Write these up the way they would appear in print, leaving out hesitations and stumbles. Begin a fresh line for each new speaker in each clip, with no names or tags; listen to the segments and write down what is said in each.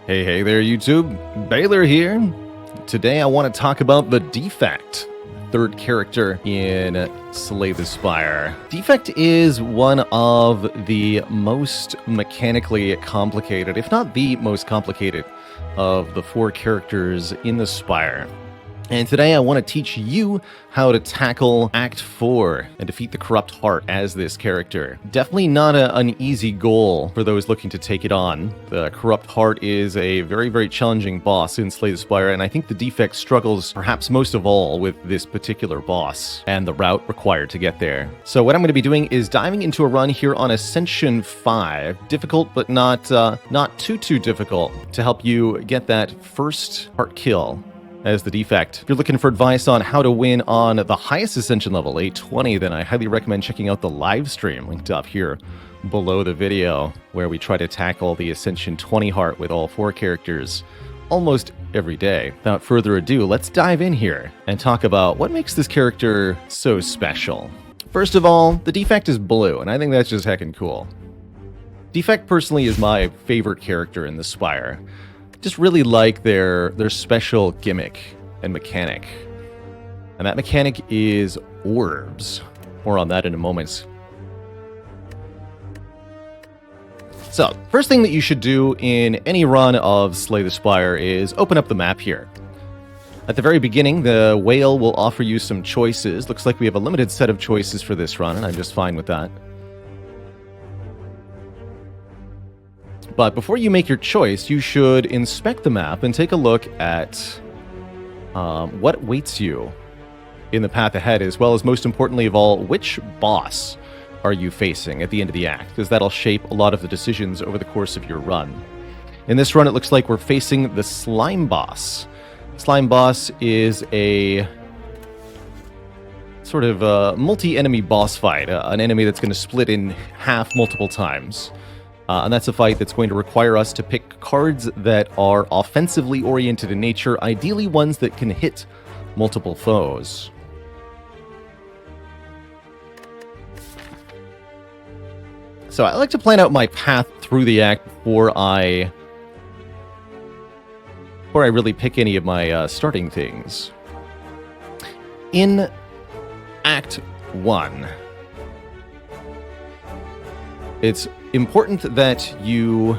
Hey there YouTube, Baylor here. Today I want to talk about the Defect, third character in Slay the Spire. Defect is one of the most mechanically complicated, if not the most complicated, of the four characters in the Spire. And today I want to teach you how to tackle Act 4 and defeat the Corrupt Heart as this character. Definitely not an easy goal for those looking to take it on. The Corrupt Heart is a very challenging boss in Slay the Spire, and I think the Defect struggles perhaps most of all with this particular boss and the route required to get there. So what I'm going to be doing is diving into a run here on Ascension 5. Difficult, but not too difficult to help you get that first heart kill as the Defect. If you're looking for advice on how to win on the highest Ascension level, 820, then I highly recommend checking out the live stream linked up here below the video, where we try to tackle the Ascension 20 heart with all four characters almost every day. Without further ado, let's dive in here and talk about what makes this character so special. First of all, the Defect is blue, and I think that's just heckin' cool. Defect personally is my favorite character in the Spire. Just really like their special gimmick and mechanic. And that mechanic is Orbs. More on that in a moment. So, first thing that you should do in any run of Slay the Spire is open up the map here. At the very beginning, the whale will offer you some choices. Looks like we have a limited set of choices for this run, and I'm just fine with that. But before you make your choice, you should inspect the map and take a look at what waits you in the path ahead, as well as, most importantly of all, which boss are you facing at the end of the act, because that'll shape a lot of the decisions over the course of your run. In this run, it looks like we're facing the Slime Boss. Slime Boss is a sort of multi-enemy boss fight, an enemy that's going to split in half multiple times. And that's a fight that's going to require us to pick cards that are offensively oriented in nature, ideally ones that can hit multiple foes. So I like to plan out my path through the act before I really pick any of my starting things. In Act 1, it's important that you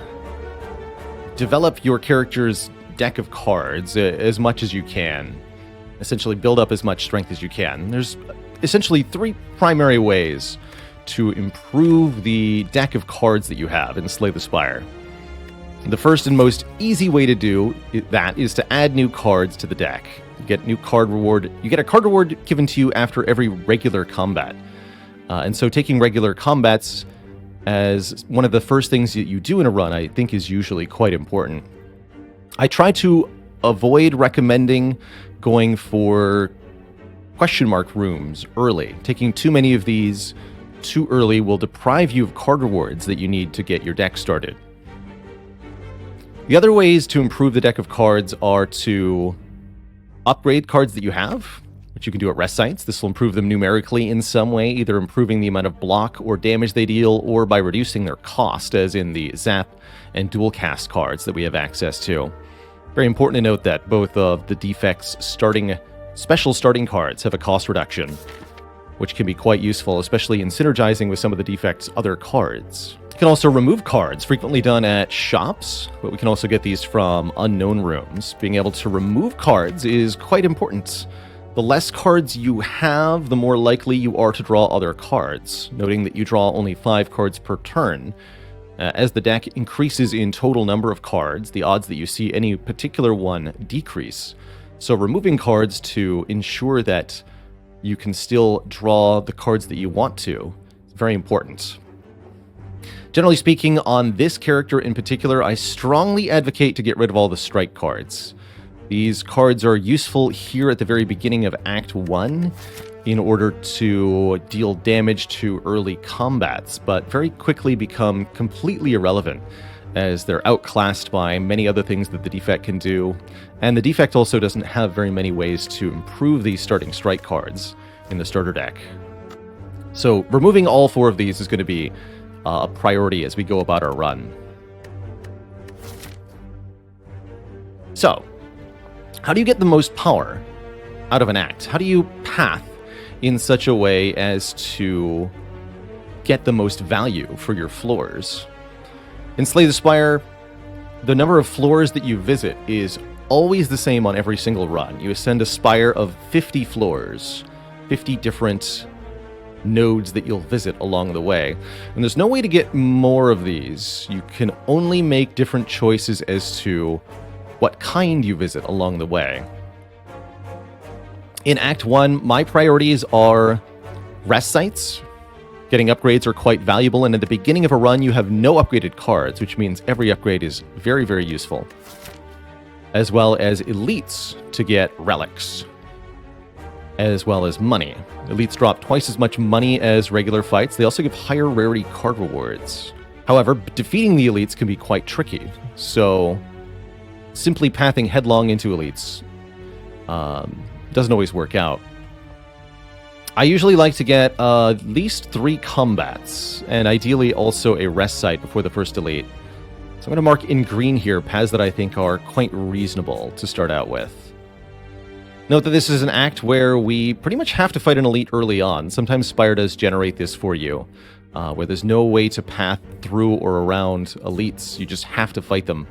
develop your character's deck of cards as much as you can. Essentially build up as much strength as you can. There's essentially three primary ways to improve the deck of cards that you have in Slay the Spire. The first and most easy way to do that is to add new cards to the deck. You get a card reward given to you after every regular combat. And so taking regular combats as one of the first things that you do in a run, I think, is usually quite important. I try to avoid recommending going for question mark rooms early. Taking too many of these too early will deprive you of card rewards that you need to get your deck started. The other ways to improve the deck of cards are to upgrade cards that you have, which you can do at rest sites. This will improve them numerically in some way, either improving the amount of block or damage they deal, or by reducing their cost, as in the zap and dual cast cards that we have access to. Very important to note that both of the Defect's special starting cards have a cost reduction, which can be quite useful, especially in synergizing with some of the Defect's other cards. You can also remove cards, frequently done at shops, but we can also get these from unknown rooms. Being able to remove cards is quite important. The less cards you have, the more likely you are to draw other cards, noting that you draw only 5 cards per turn. As the deck increases in total number of cards, the odds that you see any particular one decrease. So removing cards to ensure that you can still draw the cards that you want to is very important. Generally speaking, on this character in particular, I strongly advocate to get rid of all the strike cards. These cards are useful here at the very beginning of Act 1 in order to deal damage to early combats, but very quickly become completely irrelevant as they're outclassed by many other things that the Defect can do. And the Defect also doesn't have very many ways to improve these starting strike cards in the starter deck. So removing all 4 of these is going to be a priority as we go about our run. So, how do you get the most power out of an act? How do you path in such a way as to get the most value for your floors? In Slay the Spire, the number of floors that you visit is always the same on every single run. You ascend a spire of 50 floors, 50 different nodes that you'll visit along the way. And there's no way to get more of these. You can only make different choices as to what kind you visit along the way. In Act 1, my priorities are rest sites. Getting upgrades are quite valuable, and at the beginning of a run, you have no upgraded cards, which means every upgrade is very, very useful. As well as elites to get relics, as well as money. Elites drop twice as much money as regular fights. They also give higher rarity card rewards. However, defeating the elites can be quite tricky, so simply pathing headlong into elites doesn't always work out. I usually like to get at least 3 combats, and ideally also a rest site before the first elite. So I'm going to mark in green here paths that I think are quite reasonable to start out with. Note that this is an act where we pretty much have to fight an elite early on. Sometimes Spire does generate this for you, where there's no way to path through or around elites. You just have to fight them.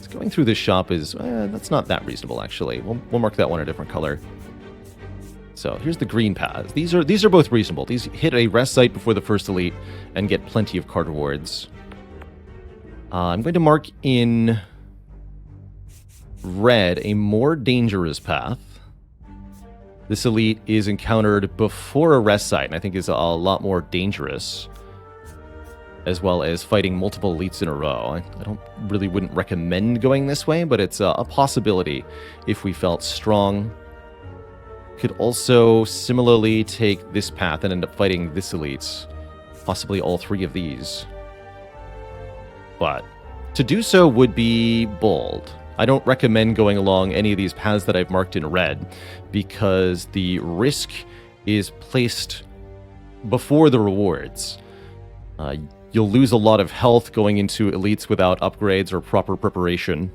So going through this shop is, that's not that reasonable, actually. We'll mark that one a different color. So here's the green paths. These are both reasonable. These hit a rest site before the first elite and get plenty of card rewards. I'm going to mark in red a more dangerous path. This elite is encountered before a rest site, and I think is a lot more dangerous, as well as fighting multiple elites in a row. I wouldn't recommend going this way, but it's a possibility if we felt strong. Could also similarly take this path and end up fighting this elite, possibly all 3 of these. But to do so would be bold. I don't recommend going along any of these paths that I've marked in red, because the risk is placed before the rewards. You'll lose a lot of health going into elites without upgrades or proper preparation.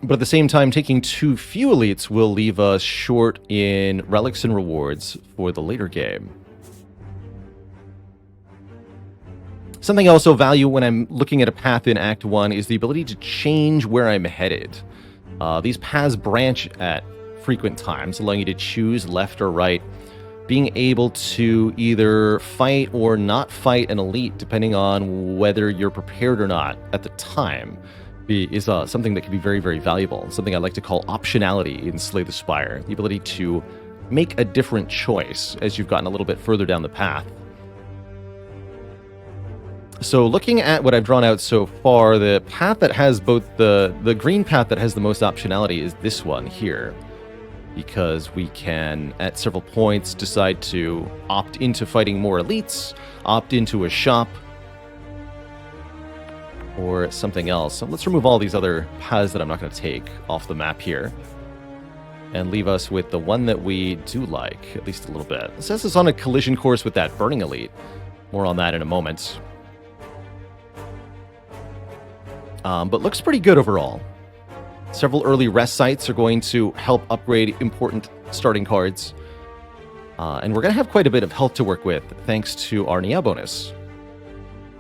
But at the same time, taking too few elites will leave us short in relics and rewards for the later game. Something I also value when I'm looking at a path in Act 1 is the ability to change where I'm headed. These paths branch at frequent times, allowing you to choose left or right, being able to either fight or not fight an elite, depending on whether you're prepared or not at the time, is something that can be very, very valuable. Something I like to call optionality in Slay the Spire. The ability to make a different choice as you've gotten a little bit further down the path. So looking at what I've drawn out so far, the path that has both the green path that has the most optionality is this one here. Because we can, at several points, decide to opt into fighting more elites, opt into a shop, or something else. So let's remove all these other paths that I'm not going to take off the map here, and leave us with the one that we do like, at least a little bit. It says it's on a collision course with that burning elite. More on that in a moment. But looks pretty good overall. Several early rest sites are going to help upgrade important starting cards. And we're going to have quite a bit of health to work with, thanks to our Nia bonus,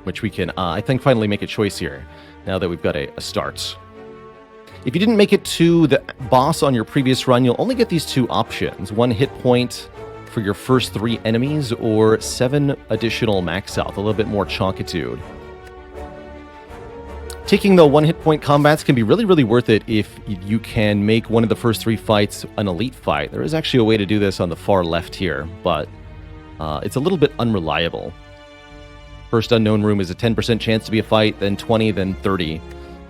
which we can, I think, finally make a choice here, now that we've got a start. If you didn't make it to the boss on your previous run, you'll only get these 2 options. 1 hit point for your first 3 enemies, or 7 additional max health, a little bit more chonkitude. Taking the 1 hit point combats can be really, really worth it if you can make one of the first 3 fights an elite fight. There is actually a way to do this on the far left here, but it's a little bit unreliable. First unknown room is a 10% chance to be a fight, then 20, then 30.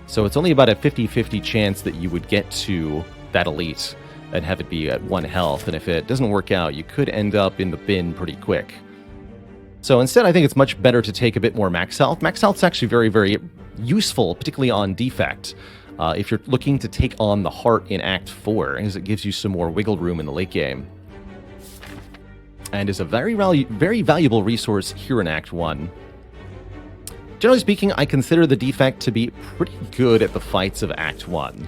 So it's only about a 50-50 chance that you would get to that elite and have it be at 1 health. And if it doesn't work out, you could end up in the bin pretty quick. So instead, I think it's much better to take a bit more max health. Max health is actually very, very useful, particularly on Defect, if you're looking to take on the heart in Act 4, because it gives you some more wiggle room in the late game. And is a very valuable resource here in Act 1. Generally speaking, I consider the Defect to be pretty good at the fights of Act 1.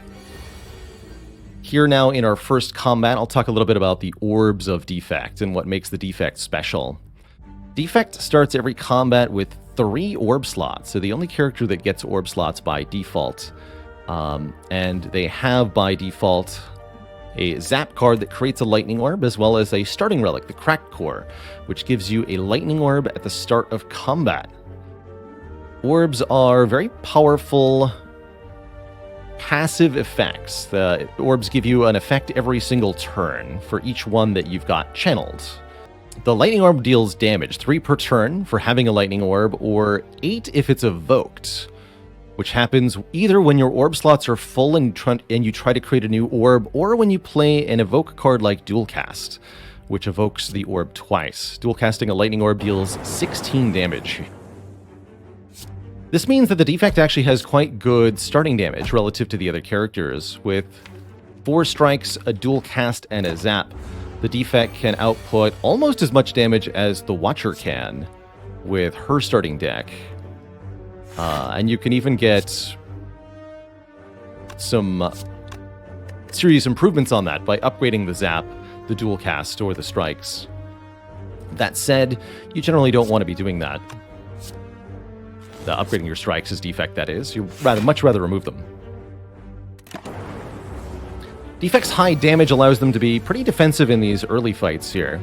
Here now in our first combat, I'll talk a little bit about the Orbs of Defect and what makes the Defect special. Defect starts every combat with 3 orb slots, so the only character that gets orb slots by default. And they have by default a zap card that creates a lightning orb, as well as a starting relic, the Cracked Core, which gives you a lightning orb at the start of combat. Orbs are very powerful passive effects. The orbs give you an effect every single turn for each one that you've got channeled. The lightning orb deals damage, 3 per turn for having a lightning orb, or 8 if it's evoked, which happens either when your orb slots are full and you try to create a new orb, or when you play an evoke card like Dual Cast, which evokes the orb twice. Dual casting a lightning orb deals 16 damage. This means that the Defect actually has quite good starting damage relative to the other characters. With 4 strikes, a dual cast, and a zap, the Defect can output almost as much damage as the Watcher can with her starting deck. And you can even get some serious improvements on that by upgrading the zap, the dual cast, or the strikes. That said, you generally don't want to be doing that. Upgrading your strikes as Defect, that is. You'd much rather remove them. Defect's high damage allows them to be pretty defensive in these early fights here.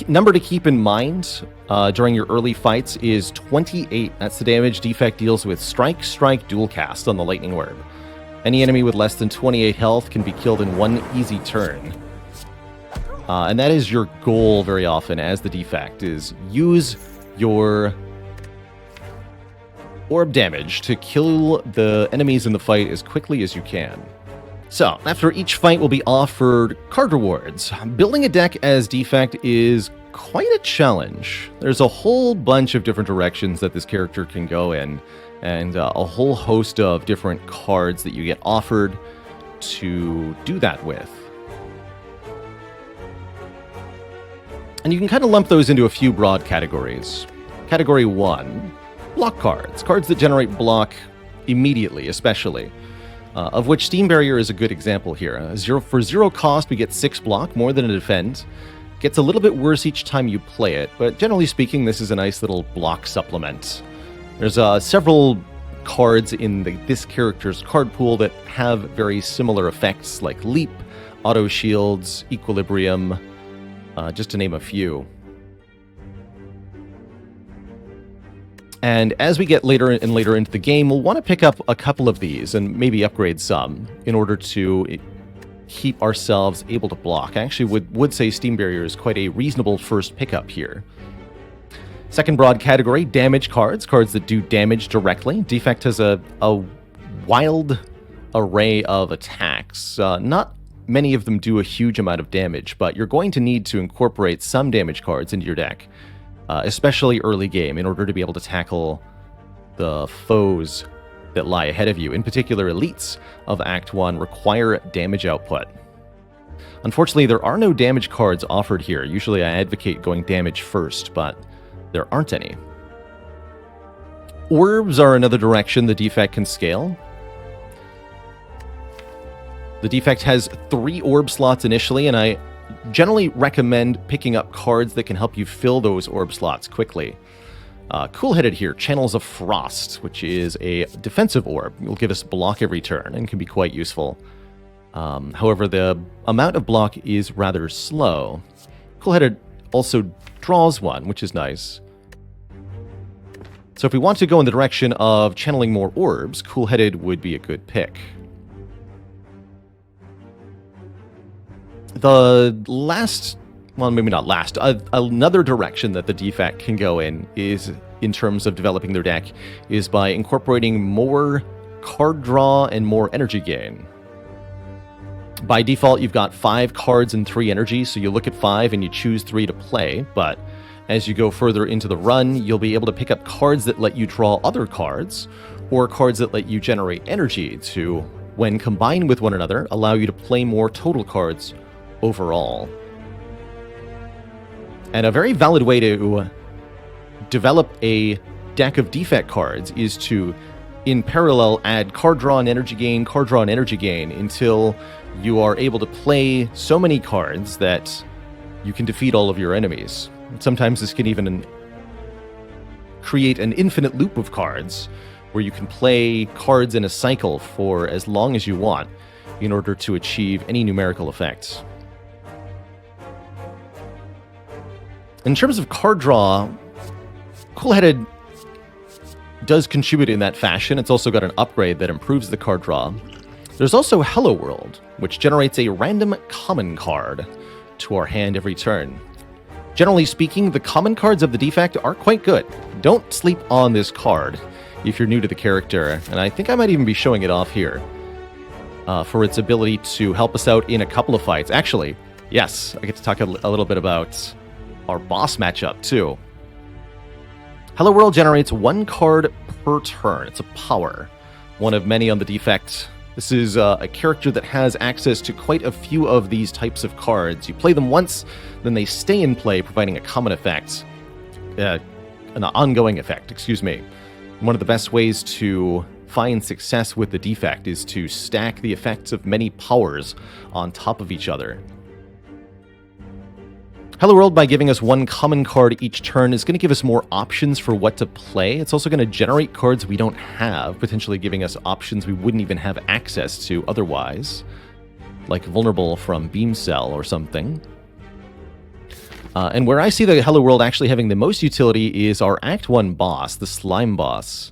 Number to keep in mind during your early fights is 28. That's the damage Defect deals with strike, dual cast on the lightning orb. Any enemy with less than 28 health can be killed in 1 easy turn. And that is your goal very often as the Defect, is use your orb damage to kill the enemies in the fight as quickly as you can. So, after each fight will be offered card rewards. Building a deck as Defect is quite a challenge. There's a whole bunch of different directions that this character can go in, and a whole host of different cards that you get offered to do that with. And you can kind of lump those into a few broad categories. Category 1, block cards. Cards that generate block immediately, especially. Of which Steam Barrier is a good example here. For 0 cost, we get 6 block, more than a defend. Gets a little bit worse each time you play it, but generally speaking, this is a nice little block supplement. There's several cards in this character's card pool that have very similar effects, like Leap, Auto Shields, Equilibrium, just to name a few. And as we get later and later into the game, we'll want to pick up a couple of these and maybe upgrade some in order to keep ourselves able to block. I actually would say Steam Barrier is quite a reasonable first pickup here. Second broad category, damage cards. Cards that do damage directly. Defect has a wild array of attacks. Not many of them do a huge amount of damage, but you're going to need to incorporate some damage cards into your deck. Especially early game, in order to be able to tackle the foes that lie ahead of you. In particular, elites of Act 1 require damage output. Unfortunately, there are no damage cards offered here. Usually I advocate going damage first, but there aren't any. Orbs are another direction the Defect can scale. The Defect has 3 orb slots initially, and I generally recommend picking up cards that can help you fill those orb slots quickly. Cool-headed here, Channels of Frost, which is a defensive orb. It will give us block every turn and can be quite useful. However, the amount of block is rather slow. Cool-headed also draws one, which is nice. So if we want to go in the direction of channeling more orbs, Cool-headed would be a good pick. The last, well, maybe not last, another direction that the Defect can go in is, in terms of developing their deck, is by incorporating more card draw and more energy gain. By default, you've got 5 cards and 3 energy, so you look at 5 and you choose 3 to play, but as you go further into the run, you'll be able to pick up cards that let you draw other cards, or cards that let you generate energy to, when combined with one another, allow you to play more total cards overall. And a very valid way to develop a deck of Defect cards is to, in parallel, add card draw and energy gain, until you are able to play so many cards that you can defeat all of your enemies. Sometimes this can even create an infinite loop of cards where you can play cards in a cycle for as long as you want in order to achieve any numerical effects. In terms of card draw, Cool-Headed does contribute in that fashion. It's also got an upgrade that improves the card draw. There's also Hello World, which generates a random common card to our hand every turn. Generally speaking, the common cards of the Defect are quite good. Don't sleep on this card if you're new to the character, and I think I might even be showing it off here for its ability to help us out in a couple of fights. Actually, yes, I get to talk a little bit about our boss matchup, too. Hello World generates 1 card per turn. It's a power, one of many on the Defect. This is a character that has access to quite a few of these types of cards. You play them once, then they stay in play, providing a common effect. An ongoing effect, excuse me. One of the best ways to find success with the Defect is to stack the effects of many powers on top of each other. Hello World, by giving us 1 common card each turn, is going to give us more options for what to play. It's also going to generate cards we don't have, potentially giving us options we wouldn't even have access to otherwise, like Vulnerable from Beam Cell or something. And where I see the Hello World actually having the most utility is our Act 1 boss, the Slime Boss.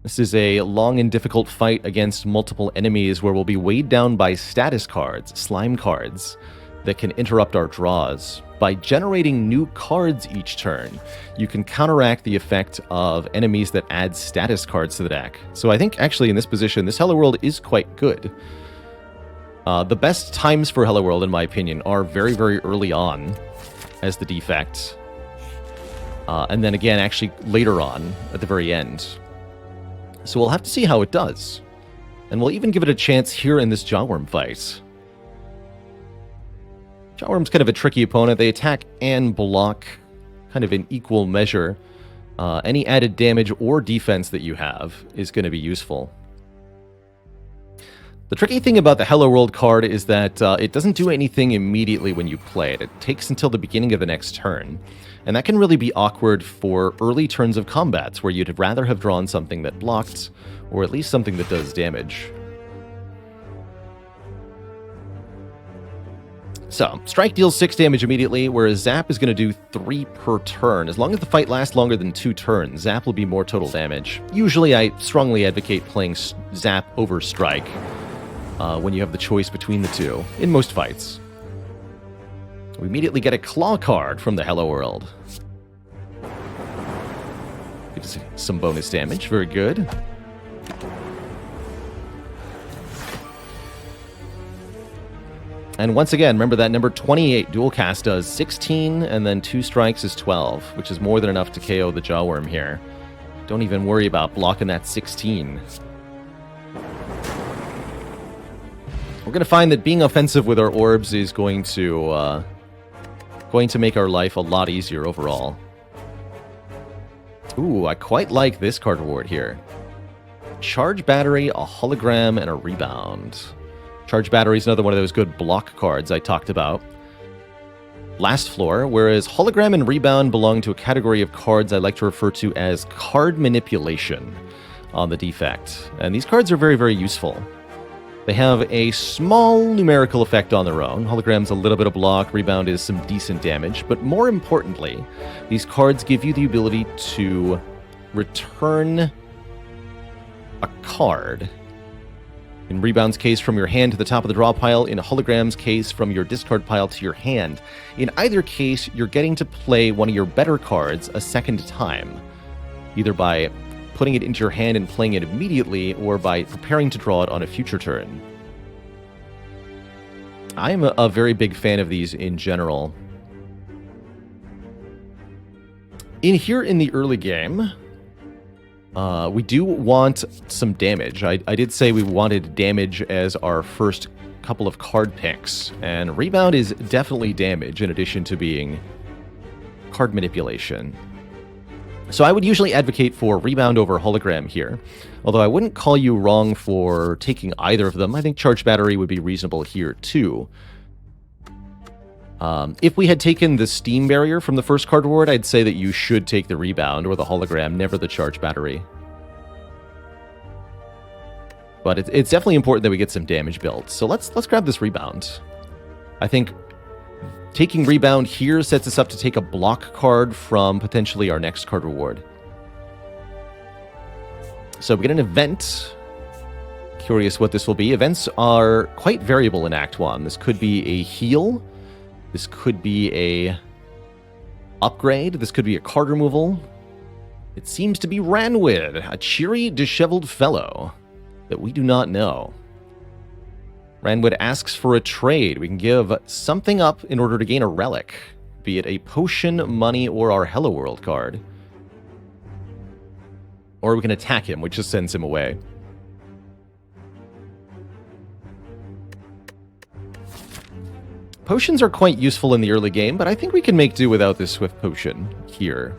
This is a long and difficult fight against multiple enemies where we'll be weighed down by status cards, slime cards, that can interrupt our draws. By generating new cards each turn, you can counteract the effect of enemies that add status cards to the deck. So I think actually in this position, this Hello World is quite good. The best times for Hello World, in my opinion, are very, very early on as the Defect. And then again, actually later on at the very end. So we'll have to see how it does. And we'll even give it a chance here in this Jawworm fight. Jawworm's kind of a tricky opponent. They attack and block kind of in equal measure. Any added damage or defense that you have is going to be useful. The tricky thing about the Hello World card is that it doesn't do anything immediately when you play it. It takes until the beginning of the next turn. And that can really be awkward for early turns of combats where you'd rather have drawn something that blocked, or at least something that does damage. So, Strike deals 6 damage immediately, whereas Zap is going to do 3 per turn. As long as the fight lasts longer than 2 turns, Zap will be more total damage. Usually, I strongly advocate playing Zap over Strike when you have the choice between the two, in most fights. We immediately get a Claw card from the Hello World. Gives some bonus damage, very good. And once again, remember that number 28 dual cast does 16, and then 2 strikes is 12, which is more than enough to KO the Jawworm here. Don't even worry about blocking that 16. We're going to find that being offensive with our Orbs is going to make our life a lot easier overall. Ooh, I quite like this card reward here. Charge Battery, a Hologram, and a Rebound. Charge Battery is another one of those good block cards I talked about last floor, whereas Hologram and Rebound belong to a category of cards I like to refer to as card manipulation on the Defect. And these cards are very, very useful. They have a small numerical effect on their own. Hologram's a little bit of block, Rebound is some decent damage, but more importantly, these cards give you the ability to return a card. In Rebound's case, from your hand to the top of the draw pile. In Hologram's case, from your discard pile to your hand. In either case, you're getting to play one of your better cards a second time, either by putting it into your hand and playing it immediately, or by preparing to draw it on a future turn. I am a very big fan of these in general. In here in the early game, we do want some damage. I did say we wanted damage as our first couple of card picks, and Rebound is definitely damage in addition to being card manipulation. So I would usually advocate for Rebound over Hologram here, although I wouldn't call you wrong for taking either of them. I think Charge Battery would be reasonable here too. If we had taken the Steam Barrier from the first card reward, I'd say that you should take the Rebound or the Hologram, never the Charge Battery. But it's definitely important that we get some damage built. So let's grab this Rebound. I think taking Rebound here sets us up to take a block card from potentially our next card reward. So we get an event. Curious what this will be. Events are quite variable in Act 1. This could be a heal. This could be a upgrade. This could be a card removal. It seems to be Ranwid, a cheery, disheveled fellow that we do not know. Ranwid asks for a trade. We can give something up in order to gain a relic, be it a potion, money, or our Hello World card. Or we can attack him, which just sends him away. Potions are quite useful in the early game, but I think we can make do without this Swift Potion here.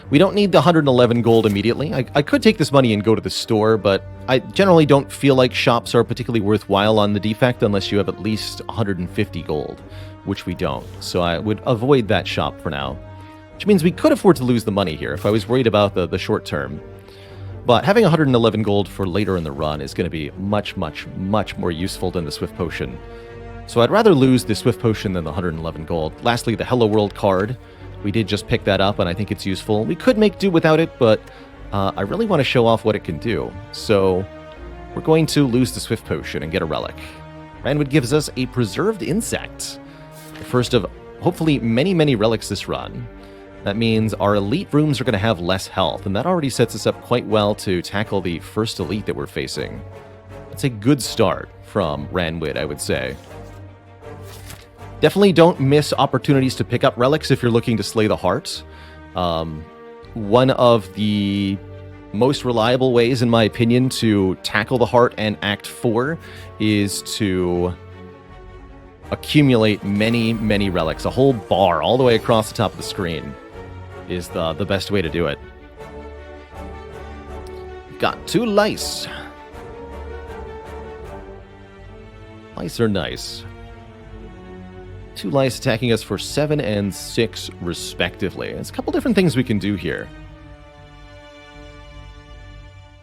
We don't need the 111 gold immediately. I could take this money and go to the store, but I generally don't feel like shops are particularly worthwhile on the Defect unless you have at least 150 gold, which we don't. So I would avoid that shop for now, which means we could afford to lose the money here if I was worried about the short term. But having 111 gold for later in the run is going to be much, much, much more useful than the Swift Potion. So I'd rather lose the Swift Potion than the 111 gold. Lastly, the Hello World card. We did just pick that up, and I think it's useful. We could make do without it, but I really want to show off what it can do. So we're going to lose the Swift Potion and get a relic. Ranwid gives us a Preserved Insect. The first of hopefully many, many relics this run. That means our elite rooms are going to have less health, and that already sets us up quite well to tackle the first elite that we're facing. It's a good start from Ranwid, I would say. Definitely don't miss opportunities to pick up relics if you're looking to slay the heart. One of the most reliable ways, in my opinion, to tackle the heart and Act 4 is to accumulate many, many relics. A whole bar all the way across the top of the screen is the best way to do it. Got 2 lice. Lice are nice. 2 lice attacking us for 7 and 6 respectively. There's a couple different things we can do here.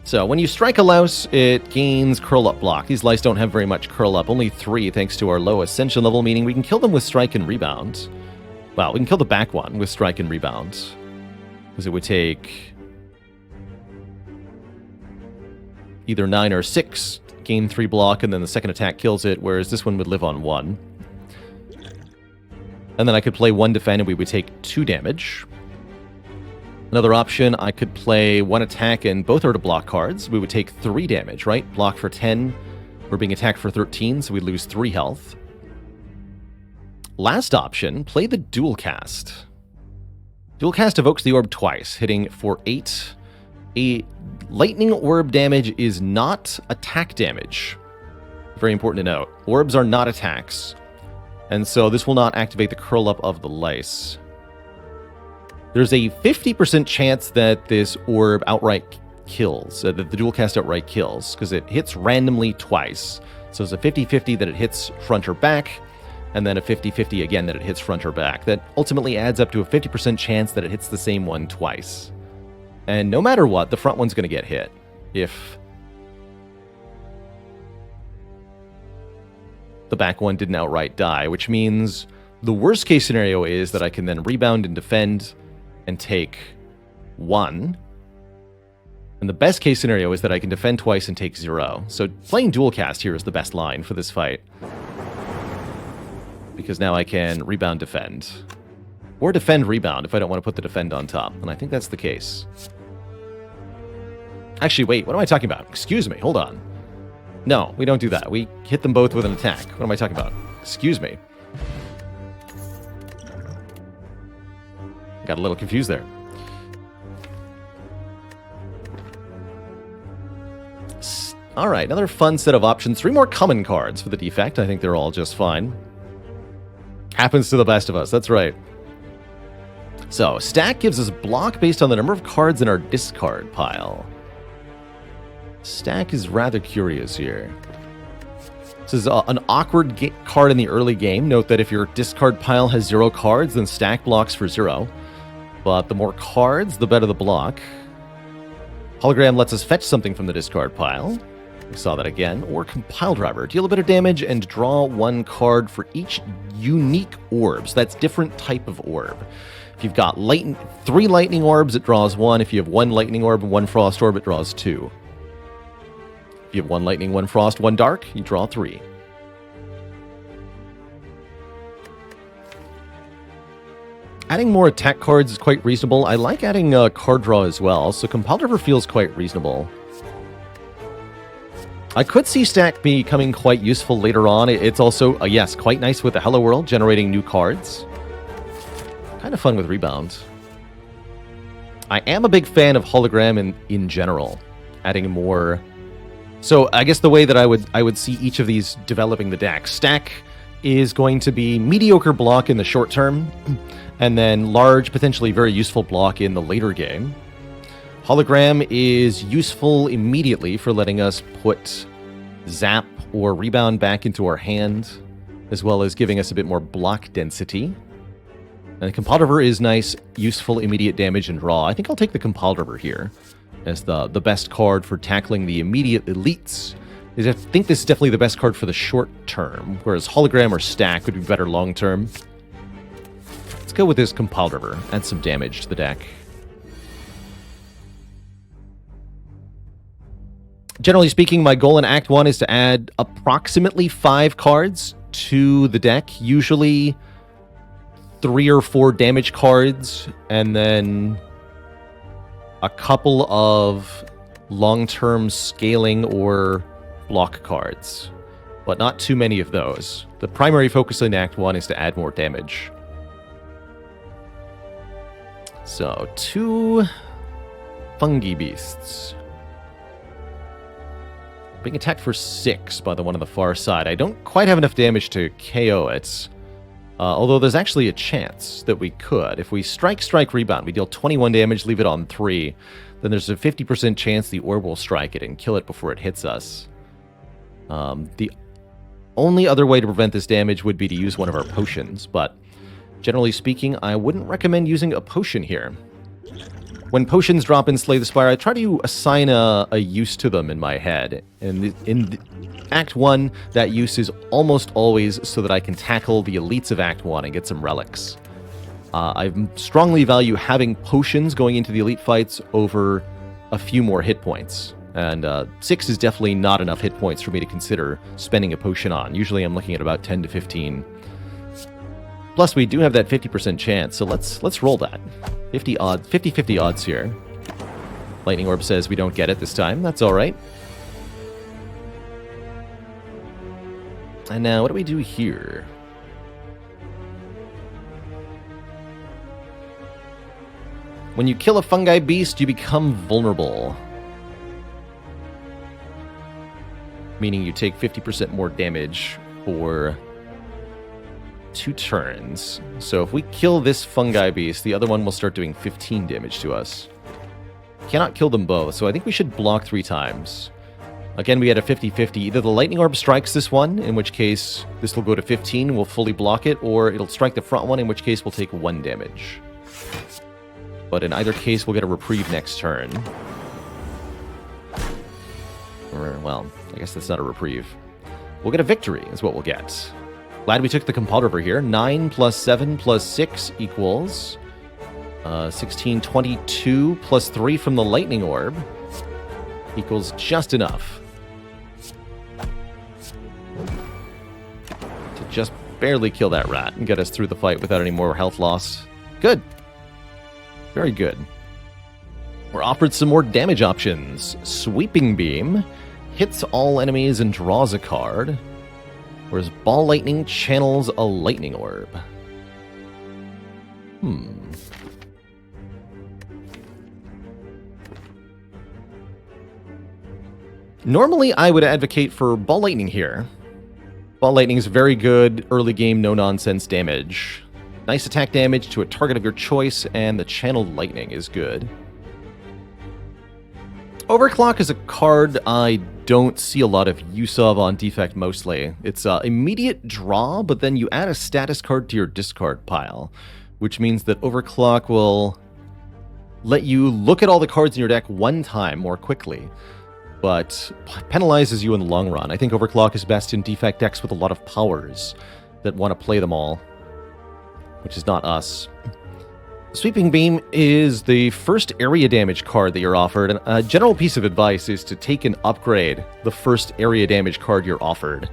So when you strike a louse, it gains curl up block. These lice don't have very much curl up, only 3 thanks to our low Ascension level, meaning we can kill them with strike and rebound. Well, we can kill the back one with strike and rebound, because it would take either 9 or 6, gain 3 block, and then the second attack kills it, whereas this one would live on 1. And then I could play 1 defend and we would take 2 damage. Another option, I could play 1 attack and both are to block cards. We would take 3 damage, right? Block for 10. We're being attacked for 13, so we lose 3 health. Last option, play the Dual Cast. Dual Cast evokes the orb twice, hitting for 8. A lightning orb damage is not attack damage. Very important to note. Orbs are not attacks. And so this will not activate the curl up of the lice. There's a 50% chance that this orb outright kills, that the dual cast outright kills, because it hits randomly twice. So it's a 50-50 that it hits front or back, and then a 50-50 again that it hits front or back. That ultimately adds up to a 50% chance that it hits the same one twice. And no matter what, the front one's going to get hit. If the back one didn't outright die, which means the worst case scenario is that I can then rebound and defend and take 1. And the best case scenario is that I can defend twice and take 0. So playing dual cast here is the best line for this fight, because now I can rebound defend. Or defend rebound if I don't want to put the defend on top. And I think that's the case. Actually, wait, what am I talking about? Excuse me, hold on. No, we don't do that. We hit them both with an attack. What am I talking about? Excuse me. Got a little confused there. Alright, another fun set of options. 3 more common cards for the Defect. I think they're all just fine. Happens to the best of us, that's right. So, stack gives us block based on the number of cards in our discard pile. Stack is rather curious here. This is an awkward card in the early game. Note that if your discard pile has 0 cards, then stack blocks for 0. But the more cards, the better the block. Hologram lets us fetch something from the discard pile. We saw that again. Or Compile Driver. Deal a bit of damage and draw 1 card for each unique orbs. That's different type of orb. If you've got 3 lightning orbs, it draws 1. If you have 1 lightning orb and 1 frost orb, it draws 2. If you have 1 lightning, 1 frost, 1 dark, you draw 3. Adding more attack cards is quite reasonable. I like adding card draw as well, so Compile Driver feels quite reasonable. I could see stack becoming quite useful later on. It's also, yes, quite nice with the Hello World, generating new cards. Kind of fun with rebound. I am a big fan of Hologram in general, adding more. So I guess the way that I would see each of these developing the deck. Stack is going to be mediocre block in the short term, and then large, potentially very useful block in the later game. Hologram is useful immediately for letting us put zap or rebound back into our hand, as well as giving us a bit more block density. And the Compile Driver is nice, useful, immediate damage and draw. I think I'll take the Compile Driver here as the best card for tackling the immediate elites. I think this is definitely the best card for the short term, whereas Hologram or Stack would be better long term. Let's go with this Compile Driver. Add some damage to the deck. Generally speaking, my goal in Act 1 is to add approximately 5 cards to the deck. Usually 3 or 4 damage cards, and then a couple of long-term scaling or block cards. But not too many of those. The primary focus in Act 1 is to add more damage. So, 2 fungi beasts. Being attacked for 6 by the one on the far side. I don't quite have enough damage to KO it. Although there's actually a chance that we could. If we strike, rebound, we deal 21 damage, leave it on 3. Then there's a 50% chance the orb will strike it and kill it before it hits us. The only other way to prevent this damage would be to use one of our potions. But generally speaking, I wouldn't recommend using a potion here. When potions drop in Slay the Spire, I try to assign a use to them in my head. And in Act 1, that use is almost always so that I can tackle the elites of Act 1 and get some relics. I strongly value having potions going into the elite fights over a few more hit points. And 6 is definitely not enough hit points for me to consider spending a potion on. Usually I'm looking at about 10 to 15. Plus, we do have that 50% chance, so let's roll that. 50-50 odds here. Lightning Orb says we don't get it this time. That's all right. And now, what do we do here? When you kill a fungi beast, you become vulnerable. Meaning you take 50% more damage for 2 turns. So if we kill this fungi beast, the other one will start doing 15 damage to us. Cannot kill them both, so I think we should block 3 times. Again, we had a 50-50. Either the lightning orb strikes this one, in which case this will go to 15, we'll fully block it, or it'll strike the front one, in which case we'll take 1 damage. But in either case, we'll get a reprieve next turn. Or, well, I guess that's not a reprieve. We'll get a victory, is what we'll get. Glad we took the Compile Driver here. 9 plus 7 plus 6 equals 16, 22 plus 3 from the Lightning Orb equals just enough to just barely kill that rat and get us through the fight without any more health loss. Good. Very good. We're offered some more damage options. Sweeping Beam hits all enemies and draws a card. Whereas Ball Lightning channels a Lightning Orb. Normally, I would advocate for Ball Lightning here. Ball Lightning is very good early game, no-nonsense damage. Nice attack damage to a target of your choice, and the channeled lightning is good. Overclock is a card I don't see a lot of use of on Defect mostly. It's immediate draw, but then you add a status card to your discard pile, which means that Overclock will let you look at all the cards in your deck one time more quickly, but penalizes you in the long run. I think Overclock is best in Defect decks with a lot of powers that want to play them all, which is not us. Sweeping Beam is the first area damage card that you're offered, and a general piece of advice is to take and upgrade the first area damage card you're offered.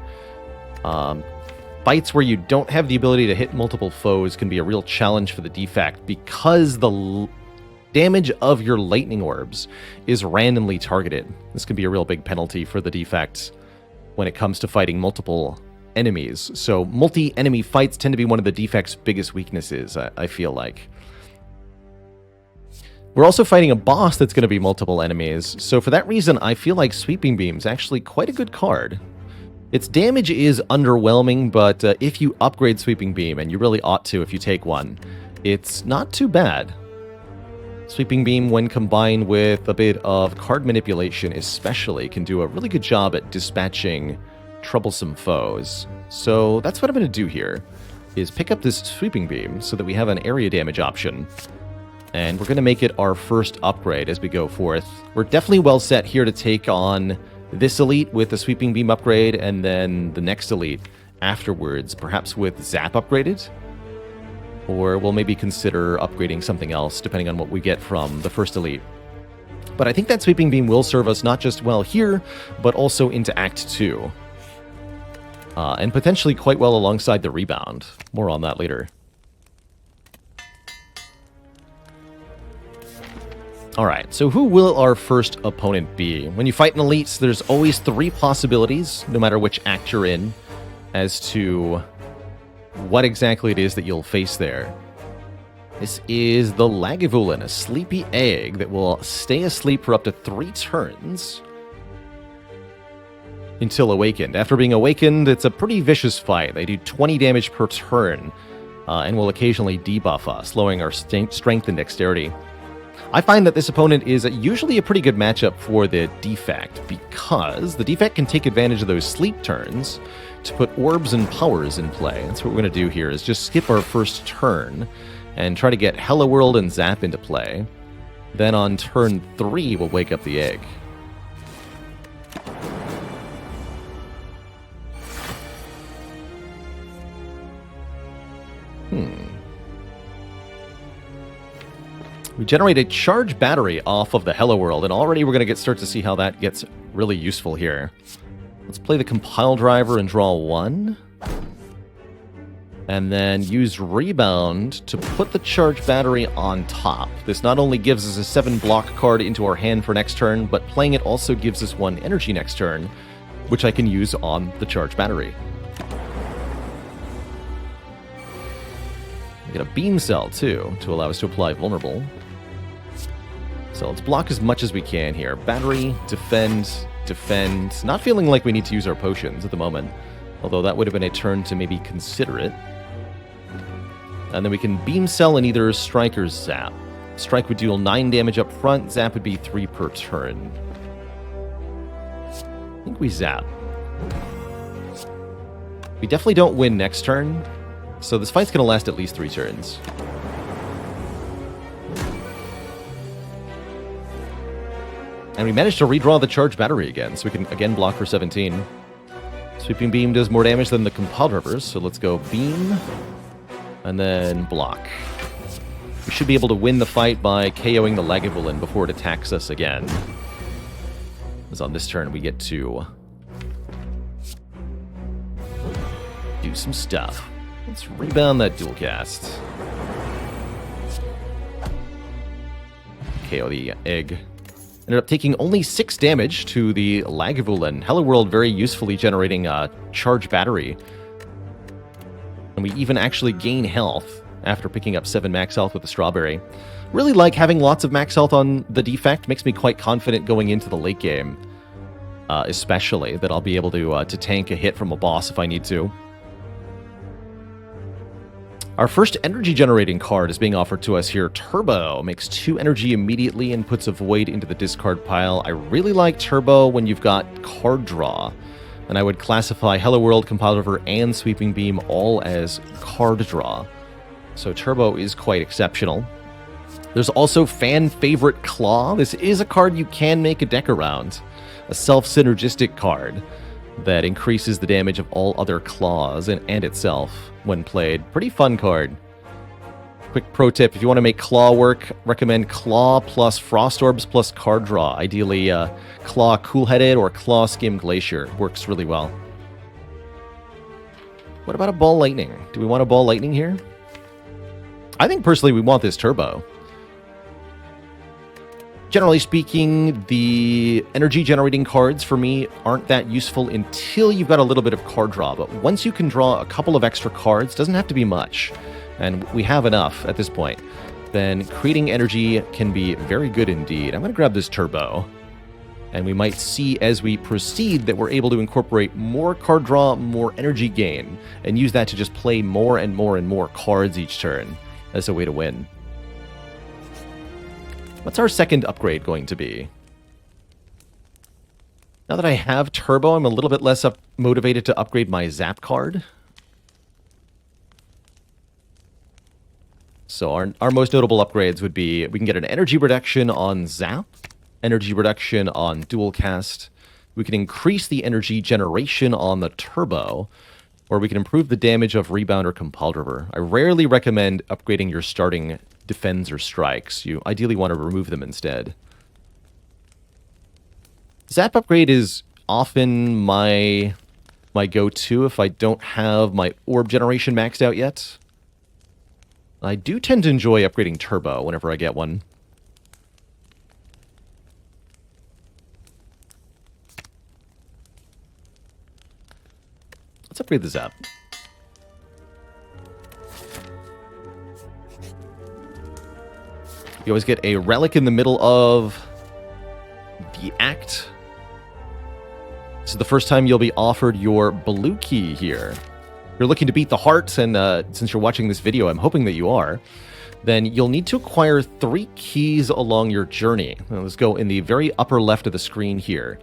Fights where you don't have the ability to hit multiple foes can be a real challenge for the Defect because the damage of your lightning orbs is randomly targeted. This can be a real big penalty for the Defect when it comes to fighting multiple enemies. So multi-enemy fights tend to be one of the Defect's biggest weaknesses, I feel like. We're also fighting a boss that's going to be multiple enemies, so for that reason, I feel like Sweeping Beam is actually quite a good card. Its damage is underwhelming, but if you upgrade Sweeping Beam, and you really ought to if you take one, it's not too bad. Sweeping Beam, when combined with a bit of card manipulation especially, can do a really good job at dispatching troublesome foes. So that's what I'm going to do here, is pick up this Sweeping Beam so that we have an area damage option. And we're going to make it our first upgrade as we go forth. We're definitely well set here to take on this elite with the Sweeping Beam upgrade, and then the next elite afterwards, perhaps with Zap upgraded. Or we'll maybe consider upgrading something else, depending on what we get from the first elite. But I think that Sweeping Beam will serve us not just well here, but also into Act 2. And potentially quite well alongside the Rebound. More on that later. Alright, so who will our first opponent be? When you fight an elite, there's always 3 possibilities, no matter which act you're in, as to what exactly it is that you'll face there. This is the Lagavulin, a sleepy egg that will stay asleep for up to 3 turns until awakened. After being awakened, it's a pretty vicious fight. They do 20 damage per turn, and will occasionally debuff us, slowing our strength and dexterity. I find that this opponent is usually a pretty good matchup for the Defect, because the Defect can take advantage of those sleep turns to put orbs and powers in play. That's what we're going to do here, is just skip our first turn and try to get Hello World and Zap into play. Then on turn 3, we'll wake up the egg. We generate a charge battery off of the Hello World, and already we're going to start to see how that gets really useful here. Let's play the Compile Driver and draw 1. And then use Rebound to put the charge battery on top. This not only gives us a 7 block card into our hand for next turn, but playing it also gives us 1 energy next turn, which I can use on the charge battery. We get a Beam Cell, too, to allow us to apply Vulnerable. So let's block as much as we can here. Battery, defend, defend. Not feeling like we need to use our potions at the moment, although that would have been a turn to maybe consider it. And then we can Beam Cell in either Strike or Zap. Strike would deal 9 damage up front, Zap would be 3 per turn. I think we Zap. We definitely don't win next turn, so this fight's going to last at least 3 turns. And we managed to redraw the charge battery again, so we can again block for 17. Sweeping Beam does more damage than the Compile Drivers, so let's go Beam, and then block. We should be able to win the fight by KOing the Lagavulin before it attacks us again. As on this turn, we get to do some stuff. Let's rebound that dual cast. KO the egg. Ended up taking only 6 damage to the Lagavulin. Hello World very usefully generating a charge battery. And we even actually gain health after picking up 7 max health with the Strawberry. Really like having lots of max health on the Defect. Makes me quite confident going into the late game. Especially that I'll be able to tank a hit from a boss if I need to. Our first energy generating card is being offered to us here. Turbo makes 2 energy immediately and puts a void into the discard pile. I really like Turbo when you've got card draw. And I would classify Hello World, Compile River, and Sweeping Beam all as card draw. So Turbo is quite exceptional. There's also fan favorite Claw. This is a card you can make a deck around. A self-synergistic card that increases the damage of all other claws and itself when played. Pretty fun card. Quick pro tip, if you want to make Claw work, recommend Claw plus Frost Orbs plus card draw. Ideally, Claw Cool-Headed or Claw Skim Glacier. Works really well. What about a Ball Lightning? Do we want a Ball Lightning here? I think personally we want this Turbo. Generally speaking, the energy generating cards for me aren't that useful until you've got a little bit of card draw. But once you can draw a couple of extra cards, doesn't have to be much, and we have enough at this point, then creating energy can be very good indeed. I'm going to grab this Turbo, and we might see as we proceed that we're able to incorporate more card draw, more energy gain, and use that to just play more and more and more cards each turn as a way to win. What's our second upgrade going to be? Now that I have Turbo, I'm a little bit less motivated to upgrade my Zap card. So our most notable upgrades would be, we can get an energy reduction on Zap, energy reduction on Dual Cast, we can increase the energy generation on the Turbo, or we can improve the damage of Rebound or Compile River. I rarely recommend upgrading your starting defends or strikes. You ideally want to remove them instead. Zap upgrade is often my go-to if I don't have my orb generation maxed out yet. I do tend to enjoy upgrading Turbo whenever I get one. Let's upgrade the Zap. You always get a relic in the middle of the act. This is the first time you'll be offered your blue key here. If you're looking to beat the heart, and since you're watching this video, I'm hoping that you are, then you'll need to acquire 3 keys along your journey. Now, let's go in the very upper left of the screen here.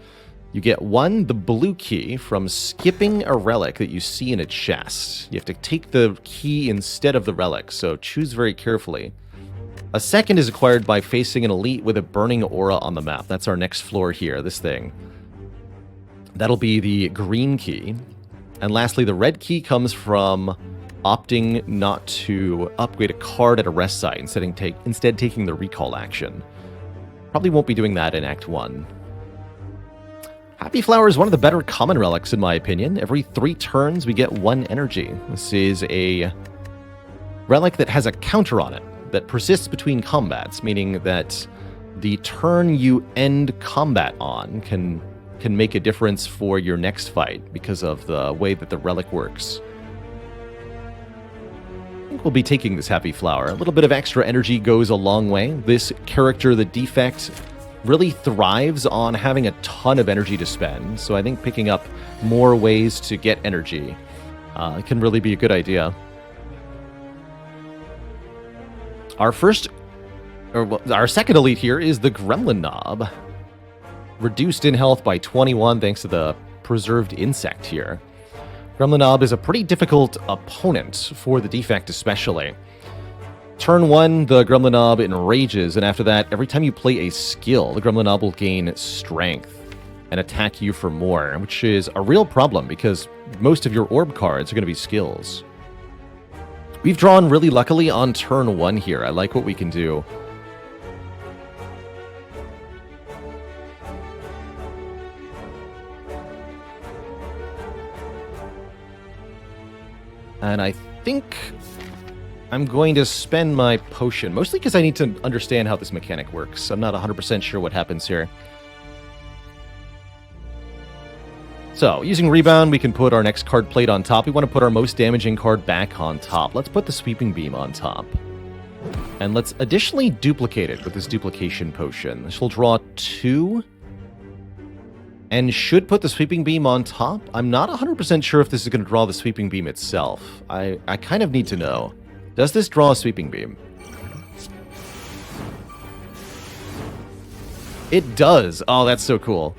You get 1, the blue key, from skipping a relic that you see in a chest. You have to take the key instead of the relic, so choose very carefully. A second is acquired by facing an elite with a burning aura on the map. That's our next floor here, this thing. That'll be the green key. And lastly, the red key comes from opting not to upgrade a card at a rest site, instead taking the recall action. Probably won't be doing that in Act 1. Happy Flower is one of the better common relics, in my opinion. Every 3 turns, we get 1 energy. This is a relic that has a counter on it that persists between combats, meaning that the turn you end combat on can make a difference for your next fight because of the way that the relic works. I think we'll be taking this Happy Flower. A little bit of extra energy goes a long way. This character, the Defect, really thrives on having a ton of energy to spend, so I think picking up more ways to get energy can really be a good idea. Our second elite here is the Gremlin Knob. Reduced in health by 21 thanks to the Preserved Insect here. Gremlin Knob is a pretty difficult opponent for the Defect especially. Turn 1, the Gremlin Knob enrages, and after that, every time you play a skill, the Gremlin Knob will gain strength and attack you for more, which is a real problem because most of your orb cards are going to be skills. We've drawn really luckily on turn 1 here. I like what we can do. And I think I'm going to spend my potion, mostly because I need to understand how this mechanic works. I'm not 100% sure what happens here. So, using Rebound, we can put our next card plate on top. We want to put our most damaging card back on top. Let's put the Sweeping Beam on top. And let's additionally duplicate it with this Duplication Potion. This will draw 2, and should put the Sweeping Beam on top. I'm not 100% sure if this is going to draw the Sweeping Beam itself. I kind of need to know. Does this draw a Sweeping Beam? It does! Oh, that's so cool.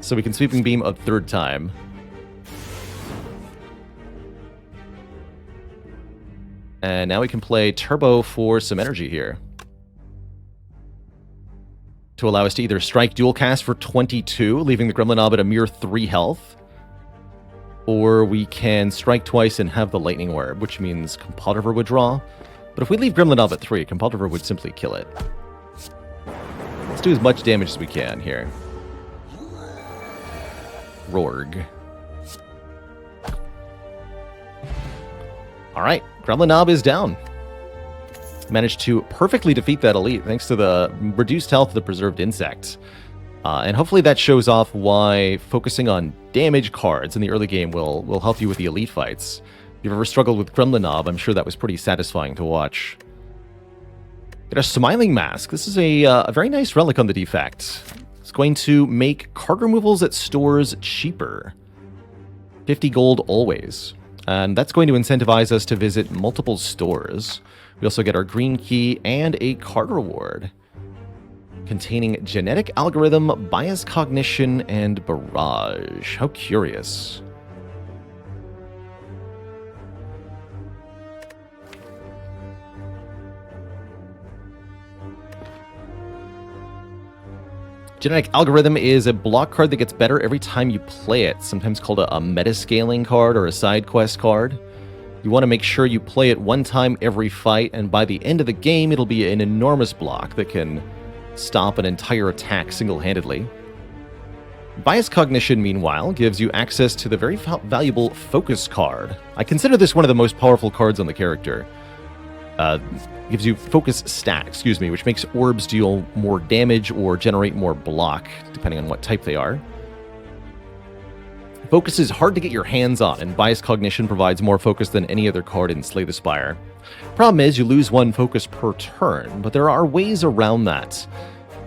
So we can Sweeping Beam a third time. And now we can play Turbo for some energy here. To allow us to either strike Dual Cast for 22, leaving the Gremlin Knob at a mere 3 health. Or we can strike twice and have the Lightning Orb, which means Compulsive would draw. But if we leave Gremlin Knob at 3, Compulsive would simply kill it. Let's do as much damage as we can here. Rorg. Alright, Gremlin Knob is down. Managed to perfectly defeat that elite thanks to the reduced health of the Preserved Insect. And hopefully that shows off why focusing on damage cards in the early game will help you with the elite fights. If you've ever struggled with Gremlin Knob, I'm sure that was pretty satisfying to watch. Get a Smiling Mask. This is a very nice relic on the Defect. It's going to make card removals at stores cheaper. 50 gold always. And that's going to incentivize us to visit multiple stores. We also get our green key and a card reward containing Genetic Algorithm, Bias Cognition, and Barrage. How curious. Genetic Algorithm is a block card that gets better every time you play it, sometimes called a meta-scaling card or a side quest card. You want to make sure you play it one time every fight, and by the end of the game, it'll be an enormous block that can stop an entire attack single-handedly. Bias Cognition, meanwhile, gives you access to the very valuable Focus card. I consider this one of the most powerful cards on the character. Gives you Focus stat, which makes Orbs deal more damage or generate more block, depending on what type they are. Focus is hard to get your hands on, and Bias Cognition provides more focus than any other card in Slay the Spire. Problem is, you lose 1 focus per turn, but there are ways around that.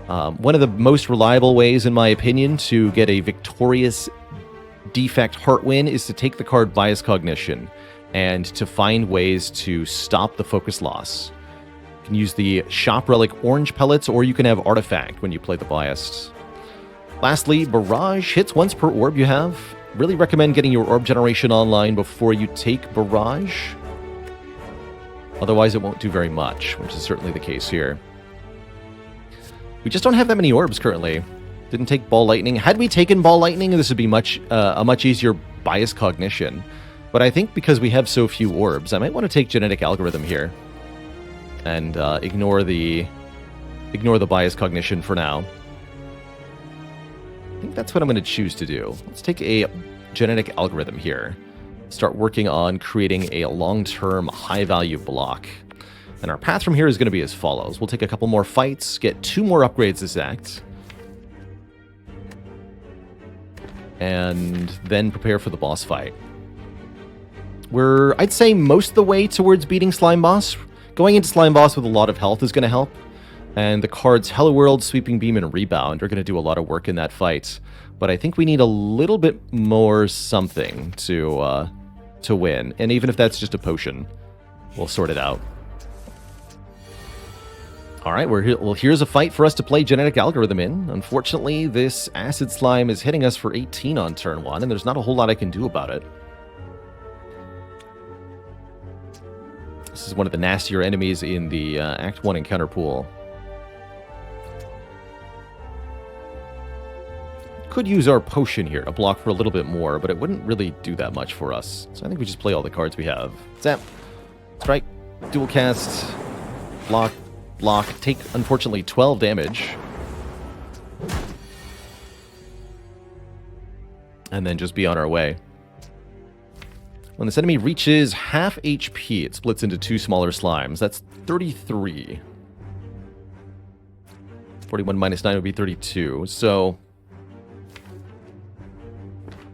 One of the most reliable ways, in my opinion, to get a victorious Defect Heart win is to take the card Bias Cognition, and to find ways to stop the focus loss. You can use the Shop Relic Orange Pellets, or you can have Artifact when you play the Biased. Lastly, Barrage hits once per orb you have. Really recommend getting your orb generation online before you take Barrage. Otherwise, it won't do very much, which is certainly the case here. We just don't have that many orbs currently. Didn't take Ball Lightning. Had we taken Ball Lightning, this would be a much easier Bias Cognition. But I think because we have so few orbs, I might want to take Genetic Algorithm here. And ignore the Bias Cognition for now. I think that's what I'm going to choose to do. Let's take a Genetic Algorithm here. Start working on creating a long-term, high-value block. And our path from here is going to be as follows. We'll take a couple more fights, get 2 more upgrades this act, and then prepare for the boss fight. We're, I'd say, most of the way towards beating Slime Boss. Going into Slime Boss with a lot of health is going to help. And the cards Hello World, Sweeping Beam, and Rebound are going to do a lot of work in that fight. But I think we need a little bit more something to win. And even if that's just a potion, we'll sort it out. Alright, well, here's a fight for us to play Genetic Algorithm in. Unfortunately, this Acid Slime is hitting us for 18 on turn 1, and there's not a whole lot I can do about it. This is one of the nastier enemies in the Act 1 encounter pool. Could use our potion here to block for a little bit more, but it wouldn't really do that much for us. So I think we just play all the cards we have. Zap, strike, dual cast, block, block, take, unfortunately, 12 damage. And then just be on our way. When this enemy reaches half HP, it splits into 2 smaller slimes. That's 33. 41 minus 9 would be 32. So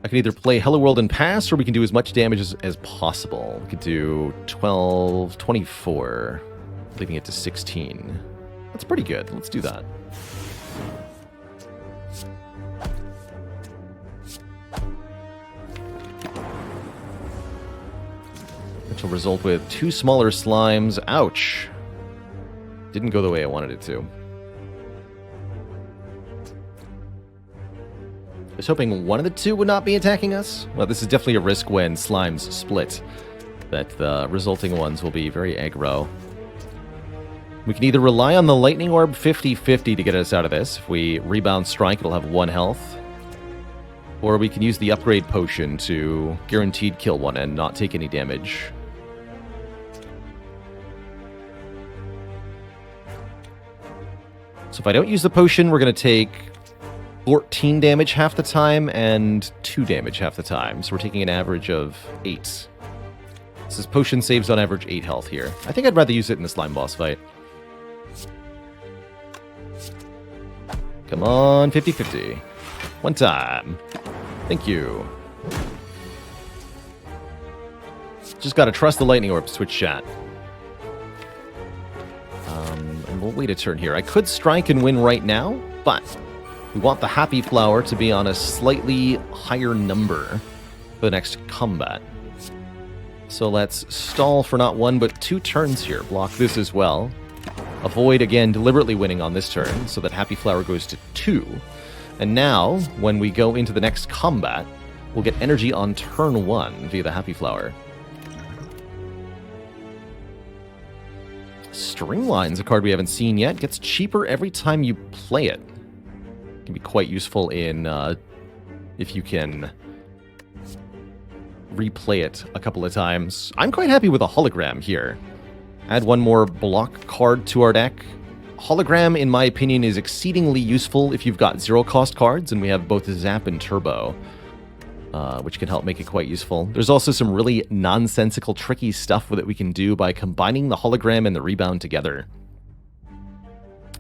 I can either play Hello World and pass, or we can do as much damage as possible. We could do 12, 24, leaving it to 16. That's pretty good. Let's do that. will result with 2 smaller slimes. Ouch. Didn't go the way I wanted it to. I was hoping one of the 2 would not be attacking us. Well, this is definitely a risk when slimes split, that the resulting ones will be very aggro. We can either rely on the Lightning Orb 50-50 to get us out of this. If we Rebound Strike, it'll have 1 health. Or we can use the Upgrade Potion to guaranteed kill one and not take any damage. So if I don't use the potion, we're going to take 14 damage half the time and 2 damage half the time. So we're taking an average of 8. This is potion saves on average 8 health here. I think I'd rather use it in the slime boss fight. Come on, 50-50. One time. Thank you. Just gotta trust the Lightning Orb switch chat. And we'll wait a turn here. I could strike and win right now, but we want the Happy Flower to be on a slightly higher number for the next combat. So let's stall for not 1 but 2 turns here. Block this as well. Avoid, again, deliberately winning on this turn so that Happy Flower goes to 2. And now, when we go into the next combat, we'll get energy on turn 1 via the Happy Flower. Streamline's a card we haven't seen yet. Gets cheaper every time you play it. Can be quite useful in if you can replay it a couple of times. I'm quite happy with a Hologram here. Add 1 more block card to our deck. Hologram, in my opinion, is exceedingly useful if you've got 0-cost cards, and we have both Zap and Turbo, which can help make it quite useful. There's also some really nonsensical, tricky stuff that we can do by combining the Hologram and the Rebound together.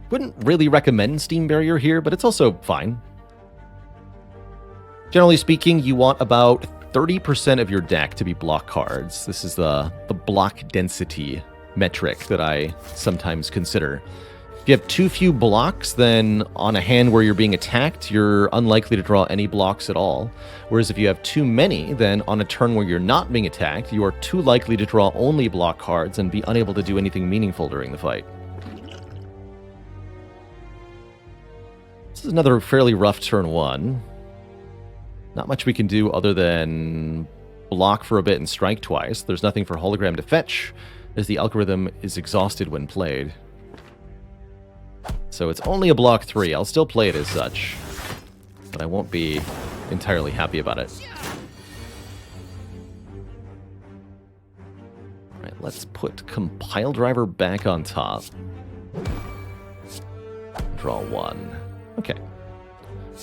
Wouldn't really recommend Steam Barrier here, but it's also fine. Generally speaking, you want about 30% of your deck to be block cards. This is the block density metric that I sometimes consider. If you have too few blocks, then on a hand where you're being attacked, you're unlikely to draw any blocks at all. Whereas if you have too many, then on a turn where you're not being attacked, you are too likely to draw only block cards and be unable to do anything meaningful during the fight. This is another fairly rough turn 1. Not much we can do other than block for a bit and strike twice. There's nothing for Hologram to fetch, as the algorithm is exhausted when played. So it's only a block 3. I'll still play it as such, but I won't be entirely happy about it. Alright, let's put Compile Driver back on top. Draw 1. Okay.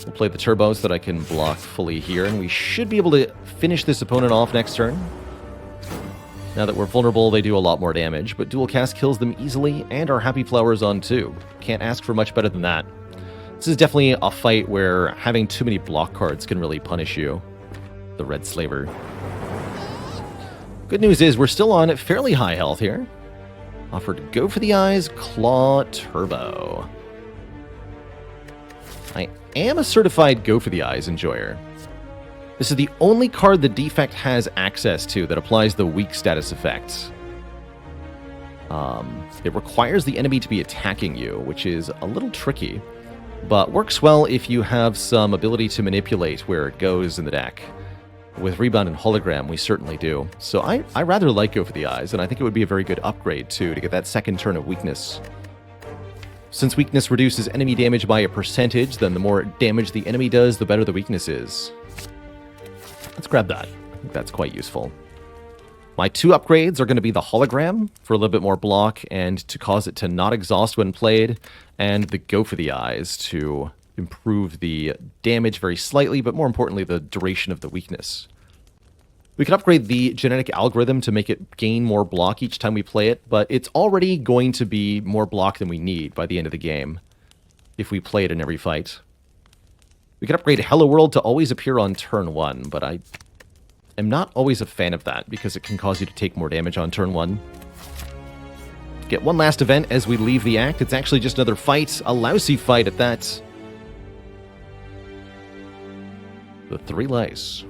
We'll play the turbos so that I can block fully here, and we should be able to finish this opponent off next turn. Now that we're vulnerable, they do a lot more damage, but Dual Cast kills them easily, and our Happy Flower is on too. Can't ask for much better than that. This is definitely a fight where having too many block cards can really punish you. The Red Slaver. Good news is we're still on fairly high health here. Offered Go for the Eyes, Claw, Turbo. I am a certified Go for the Eyes enjoyer. This is the only card the Defect has access to that applies the weak status effects. It requires the enemy to be attacking you, which is a little tricky, but works well if you have some ability to manipulate where it goes in the deck. With Rebound and Hologram, we certainly do. So I rather like Go for the Eyes, and I think it would be a very good upgrade, too, to get that second turn of weakness. Since weakness reduces enemy damage by a percentage, then the more damage the enemy does, the better the weakness is. Let's grab that. I think that's quite useful. My 2 upgrades are going to be the Hologram for a little bit more block and to cause it to not exhaust when played, and the Go for the Eyes to improve the damage very slightly, but more importantly, the duration of the weakness. We can upgrade the genetic algorithm to make it gain more block each time we play it, but it's already going to be more block than we need by the end of the game if we play it in every fight. We can upgrade Hello World to always appear on turn 1, but I am not always a fan of that because it can cause you to take more damage on turn 1. Get one last event as we leave the act. It's actually just another fight, a lousy fight at that. The 3 lice.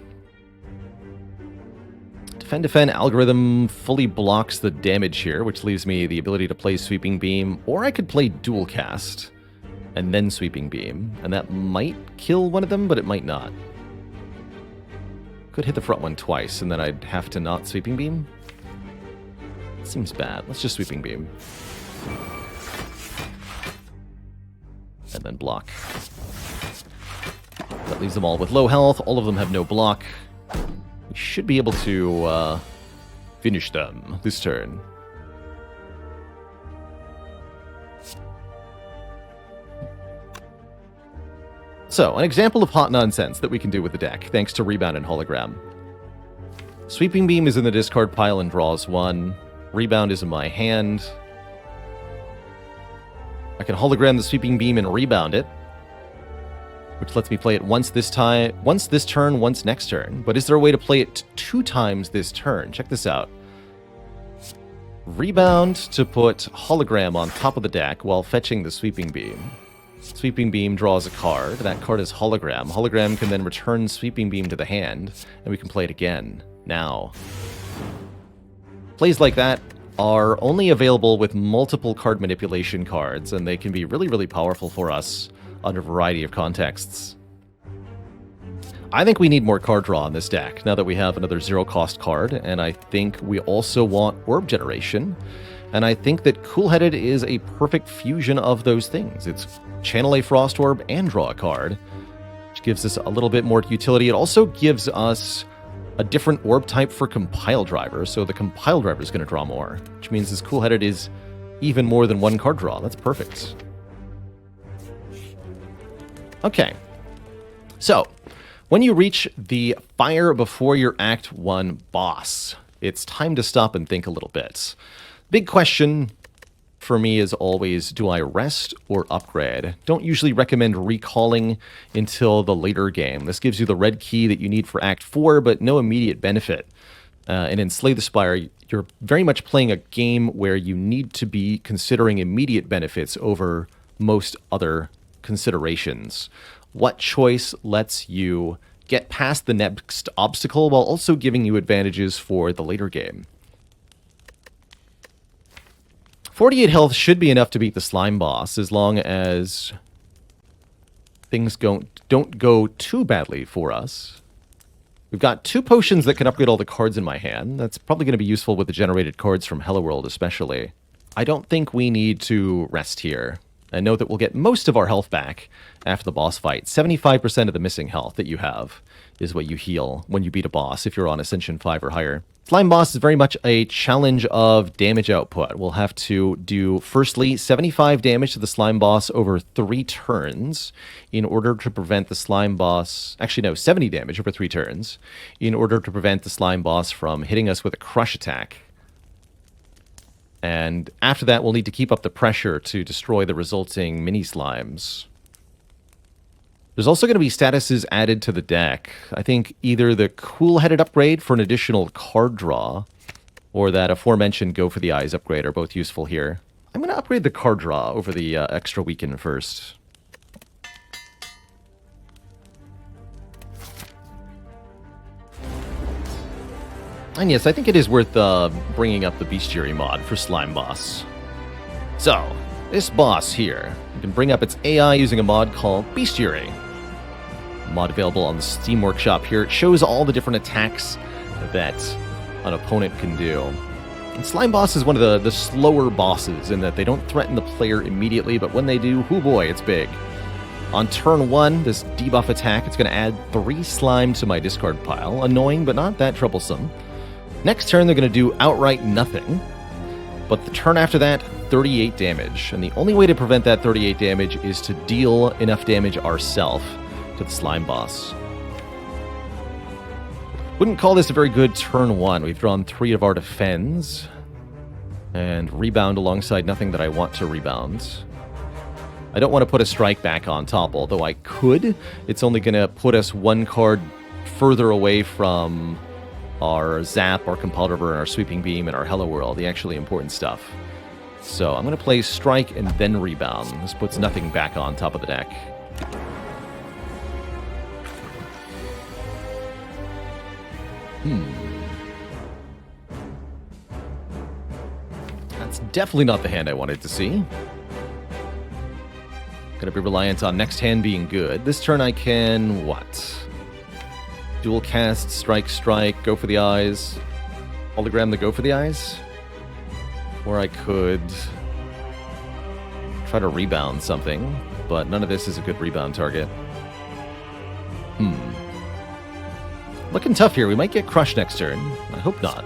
Defend algorithm fully blocks the damage here, which leaves me the ability to play Sweeping Beam, or I could play Dual Cast and then Sweeping Beam, and that might kill one of them, but it might not. Could hit the front one twice, and then I'd have to not Sweeping Beam. Seems bad. Let's just Sweeping Beam. And then block. That leaves them all with low health. All of them have no block. We should be able to finish them this turn. So, an example of hot nonsense that we can do with the deck, thanks to Rebound and Hologram. Sweeping Beam is in the discard pile and draws 1. Rebound is in my hand. I can Hologram the Sweeping Beam and Rebound it, which lets me play it once this turn, once next turn. But is there a way to play it 2 times this turn? Check this out. Rebound to put Hologram on top of the deck while fetching the Sweeping Beam. Sweeping Beam draws a card. That card is Hologram. Hologram can then return Sweeping Beam to the hand, and we can play it again. Now. Plays like that are only available with multiple card manipulation cards, and they can be really, really powerful for us under a variety of contexts. I think we need more card draw in this deck, now that we have another zero-cost card, and I think we also want Orb Generation, and I think that Cool-Headed is a perfect fusion of those things. It's channel a Frost Orb and draw a card, which gives us a little bit more utility. It also gives us a different orb type for Compile Driver, so the Compile Driver is going to draw more, which means this Cool-Headed is even more than 1 card draw. That's perfect. Okay, so when you reach the Fire Before Your Act 1 boss, it's time to stop and think a little bit. Big question for me is always, do I rest or upgrade? Don't usually recommend recalling until the later game. This gives you the red key that you need for Act 4, but no immediate benefit. And in Slay the Spire, you're very much playing a game where you need to be considering immediate benefits over most other considerations. What choice lets you get past the next obstacle while also giving you advantages for the later game? 48 health should be enough to beat the slime boss, as long as things don't go too badly for us. We've got 2 potions that can upgrade all the cards in my hand. That's probably going to be useful with the generated cards from Hello World especially. I don't think we need to rest here. And note that we'll get most of our health back after the boss fight. 75% of the missing health that you have is what you heal when you beat a boss if you're on Ascension 5 or higher. Slime boss is very much a challenge of damage output. We'll have to do, firstly, 75 damage to the slime boss over 3 turns in order to prevent the slime boss... Actually, no, 70 damage over 3 turns in order to prevent the slime boss from hitting us with a crush attack. And after that, we'll need to keep up the pressure to destroy the resulting mini-slimes. There's also going to be statuses added to the deck. I think either the Cool-Headed upgrade for an additional card draw, or that aforementioned Go for the Eyes upgrade are both useful here. I'm going to upgrade the card draw over the extra weaken first. And yes, I think it is worth bringing up the Bestiary mod for Slime Boss. So, this boss here, you can bring up its AI using a mod called Bestiary. Mod available on the Steam Workshop here. It shows all the different attacks that an opponent can do. And Slime Boss is one of the slower bosses in that they don't threaten the player immediately, but when they do, hoo boy, it's big. On turn 1, this debuff attack, it's going to add 3 slime to my discard pile. Annoying, but not that troublesome. Next turn, they're going to do outright nothing. But the turn after that, 38 damage. And the only way to prevent that 38 damage is to deal enough damage ourselves to the slime boss. Wouldn't call this a very good turn 1. We've drawn 3 of our defends. And rebound alongside nothing that I want to rebound. I don't want to put a strike back on top, although I could. It's only going to put us 1 card further away from our Zap, our Compile Driver, and our Sweeping Beam, and our Hello World, the actually important stuff. So I'm going to play Strike and then Rebound. This puts nothing back on top of the deck. Definitely not the hand I wanted to see. Gonna be reliant on next hand being good. This turn I can, what? Dual cast, strike, strike, go for the eyes. Hologram the go for the eyes? Or I could try to rebound something, but none of this is a good rebound target. Looking tough here. We might get crushed next turn. I hope not.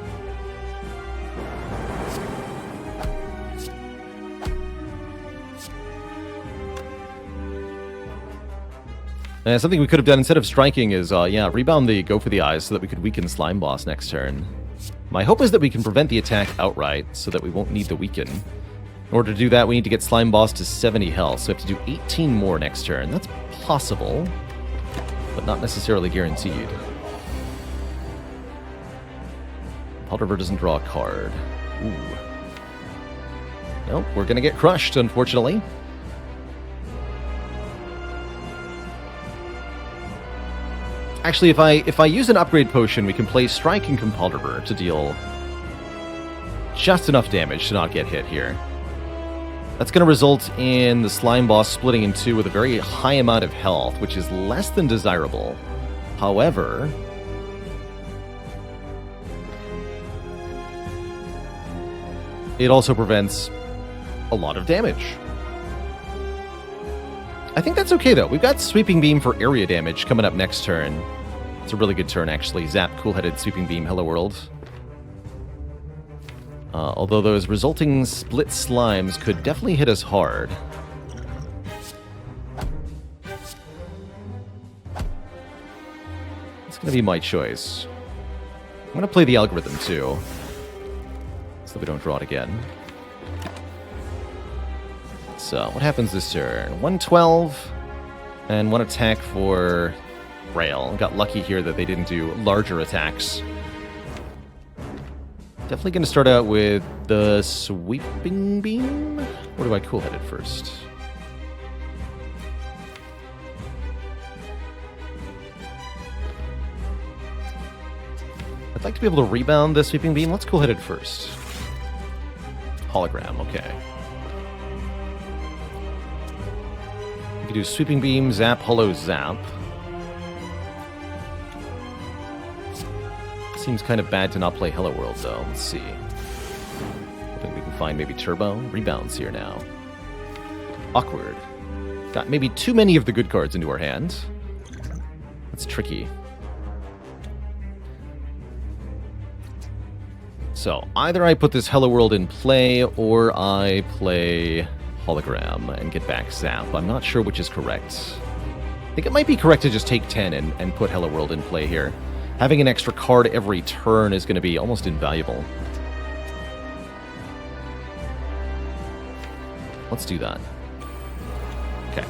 And something we could have done instead of striking is, rebound the go for the eyes so that we could weaken Slime Boss next turn. My hope is that we can prevent the attack outright so that we won't need to weaken. In order to do that, we need to get Slime Boss to 70 health, so we have to do 18 more next turn. That's possible, but not necessarily guaranteed. Baalorlord doesn't draw a card. Ooh. Nope, we're gonna get crushed, unfortunately. Actually, if I use an upgrade potion, we can play Strike and Baalorlord to deal just enough damage to not get hit here. That's going to result in the Slime Boss splitting in two with a very high amount of health, which is less than desirable. However, it also prevents a lot of damage. I think that's okay, though. We've got Sweeping Beam for area damage coming up next turn. It's a really good turn, actually. Zap, Cool-Headed, Sweeping Beam, Hello World. Although those resulting split slimes could definitely hit us hard. It's going to be my choice. I'm going to play the algorithm, too, so we don't draw it again. So, what happens this turn? 112, and one attack for Rail. Got lucky here that they didn't do larger attacks. Definitely going to start out with the Sweeping Beam. Or do I Cool-Headed first? I'd like to be able to rebound the Sweeping Beam. Let's Cool-Headed first. Hologram, okay. We can do Sweeping Beam, Zap, Holo, Zap. Seems kind of bad to not play Hello World, though. Let's see. I think we can find maybe Turbo. Rebounds here now. Awkward. Got maybe too many of the good cards into our hand. That's tricky. So, either I put this Hello World in play, or I play Hologram and get back Zap. I'm not sure which is correct. I think it might be correct to just take 10 and put Hello World in play here. Having an extra card every turn is going to be almost invaluable. Let's do that. Okay.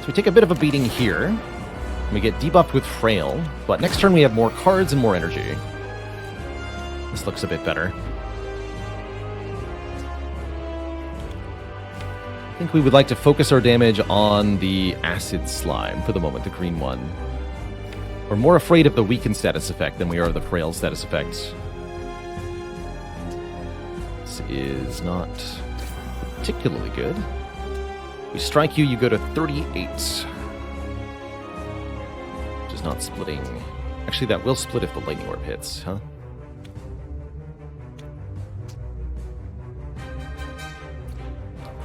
So we take a bit of a beating here. We get debuffed with Frail, but next turn we have more cards and more energy. This looks a bit better. I think we would like to focus our damage on the Acid Slime for the moment, the green one. We're more afraid of the weakened status effect than we are of the frail status effect. This is not particularly good. We strike you, you go to 38. Which is not splitting. Actually, that will split if the Lightning Orb hits, huh?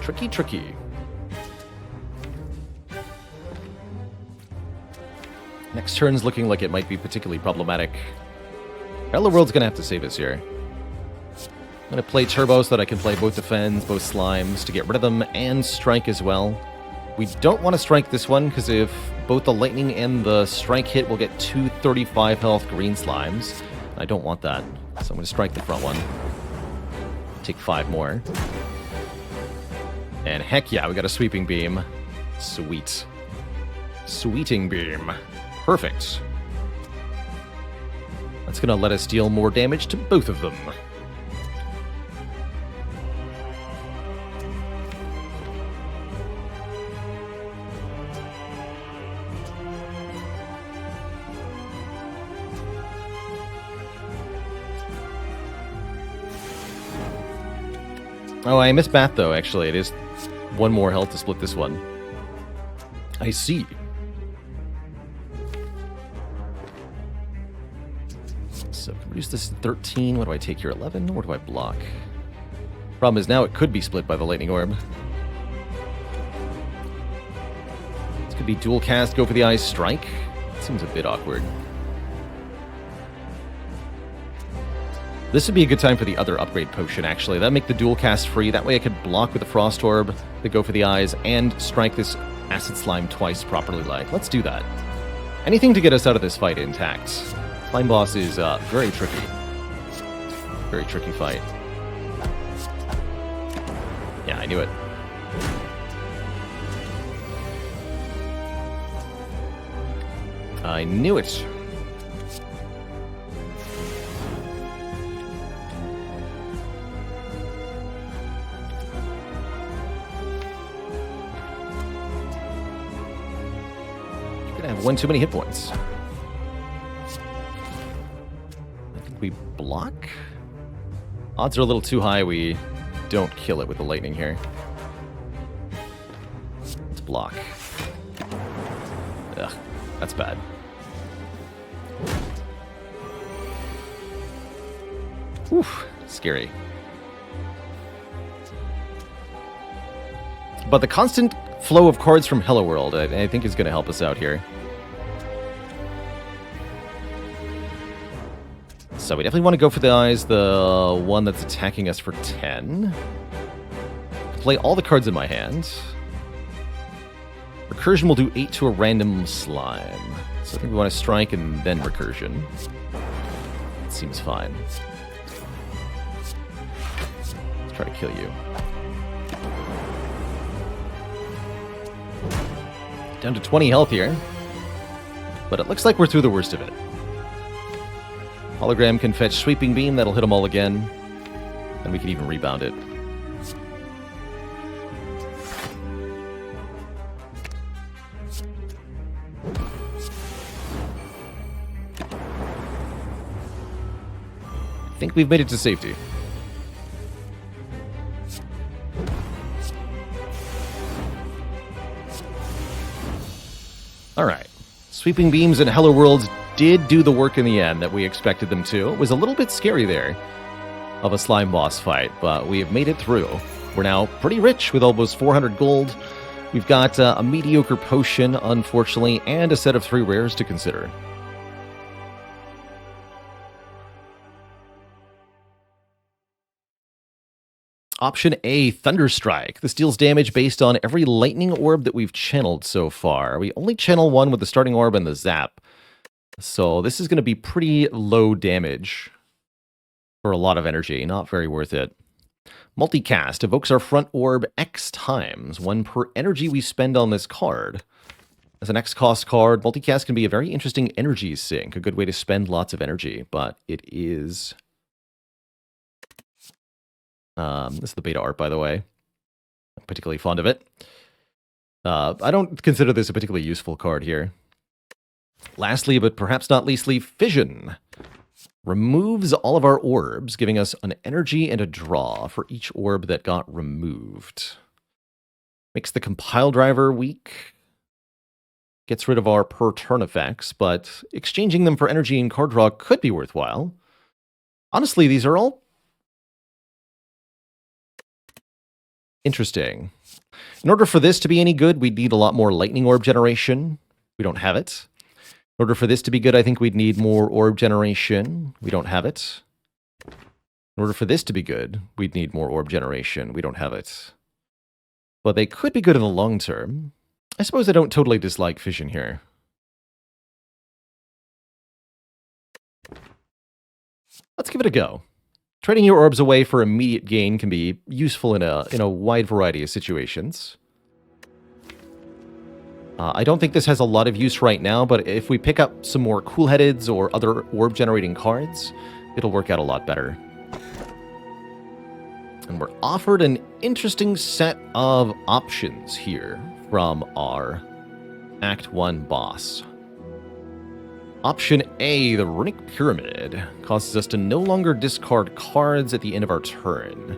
Tricky, tricky. Next turn's looking like it might be particularly problematic. Hello World's gonna have to save us here. I'm gonna play Turbo so that I can play both Defends, both Slimes, to get rid of them, and Strike as well. We don't want to strike this one, because if both the Lightning and the Strike hit, we'll get 2 35 health green Slimes. I don't want that, so I'm gonna strike the front one. Take 5 more. And heck yeah, we got a Sweeping Beam. Sweet. Sweeting Beam. Perfect. That's going to let us deal more damage to both of them. Oh, I missed Bath, though, actually. It is one more health to split this one. I see. So, can reduce this to 13. What do I take here? 11? Or do I block? Problem is, now it could be split by the Lightning Orb. This could be dual cast, go for the Eyes Strike. Seems a bit awkward. This would be a good time for the other upgrade potion, actually. That'd make the dual cast free. That way I could block with the Frost Orb, the Go for the Eyes, and strike this Acid Slime twice properly. Let's do that. Anything to get us out of this fight intact. Slime boss is very tricky. Very tricky fight. Yeah, I knew it. I knew it. I have one too many hit points. I think we block? Odds are a little too high. We don't kill it with the lightning here. Let's block. Ugh, that's bad. Whew, scary. But the constant flow of cards from Hello World, I think, is going to help us out here. So we definitely want to go for the Eyes, the one that's attacking us for 10. Play all the cards in my hand. Recursion will do 8 to a random slime. So I think we want to strike and then recursion. It seems fine. Let's try to kill you. Down to 20 health here. But it looks like we're through the worst of it. Hologram can fetch Sweeping Beam. That'll hit them all again. And we can even rebound it. I think we've made it to safety. Alright. Sweeping Beams and Hello Worlds did do the work in the end that we expected them to. It was a little bit scary there of a slime boss fight, but we have made it through. We're now pretty rich with almost 400 gold. We've got a mediocre potion, unfortunately, and a set of 3 rares to consider. Option A, Thunderstrike. This deals damage based on every lightning orb that we've channeled so far. We only channel one with the starting orb and the zap. So this is going to be pretty low damage for a lot of energy. Not very worth it. Multicast evokes our front orb X times, 1 per energy we spend on this card. As an X cost card, Multicast can be a very interesting energy sink, a good way to spend lots of energy, but it is... this is the beta art, by the way. I'm particularly fond of it. I don't consider this a particularly useful card here. Lastly, but perhaps not leastly, Fission. Removes all of our orbs, giving us an energy and a draw for each orb that got removed. Makes the compile driver weak. Gets rid of our per turn effects, but exchanging them for energy and card draw could be worthwhile. Honestly, these are all interesting. In order for this to be any good, we'd need a lot more lightning orb generation. We don't have it. In order for this to be good, I think we'd need more orb generation. We don't have it. In order for this to be good, we'd need more orb generation. We don't have it. But they could be good in the long term. I suppose I don't totally dislike Fission here. Let's give it a go. Trading your orbs away for immediate gain can be useful in a wide variety of situations. I don't think this has a lot of use right now, but if we pick up some more Cool-Headeds or other orb-generating cards, it'll work out a lot better. And we're offered an interesting set of options here from our Act 1 boss. Option A, the Runic Pyramid, causes us to no longer discard cards at the end of our turn.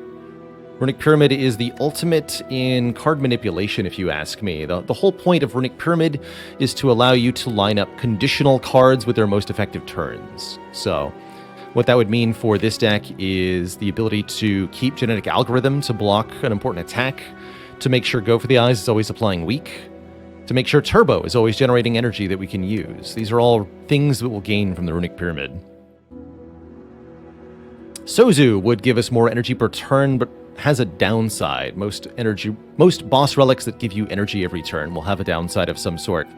Runic Pyramid is the ultimate in card manipulation, if you ask me. The whole point of Runic Pyramid is to allow you to line up conditional cards with their most effective turns. So, what that would mean for this deck is the ability to keep Genetic Algorithm to block an important attack, to make sure Go for the Eyes is always applying weak, to make sure Turbo is always generating energy that we can use. These are all things that we'll gain from the Runic Pyramid. Sozu would give us more energy per turn, but has a downside. Most boss relics that give you energy every turn will have a downside of some sort.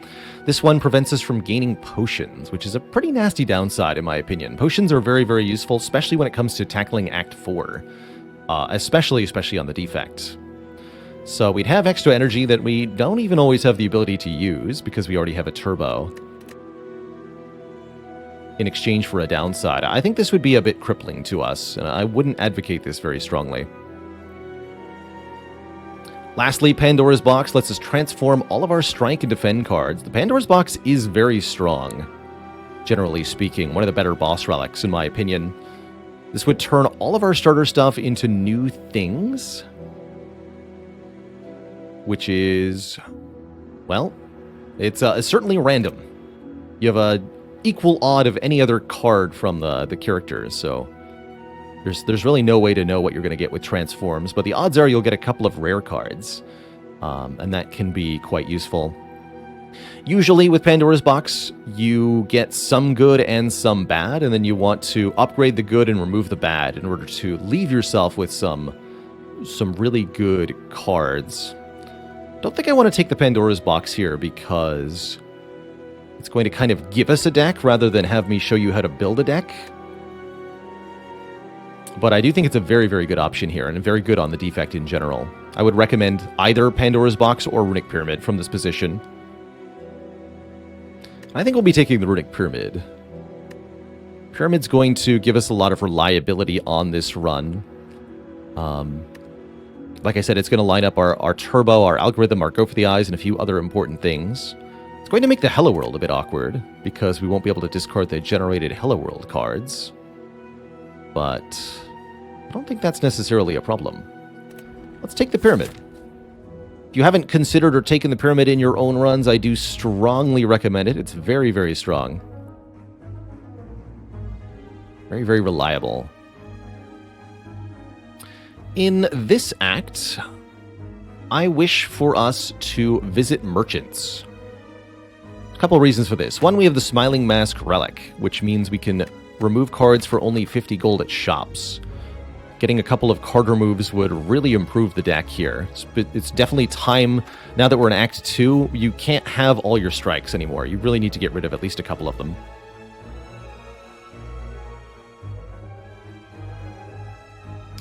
This one prevents us from gaining potions, which is a pretty nasty downside in my opinion. Potions are very, very useful, especially when it comes to tackling Act 4, especially on the Defect. So we'd have extra energy that we don't even always have the ability to use because we already have a Turbo in exchange for a downside. I think this would be a bit crippling to us, and I wouldn't advocate this very strongly. Lastly, Pandora's Box lets us transform all of our strike and defend cards. The Pandora's Box is very strong, generally speaking. One of the better boss relics, in my opinion. This would turn all of our starter stuff into new things, which is, well, it's certainly random. You have a equal odd of any other card from the characters, so there's really no way to know what you're going to get with transforms, but the odds are you'll get a couple of rare cards, and that can be quite useful. Usually with Pandora's Box, you get some good and some bad, and then you want to upgrade the good and remove the bad in order to leave yourself with some really good cards. Don't think I want to take the Pandora's Box here because it's going to kind of give us a deck rather than have me show you how to build a deck. But I do think it's a very, very good option here, and very good on the Defect in general. I would recommend either Pandora's Box or Runic Pyramid from this position. I think we'll be taking the Runic Pyramid. Pyramid's going to give us a lot of reliability on this run. Like I said, it's going to line up our Turbo, our Algorithm, our Go for the Eyes, and a few other important things. It's going to make the Hello World a bit awkward, because we won't be able to discard the generated Hello World cards. But I don't think that's necessarily a problem. Let's take the Pyramid. If you haven't considered or taken the Pyramid in your own runs, I do strongly recommend it. It's very, very strong. Very, very reliable. In this act, I wish for us to visit merchants. A couple reasons for this. One, we have the Smiling Mask Relic, which means we can remove cards for only 50 gold at shops. Getting a couple of card removes would really improve the deck here. It's definitely time, now that we're in Act 2, you can't have all your strikes anymore. You really need to get rid of at least a couple of them.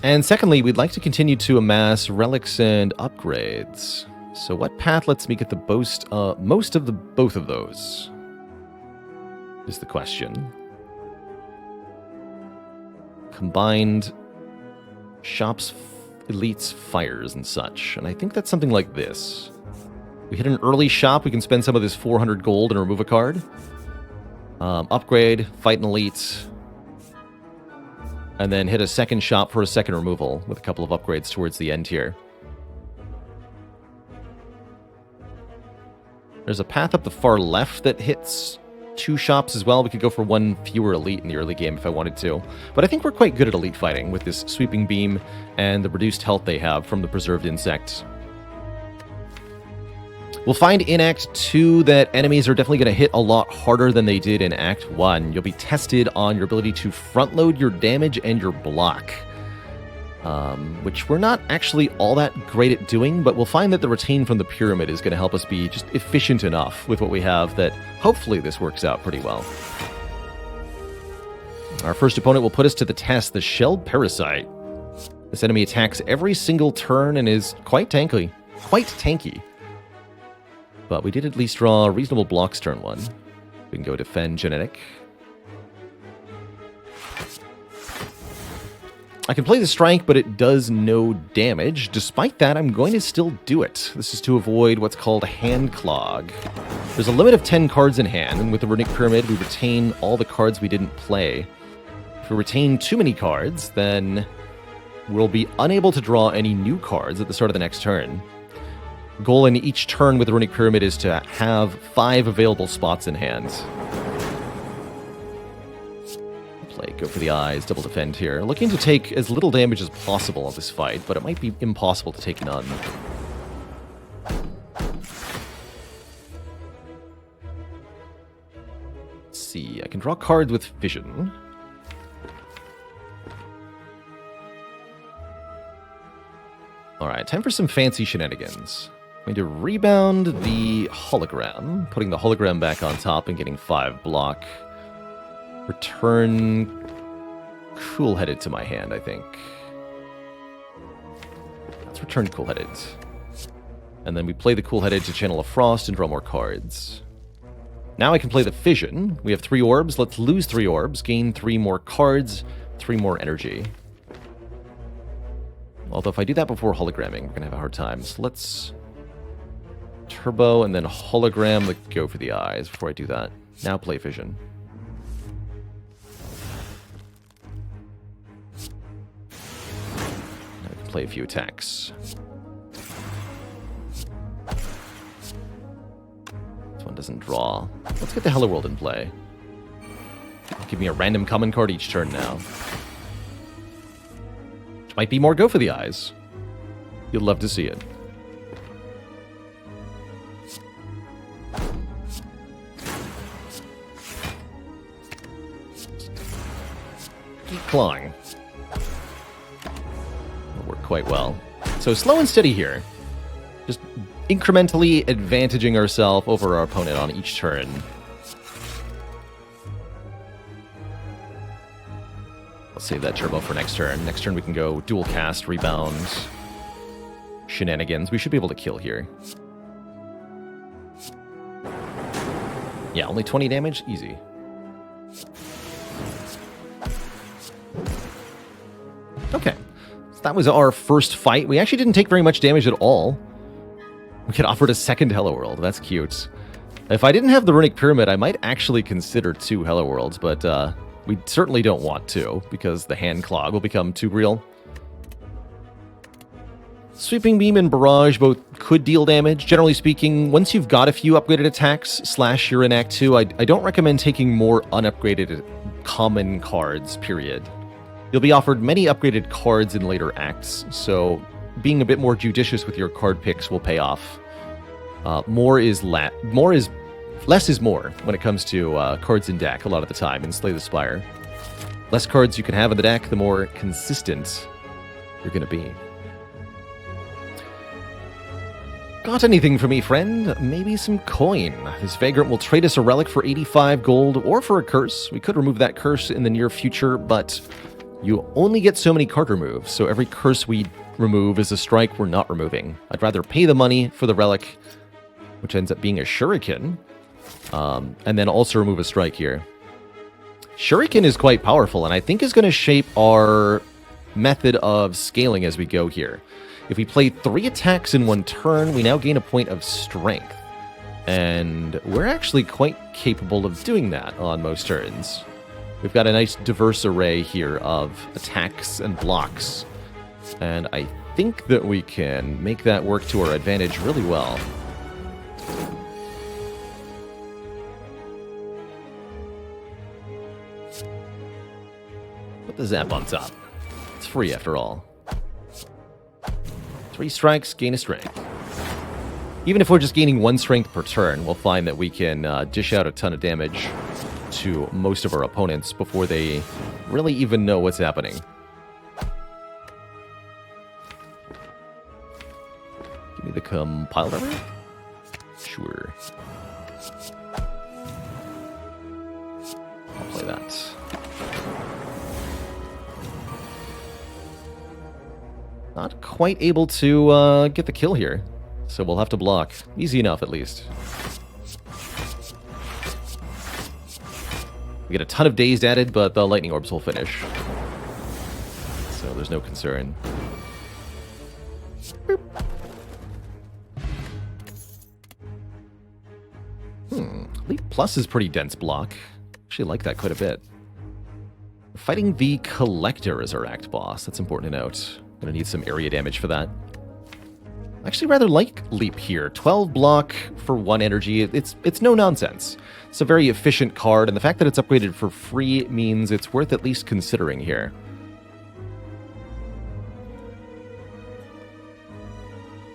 And secondly, we'd like to continue to amass relics and upgrades. So what path lets me get the most of the both of those? Is the question. Combined shops, elites, fires, and such. And I think that's something like this. We hit an early shop, we can spend some of this 400 gold and remove a card. Upgrade, fight an elite, and then hit a second shop for a second removal with a couple of upgrades towards the end here. There's a path up the far left that hits 2 shops as well. We could go for 1 fewer elite in the early game if I wanted to. But I think we're quite good at elite fighting with this sweeping beam and the reduced health they have from the preserved insect. We'll find in Act 2 that enemies are definitely going to hit a lot harder than they did in Act 1. You'll be tested on your ability to front load your damage and your block, which we're not actually all that great at doing, but we'll find that the retain from the Pyramid is going to help us be just efficient enough with what we have that hopefully this works out pretty well. Our first opponent will put us to the test, the Shelled Parasite. This enemy attacks every single turn and is quite tanky. But we did at least draw reasonable blocks turn 1. We can go defend Genetic. I can play the strike, but it does no damage. Despite that, I'm going to still do it. This is to avoid what's called hand clog. There's a limit of 10 cards in hand, and with the Runic Pyramid, we retain all the cards we didn't play. If we retain too many cards, then will be unable to draw any new cards at the start of the next turn. Goal in each turn with the Runic Pyramid is to have 5 available spots in hand. Play, go for the eyes, double defend here. Looking to take as little damage as possible on this fight, but it might be impossible to take none. Let's see, I can draw cards with Fission. Alright, time for some fancy shenanigans. I'm going to rebound the Hologram, putting the Hologram back on top and getting 5 block. Return Cool-Headed to my hand, I think. Let's return Cool-Headed. And then we play the Cool-Headed to channel a Frost and draw more cards. Now I can play the Fission. We have 3 orbs. Let's lose 3 orbs, gain 3 more cards, 3 more energy. Although if I do that before hologramming, we're going to have a hard time. So let's turbo and then hologram the go for the eyes before I do that. Now play Fission. Now I can play a few attacks. This one doesn't draw. Let's get the Hello World in play. Give me a random common card each turn now. Might be more go for the eyes. You'll love to see it. Keep clawing. It'll work quite well. So slow and steady here. Just incrementally advantaging ourselves over our opponent on each turn. Save that turbo for next turn. Next turn we can go dual cast, rebound, shenanigans. We should be able to kill here. Yeah, only 20 damage? Easy. Okay. So that was our first fight. We actually didn't take very much damage at all. We get offered a second Hello World. That's cute. If I didn't have the Runic Pyramid, I might actually consider 2 Hello Worlds, but we certainly don't want to, because the hand clog will become too real. Sweeping Beam and Barrage both could deal damage. Generally speaking, once you've got a few upgraded attacks, / you're in Act 2, I don't recommend taking more unupgraded common cards, period. You'll be offered many upgraded cards in later acts, so being a bit more judicious with your card picks will pay off. Less is more when it comes to cards in deck a lot of the time in Slay the Spire. Less cards you can have in the deck, the more consistent you're going to be. Got anything for me, friend? Maybe some coin. This Vagrant will trade us a relic for 85 gold or for a curse. We could remove that curse in the near future, but you only get so many card removes, so every curse we remove is a strike we're not removing. I'd rather pay the money for the relic, which ends up being a Shuriken, and then also remove a strike here. Shuriken is quite powerful, and I think is going to shape our method of scaling as we go here. If we play 3 attacks in 1 turn, we now gain a point of strength. And we're actually quite capable of doing that on most turns. We've got a nice diverse array here of attacks and blocks. And I think that we can make that work to our advantage really well. Put the zap on top. It's free after all. 3 strikes, gain a strength. Even if we're just gaining 1 strength per turn, we'll find that we can dish out a ton of damage to most of our opponents before they really even know what's happening. Give me the compiler. Sure. I'll play that. Not quite able to get the kill here, so we'll have to block. Easy enough, at least. We get a ton of dazed added, but the lightning orbs will finish. So there's no concern. Boop. Elite Plus is pretty dense block. Actually like that quite a bit. Fighting the Collector as our act boss. That's important to note. Gonna need some area damage for that. I actually rather like Leap here. 12 block for 1 energy. It's no nonsense. It's a very efficient card, and the fact that it's upgraded for free means it's worth at least considering here.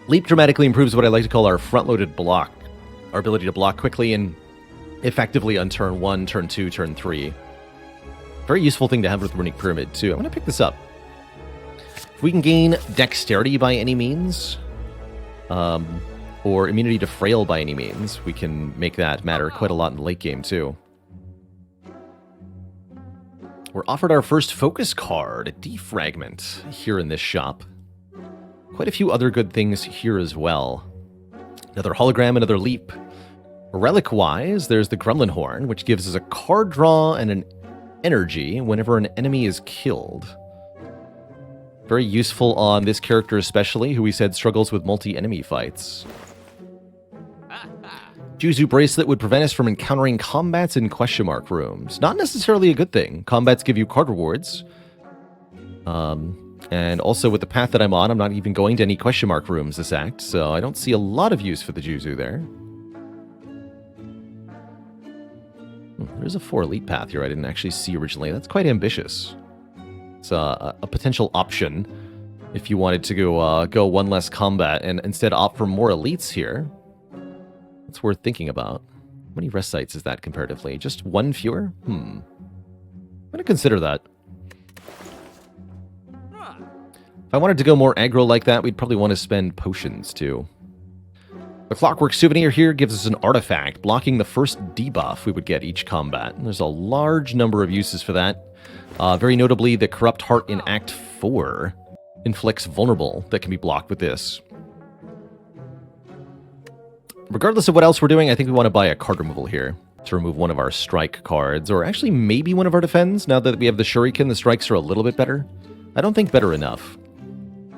Leap dramatically improves what I like to call our front-loaded block. Our ability to block quickly and effectively on turn 1, turn 2, turn 3. Very useful thing to have with Runic Pyramid, too. I'm going to pick this up. If we can gain Dexterity by any means, or Immunity to Frail by any means, we can make that matter quite a lot in the late game, too. We're offered our first focus card, a Defragment, here in this shop. Quite a few other good things here as well. Another Hologram, another Leap. Relic-wise, there's the Gremlin Horn, which gives us a card draw and an energy whenever an enemy is killed. Very useful on this character especially, who we said struggles with multi-enemy fights. Juzu Bracelet would prevent us from encountering combats in question mark rooms. Not necessarily a good thing. Combats give you card rewards. And also with the path that I'm on, I'm not even going to any question mark rooms this act, so I don't see a lot of use for the Juzu there. There's a 4 elite path here I didn't actually see originally. That's quite ambitious. It's a potential option if you wanted to go 1 less combat and instead opt for more elites here. It's worth thinking about. How many rest sites is that comparatively? Just 1 fewer? I'm going to consider that. If I wanted to go more aggro like that, we'd probably want to spend potions too. The Clockwork Souvenir here gives us an artifact, blocking the first debuff we would get each combat. And there's a large number of uses for that. Very notably, the Corrupt Heart in Act 4 inflicts vulnerable that can be blocked with this. Regardless of what else we're doing, I think we want to buy a card removal here to remove one of our strike cards, or actually maybe one of our defends. Now that we have the Shuriken, the strikes are a little bit better. I don't think better enough.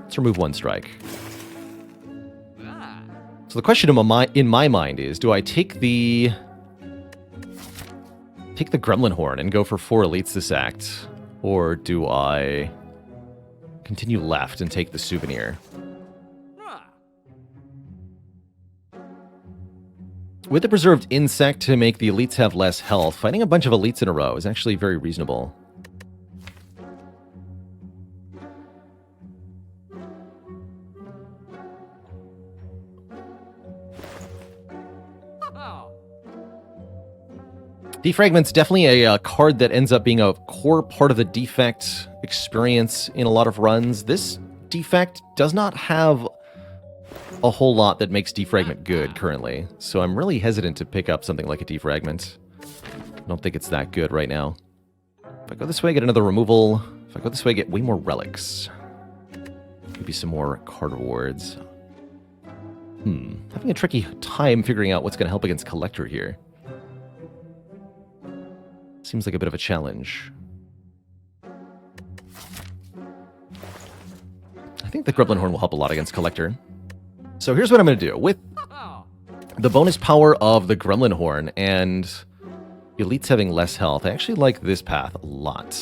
Let's remove 1 strike. So the question in my mind is, do I take the Gremlin Horn and go for 4 elites this act, or do I continue left and take the Souvenir? With the Preserved Insect to make the elites have less health, fighting a bunch of elites in a row is actually very reasonable. Defragment's definitely a card that ends up being a core part of the Defect experience in a lot of runs. This Defect does not have a whole lot that makes Defragment good currently, so I'm really hesitant to pick up something like a Defragment. I don't think it's that good right now. If I go this way, I get another removal. If I go this way, I get way more relics. Maybe some more card rewards. Having a tricky time figuring out what's going to help against Collector here. Seems like a bit of a challenge. I think the Gremlin Horn will help a lot against Collector. So here's what I'm going to do. With the bonus power of the Gremlin Horn and elites having less health, I actually like this path a lot.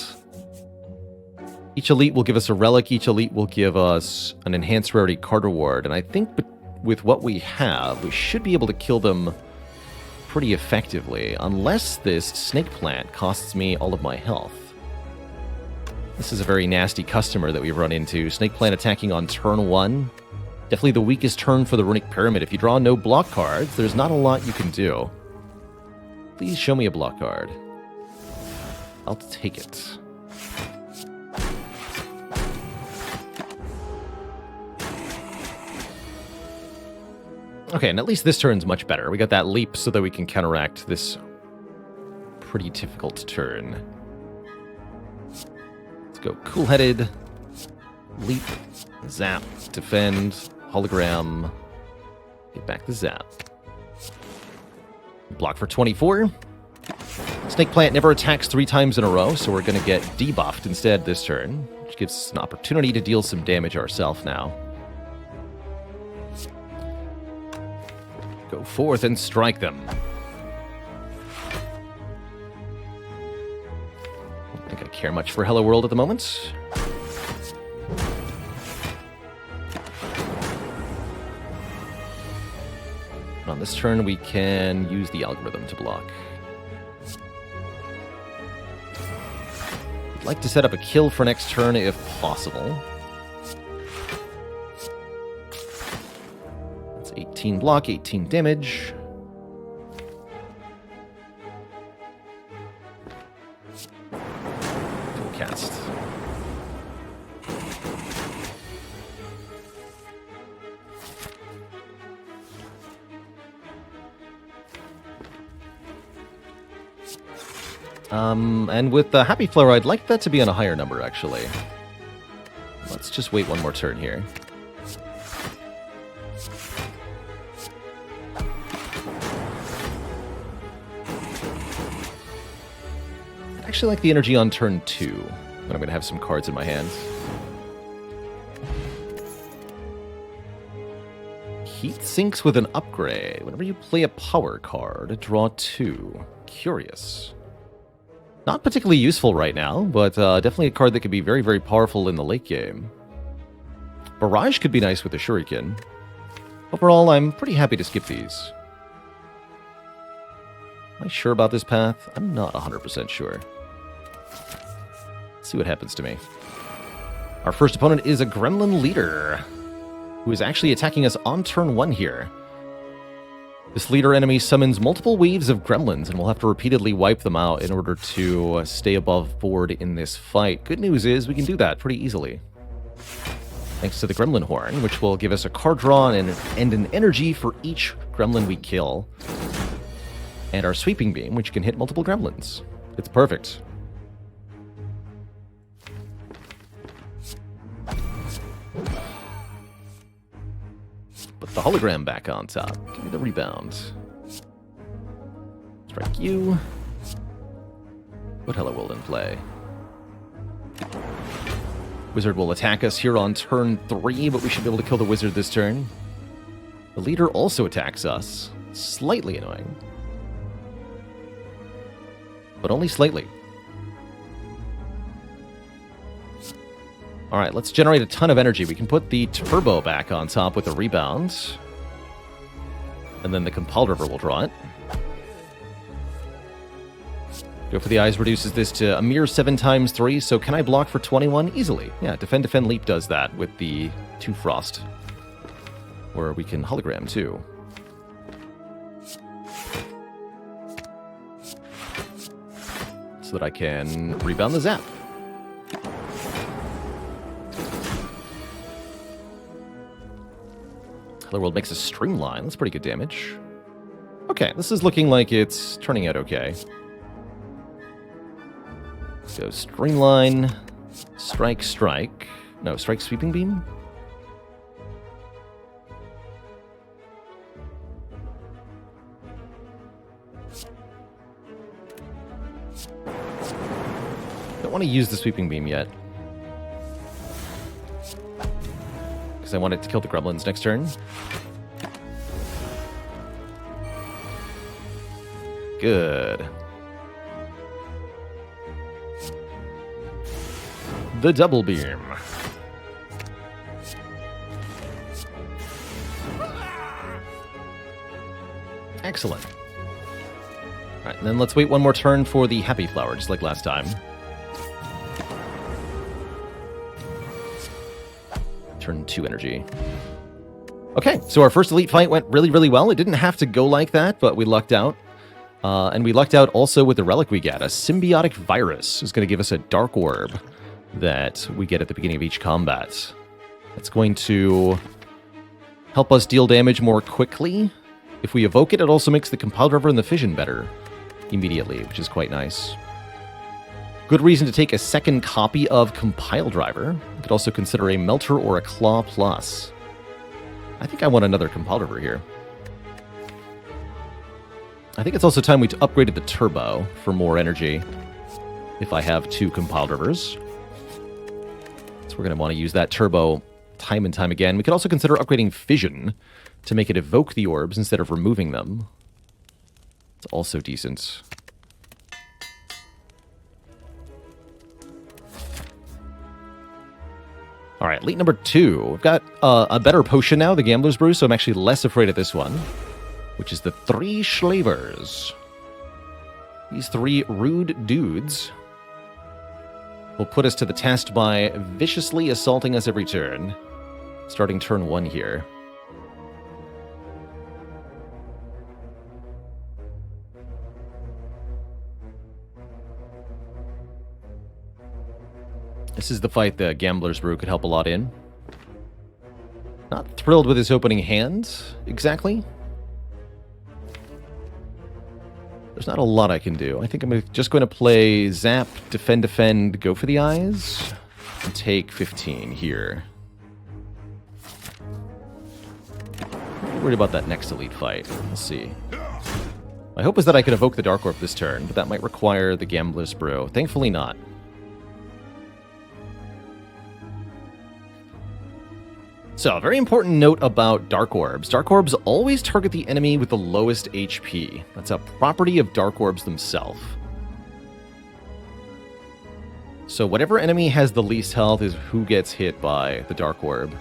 Each elite will give us a relic. Each elite will give us an enhanced rarity card reward. And I think with what we have, we should be able to kill them pretty effectively, unless this snake plant costs me all of my health. This is a very nasty customer that we've run into. Snake plant attacking on turn 1. Definitely the weakest turn for the Runic Pyramid. If you draw no block cards, there's not a lot you can do. Please show me a block card. I'll take it. Okay, and at least this turn's much better. We got that leap so that we can counteract this pretty difficult turn. Let's go cool-headed, leap, zap, defend, hologram, get back the zap. Block for 24. Snake plant never attacks 3 times in a row, so we're going to get debuffed instead this turn, which gives us an opportunity to deal some damage ourselves now. Go forth and strike them. I think I care much for Hello World at the moment. On this turn, we can use the algorithm to block. I'd like to set up a kill for next turn if possible. That's 18 block, 18 damage. Dual cast. And with the Happy Flower, I'd like that to be on a higher number, actually. Let's just wait one more turn here. I'd actually like the energy on turn 2, when I'm going to have some cards in my hands. Heat sinks with an upgrade. Whenever you play a power card, draw 2. Curious. Not particularly useful right now, but definitely a card that could be very, very powerful in the late game. Barrage could be nice with the Shuriken. Overall, I'm pretty happy to skip these. Am I sure about this path? I'm not 100% sure. Let's see what happens to me. Our first opponent is a Gremlin Leader, who is actually attacking us on turn 1 here. This leader enemy summons multiple waves of gremlins, and we'll have to repeatedly wipe them out in order to stay above board in this fight. Good news is we can do that pretty easily, thanks to the Gremlin Horn, which will give us a card draw and an energy for each gremlin we kill, and our Sweeping Beam, which can hit multiple gremlins. It's perfect. Put the hologram back on top. Give me the rebound. Strike you. Put Hello World in play. Wizard will attack us here on turn 3, but we should be able to kill the wizard this turn. The leader also attacks us. Slightly annoying. But only slightly. Alright, let's generate a ton of energy. We can put the turbo back on top with a rebound. And then the Compelled River will draw it. Go for the Eyes reduces this to a mere 7 times 3, so can I block for 21? Easily. Yeah, Defend, Defend, Leap does that with the 2 Frost. Or we can Hologram too. So that I can rebound the Zap. Hello World makes a Streamline. That's pretty good damage. Okay, this is looking like it's turning out okay. So Streamline, Strike, Strike. No, Strike, Sweeping Beam? Don't want to use the Sweeping Beam yet, because I want it to kill the gremlins next turn. Good. The Double Beam. Excellent. Alright, and then let's wait one more turn for the Happy Flower, just like last time. Turn 2 energy. Okay, so our first elite fight went really, really well. It didn't have to go like that, but we lucked out. And we lucked out also with the relic we got. A Symbiotic Virus is going to give us a Dark Orb that we get at the beginning of each combat. It's going to help us deal damage more quickly. If we evoke it, it also makes the Compelled River and the Fission better immediately, which is quite nice. Good reason to take a second copy of Compile Driver. You could also consider a Melter or a Claw Plus. I think I want another Compile Driver here. I think it's also time we upgraded the Turbo for more energy if I have 2 Compile Drivers. So we're going to want to use that Turbo time and time again. We could also consider upgrading Fission to make it evoke the orbs instead of removing them. It's also decent. All right, elite number 2. We've got a better potion now, the Gambler's Brew, so I'm actually less afraid of this one, which is the 3 Slavers. These 3 rude dudes will put us to the test by viciously assaulting us every turn, starting turn 1 here. This is the fight the Gambler's Brew could help a lot in. Not thrilled with his opening hand, exactly. There's not a lot I can do. I think I'm just going to play Zap, Defend, go for the eyes, and take 15 here. I'm worried about that next elite fight. We'll see. My hope is that I can evoke the Dark Orb this turn, but that might require the Gambler's Brew. Thankfully not. So, a very important note about Dark Orbs. Dark Orbs always target the enemy with the lowest HP. That's a property of Dark Orbs themselves. So whatever enemy has the least health is who gets hit by the Dark Orb.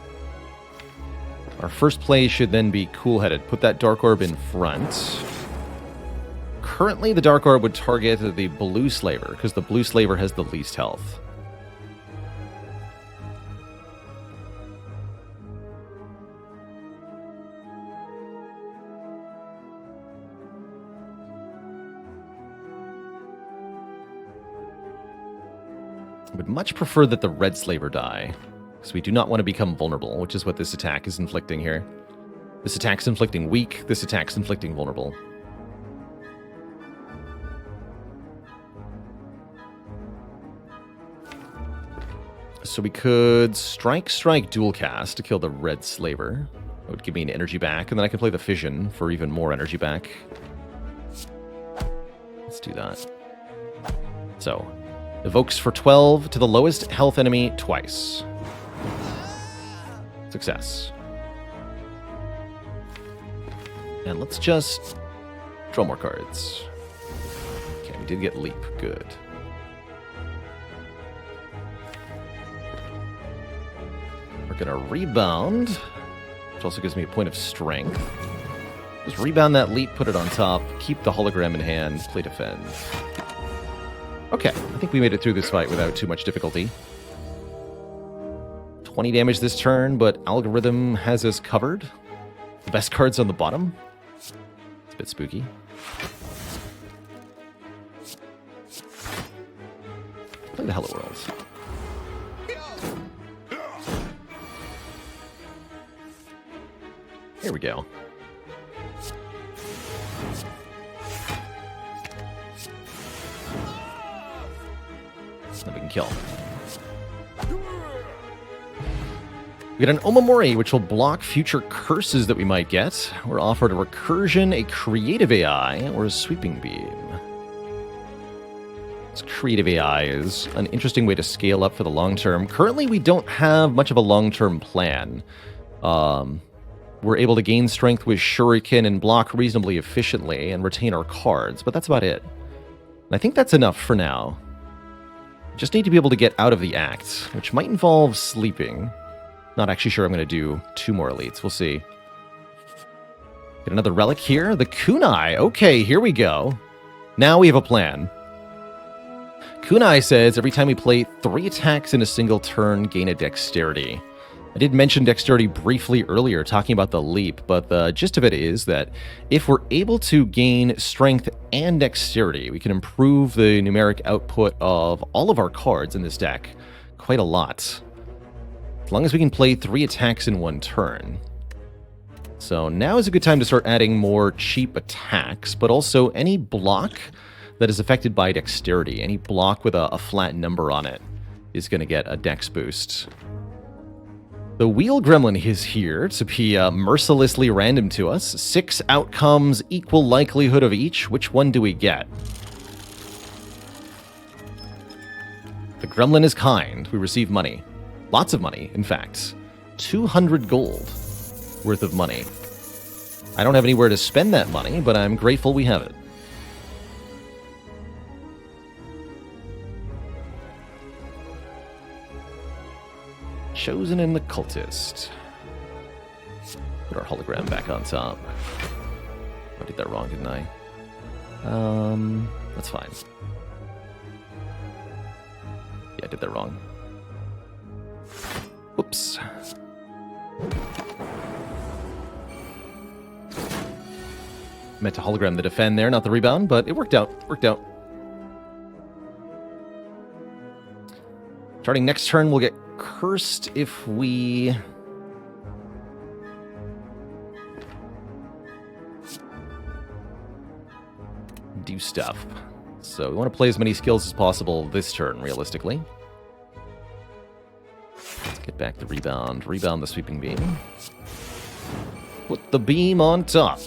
Our first play should then be cool-headed. Put that Dark Orb in front. Currently, the Dark Orb would target the Blue Slaver, because the Blue Slaver has the least health. I would much prefer that the Red Slaver die, because we do not want to become vulnerable, which is what this attack is inflicting here. This attack's inflicting weak, this attack's inflicting vulnerable. So we could strike, dual cast to kill the Red Slaver. That would give me an energy back, and then I can play the Fission for even more energy back. Let's do that. So, evokes for 12 to the lowest health enemy twice. Success. And let's just draw more cards. Okay, we did get Leap. Good. We're gonna rebound, which also gives me a point of strength. Just rebound that Leap, put it on top, keep the hologram in hand, play defend. Okay, I think we made it through this fight without too much difficulty. 20 damage this turn, but Algorithm has us covered. The best card's on the bottom. It's a bit spooky. Play the Hello World. Here we go. That we can kill. We get an Omamori, which will block future curses that we might get. We're offered a Recursion, a Creative AI, or a Sweeping Beam. This Creative AI is an interesting way to scale up for the long term. Currently, we don't have much of a long-term plan. We're able to gain strength with Shuriken and block reasonably efficiently and retain our cards, but that's about it. And I think that's enough for now. Just need to be able to get out of the act, which might involve sleeping. Not actually sure I'm going to do 2 more elites. We'll see. Get another relic here. The Kunai. Okay, here we go. Now we have a plan. Kunai says every time we play 3 attacks in a single turn, gain a dexterity. I did mention dexterity briefly earlier, talking about the leap, but the gist of it is that if we're able to gain strength and dexterity, we can improve the numeric output of all of our cards in this deck quite a lot. As long as we can play 3 attacks in 1 turn. So now is a good time to start adding more cheap attacks, but also any block that is affected by dexterity, any block with a flat number on it, is going to get a dex boost. The Wheel Gremlin is here to be mercilessly random to us. 6 outcomes, equal likelihood of each. Which one do we get? The Gremlin is kind. We receive money. Lots of money, in fact. 200 gold worth of money. I don't have anywhere to spend that money, but I'm grateful we have it. Chosen and the Cultist. Put our hologram back on top. I did that wrong, didn't I? That's fine. Yeah, I did that wrong. Whoops. Meant to hologram the defend there, not the rebound, but it worked out. Worked out. Starting next turn, we'll get cursed if we... do stuff. So we want to play as many skills as possible this turn, realistically. Let's get back the rebound. Rebound the sweeping beam. Put the beam on top.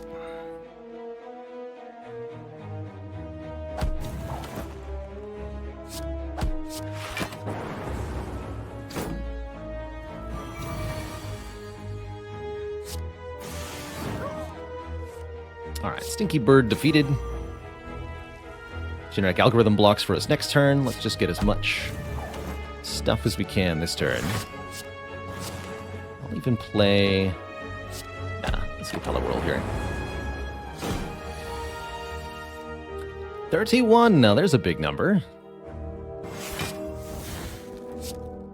Alright, Stinky Bird defeated. Generic algorithm blocks for us next turn. Let's just get as much stuff as we can this turn. I'll even play... Nah, let's get Colorless here. 31! Now there's a big number.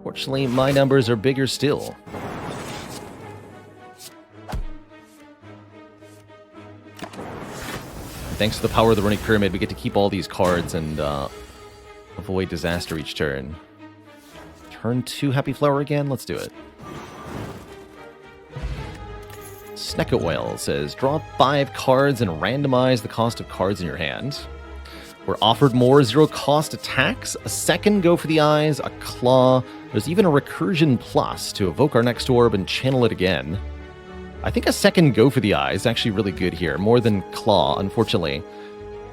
Fortunately, my numbers are bigger still. Thanks to the power of the Runic Pyramid, we get to keep all these cards and avoid disaster each turn. Turn 2 Happy Flower again? Let's do it. Snecka Oil says, draw 5 cards and randomize the cost of cards in your hand. We're offered more 0-cost attacks, a second Go for the Eyes, a Claw. There's even a Recursion Plus to evoke our next orb and channel it again. I think a second Go for the Eye is actually really good here, more than Claw, unfortunately.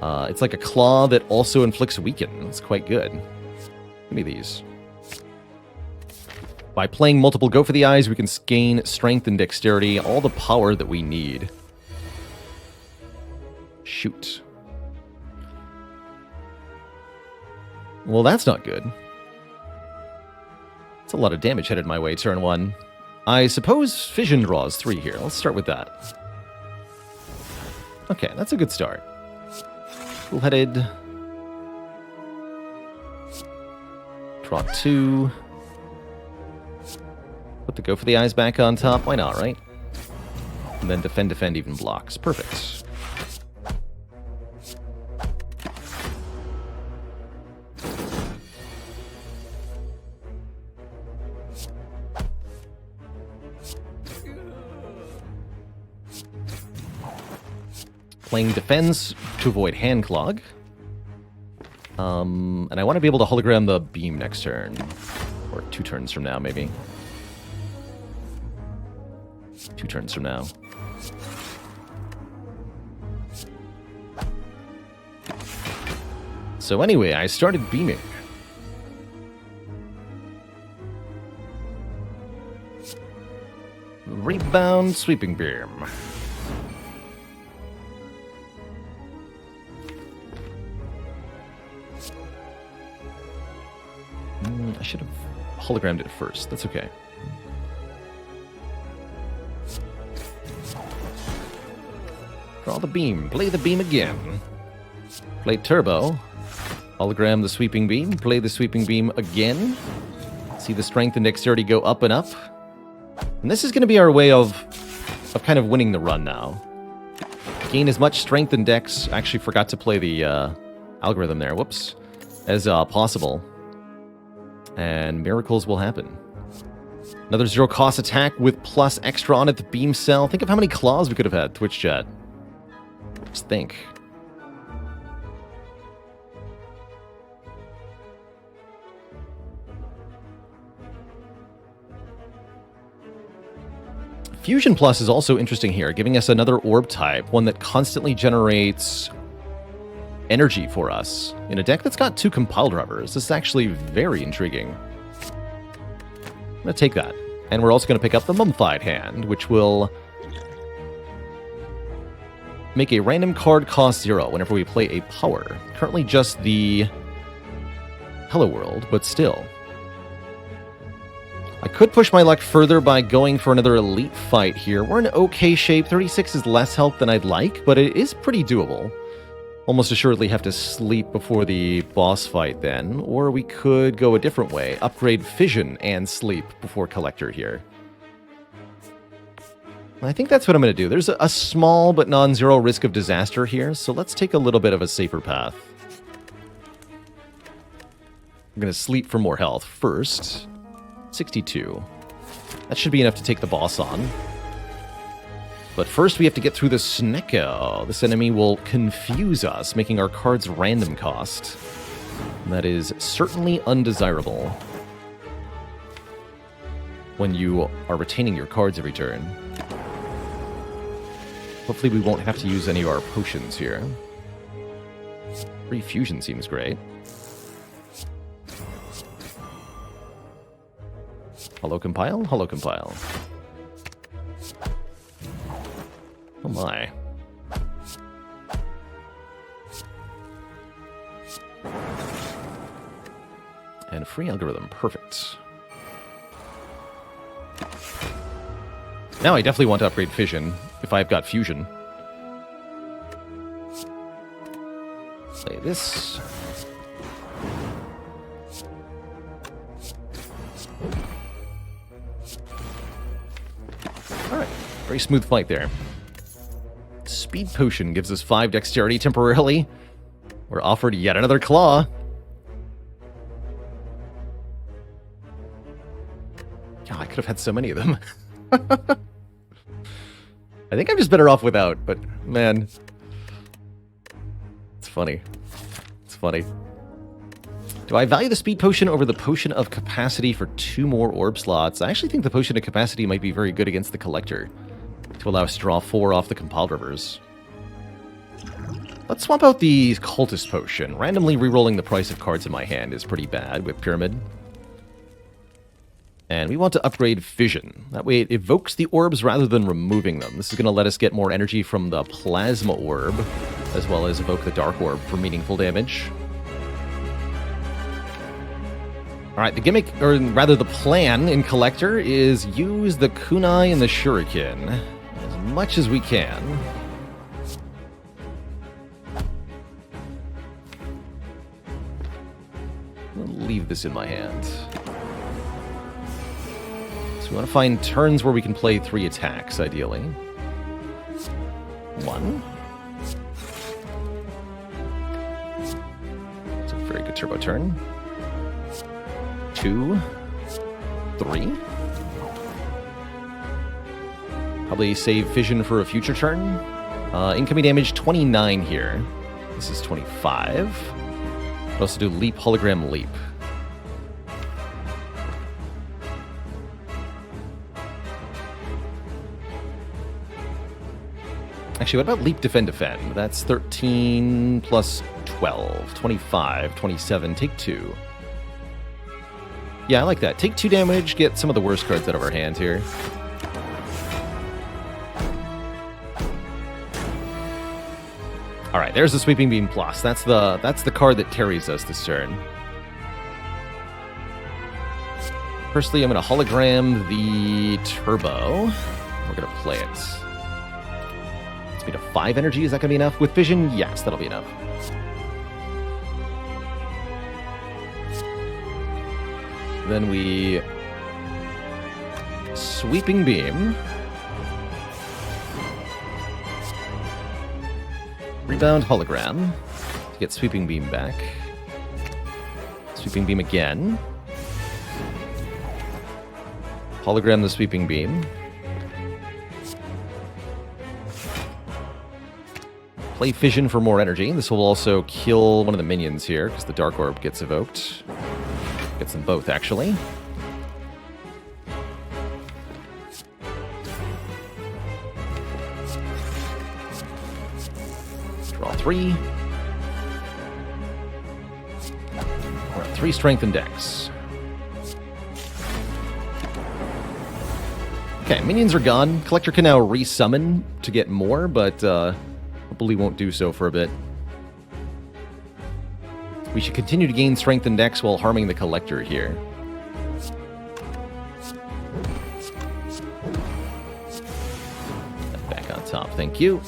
It's like a Claw that also inflicts Weaken. It's quite good. Give me these. By playing multiple Go for the Eyes, we can gain Strength and Dexterity, all the power that we need. Shoot. Well, that's not good. That's a lot of damage headed my way, turn 1. I suppose Fission draws 3 here. Let's start with that. Okay, that's a good start. Full-headed. Draw 2. Put the Go for the Eyes back on top. Why not, right? And then defend, even blocks. Perfect. Playing defense to avoid hand clog. And I want to be able to hologram the beam next turn. Or 2 turns from now, maybe. 2 turns from now. So anyway, I started beaming. Rebound sweeping beam. I should have hologrammed it first. That's okay. Draw the beam. Play the beam again. Play turbo. Hologram the sweeping beam. Play the sweeping beam again. See the strength and dexterity go up and up. And this is going to be our way of kind of winning the run now. Gain as much strength and dex. Actually forgot to play the algorithm there. Whoops. As possible. And miracles will happen. Another 0-cost attack with plus extra on it, the beam cell. Think of how many claws we could have had, Twitch chat. Just think. Fusion Plus is also interesting here, giving us another orb type, one that constantly generates energy for us in a deck that's got 2 compile drivers. This is actually very intriguing. I'm going to take that. And we're also going to pick up the Mummified Hand, which will make a random card cost 0 whenever we play a power. Currently just the Hello World, but still. I could could push my luck further by going for another elite fight here. We're in okay shape. 36 is less health than I'd like, but it is pretty doable. Almost assuredly have to sleep before the boss fight then, or we could go a different way. Upgrade Fission and sleep before Collector here. I think that's what I'm going to do. There's a small but non-zero risk of disaster here, so let's take a little bit of a safer path. I'm going to sleep for more health first. 62. That should be enough to take the boss on. But first we have to get through the Snecko. This enemy will confuse us, making our cards random cost. And that is certainly undesirable when you are retaining your cards every turn. Hopefully we won't have to use any of our potions here. Free fusion seems great. Hello compile, hello compile. Oh my. And free algorithm, perfect. Now I definitely want to upgrade Fission, if I've got Fusion. Play this. Alright, very smooth fight there. Speed Potion gives us 5 dexterity temporarily. We're offered yet another claw. God, I could have had so many of them. I think I'm just better off without, but man. It's funny. It's funny. Do I value the Speed Potion over the Potion of Capacity for 2 more Orb slots? I actually think the Potion of Capacity might be very good against the Collector, to allow us to draw 4 off the compiled rivers. Let's swap out the Cultist Potion. Randomly rerolling the price of cards in my hand is pretty bad with Pyramid. And we want to upgrade Fission. That way it evokes the orbs rather than removing them. This is going to let us get more energy from the Plasma Orb, as well as evoke the Dark Orb for meaningful damage. Alright, the gimmick, or rather the plan in Collector is use the Kunai and the Shuriken as much as we can. I'll leave this in my hand. So we want to find turns where we can play 3 attacks, ideally. 1. It's a very good turbo turn. 2, 3. Probably save Fission for a future turn. Incoming damage 29 here. This is 25. I'd also do Leap, Hologram, Leap. Actually, what about Leap, Defend, Defend? That's 13 plus 12. 25, 27. Take 2. Yeah, I like that. Take 2 damage, get some of the worst cards out of our hand here. Alright, there's the Sweeping Beam Plus. That's the card that carries us this turn. Firstly, I'm going to hologram the Turbo. We're going to play it. Speed of 5 energy, is that going to be enough? With Vision, yes, that'll be enough. Then we Sweeping Beam. Rebound Hologram to get Sweeping Beam back. Sweeping Beam again. Hologram the Sweeping Beam. Play Fission for more energy. This will also kill one of the minions here because the Dark Orb gets evoked. Gets them both, actually. Draw 3. We're at 3 strength and dex. Okay, minions are gone. Collector can now resummon to get more, but probably won't do so for a bit. We should continue to gain strength and dex while harming the Collector here. top, thank you.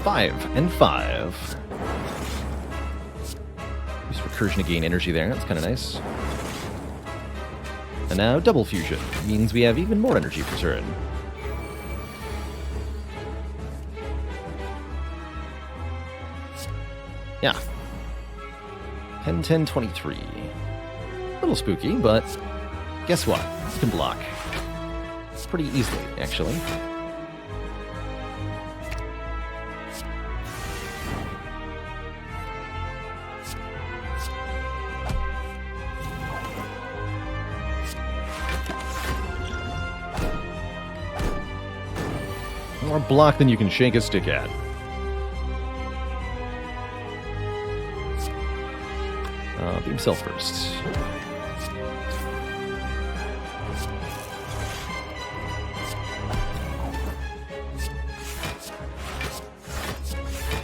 Five and 5. Use recursion to gain energy there. That's kind of nice. And now double fusion means we have even more energy per turn. Yeah. 10, 10, 23. A little spooky, but guess what? You can block. Pretty easily, actually. More block than you can shake a stick at. Beam Cell first.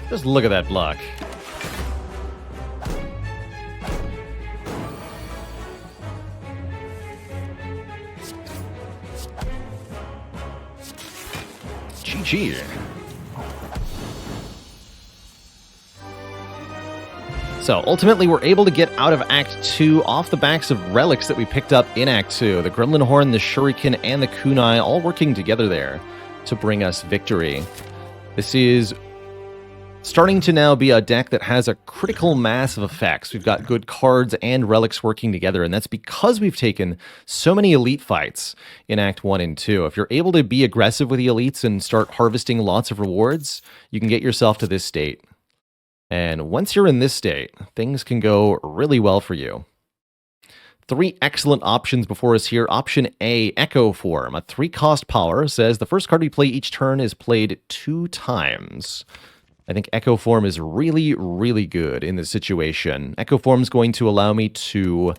Just look at that block. GG. So, ultimately, we're able to get out of Act 2 off the backs of relics that we picked up in Act 2. The Gremlin Horn, the Shuriken, and the Kunai all working together there to bring us victory. This is starting to now be a deck that has a critical mass of effects. We've got good cards and relics working together, and that's because we've taken so many elite fights in Act 1 and 2. If you're able to be aggressive with the elites and start harvesting lots of rewards, you can get yourself to this state. And once you're in this state, things can go really well for you. 3 excellent options before us here. Option A, Echo Form. A 3-cost power says the first card we play each turn is played 2 times. I think Echo Form is really, really good in this situation. Echo Form is going to allow me to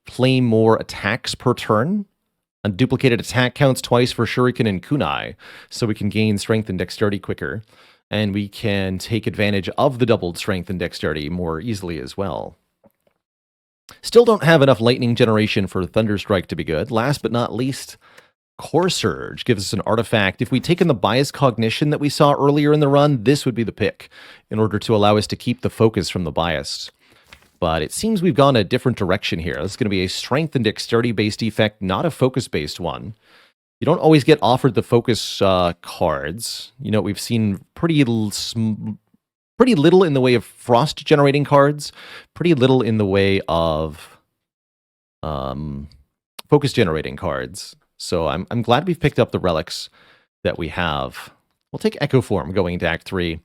play more attacks per turn. A duplicated attack counts twice for Shuriken and Kunai, so we can gain strength and dexterity quicker. And we can take advantage of the doubled strength and dexterity more easily as well. Still don't have enough lightning generation for Thunderstrike to be good. Last but not least, Core Surge gives us an artifact. If we'd taken the bias cognition that we saw earlier in the run, this would be the pick in order to allow us to keep the focus from the bias. But it seems we've gone a different direction here. This is going to be a strength and dexterity-based effect, not a focus-based one. You don't always get offered the focus cards. You know, we've seen pretty little in the way of frost-generating cards, pretty little in the way of focus-generating cards. So I'm glad we've picked up the relics that we have. We'll take Echo Form going into Act 3.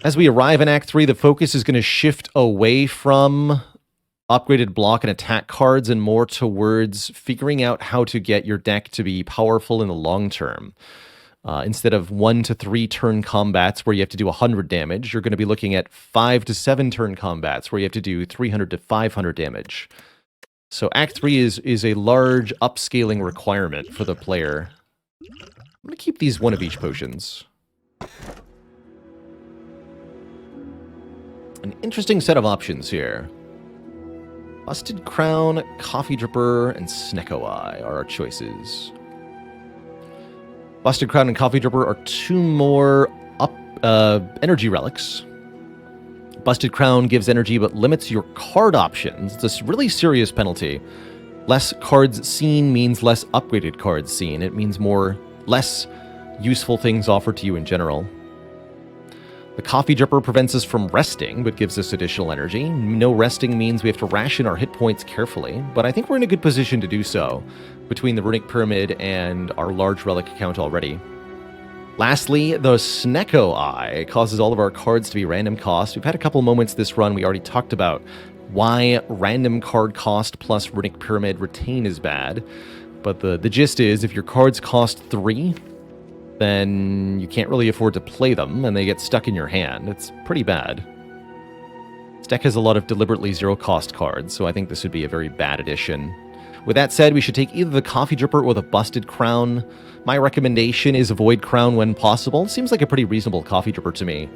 As we arrive in Act 3, the focus is going to shift away from upgraded block and attack cards and more towards figuring out how to get your deck to be powerful in the long term. Instead of 1 to 3 turn combats where you have to do 100 damage, you're going to be looking at 5 to 7 turn combats where you have to do 300 to 500 damage. So Act 3 is a large upscaling requirement for the player. I'm going to keep these one of each potions. An interesting set of options here. Busted Crown, Coffee Dripper, and Snecko Eye are our choices. Busted Crown and Coffee Dripper are 2 more energy relics. Busted Crown gives energy but limits your card options. It's a really serious penalty. Less cards seen means less upgraded cards seen. It means less useful things offered to you in general. The Coffee Dripper prevents us from resting, but gives us additional energy. No resting means we have to ration our hit points carefully, but I think we're in a good position to do so between the Runic Pyramid and our large relic account already. Lastly, the Snecko Eye causes all of our cards to be random cost. We've had a couple moments this run we already talked about why random card cost plus Runic Pyramid retain is bad, but the gist is if your cards cost 3, then you can't really afford to play them, and they get stuck in your hand. It's pretty bad. This deck has a lot of deliberately zero-cost cards, so I think this would be a very bad addition. With that said, we should take either the Coffee Dripper or the Busted Crown. My recommendation is avoid Crown when possible. Seems like a pretty reasonable Coffee Dripper to me.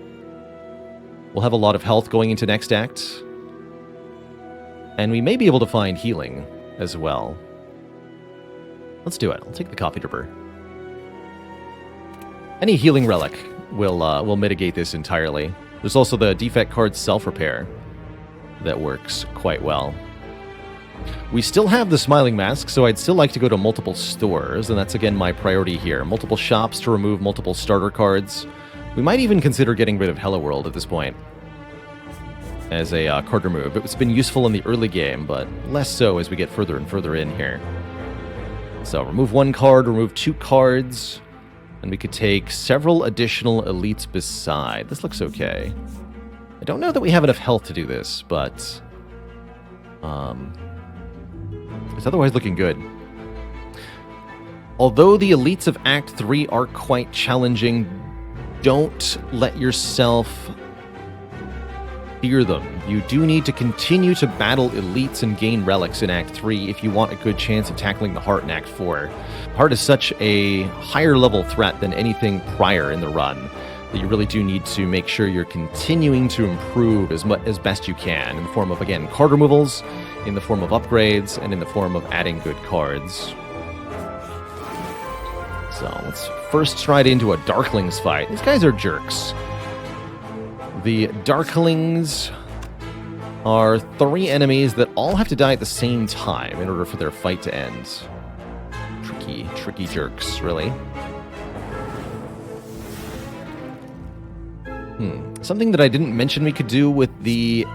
We'll have a lot of health going into next act. And we may be able to find healing as well. Let's do it. I'll take the Coffee Dripper. Any healing relic will mitigate this entirely. There's also the Defect card Self-Repair that works quite well. We still have the Smiling Mask, so I'd still like to go to multiple stores, and that's again my priority here. Multiple shops to remove multiple starter cards. We might even consider getting rid of Holoworld at this point as a card remove. It's been useful in the early game, but less so as we get further and further in here. So remove one card, remove 2 cards, and we could take several additional elites beside. This looks okay. I don't know that we have enough health to do this, but it's otherwise looking good. Although the elites of Act 3 are quite challenging, don't let yourself fear them. You do need to continue to battle elites and gain relics in Act 3 if you want a good chance of tackling the Heart in Act 4. Heart is such a higher level threat than anything prior in the run that you really do need to make sure you're continuing to improve as best you can in the form of, again, card removals, in the form of upgrades, and in the form of adding good cards. So let's first stride into a Darklings fight. These guys are jerks. The Darklings are 3 enemies that all have to die at the same time in order for their fight to end. Tricky jerks, really. Something that I didn't mention we could do with the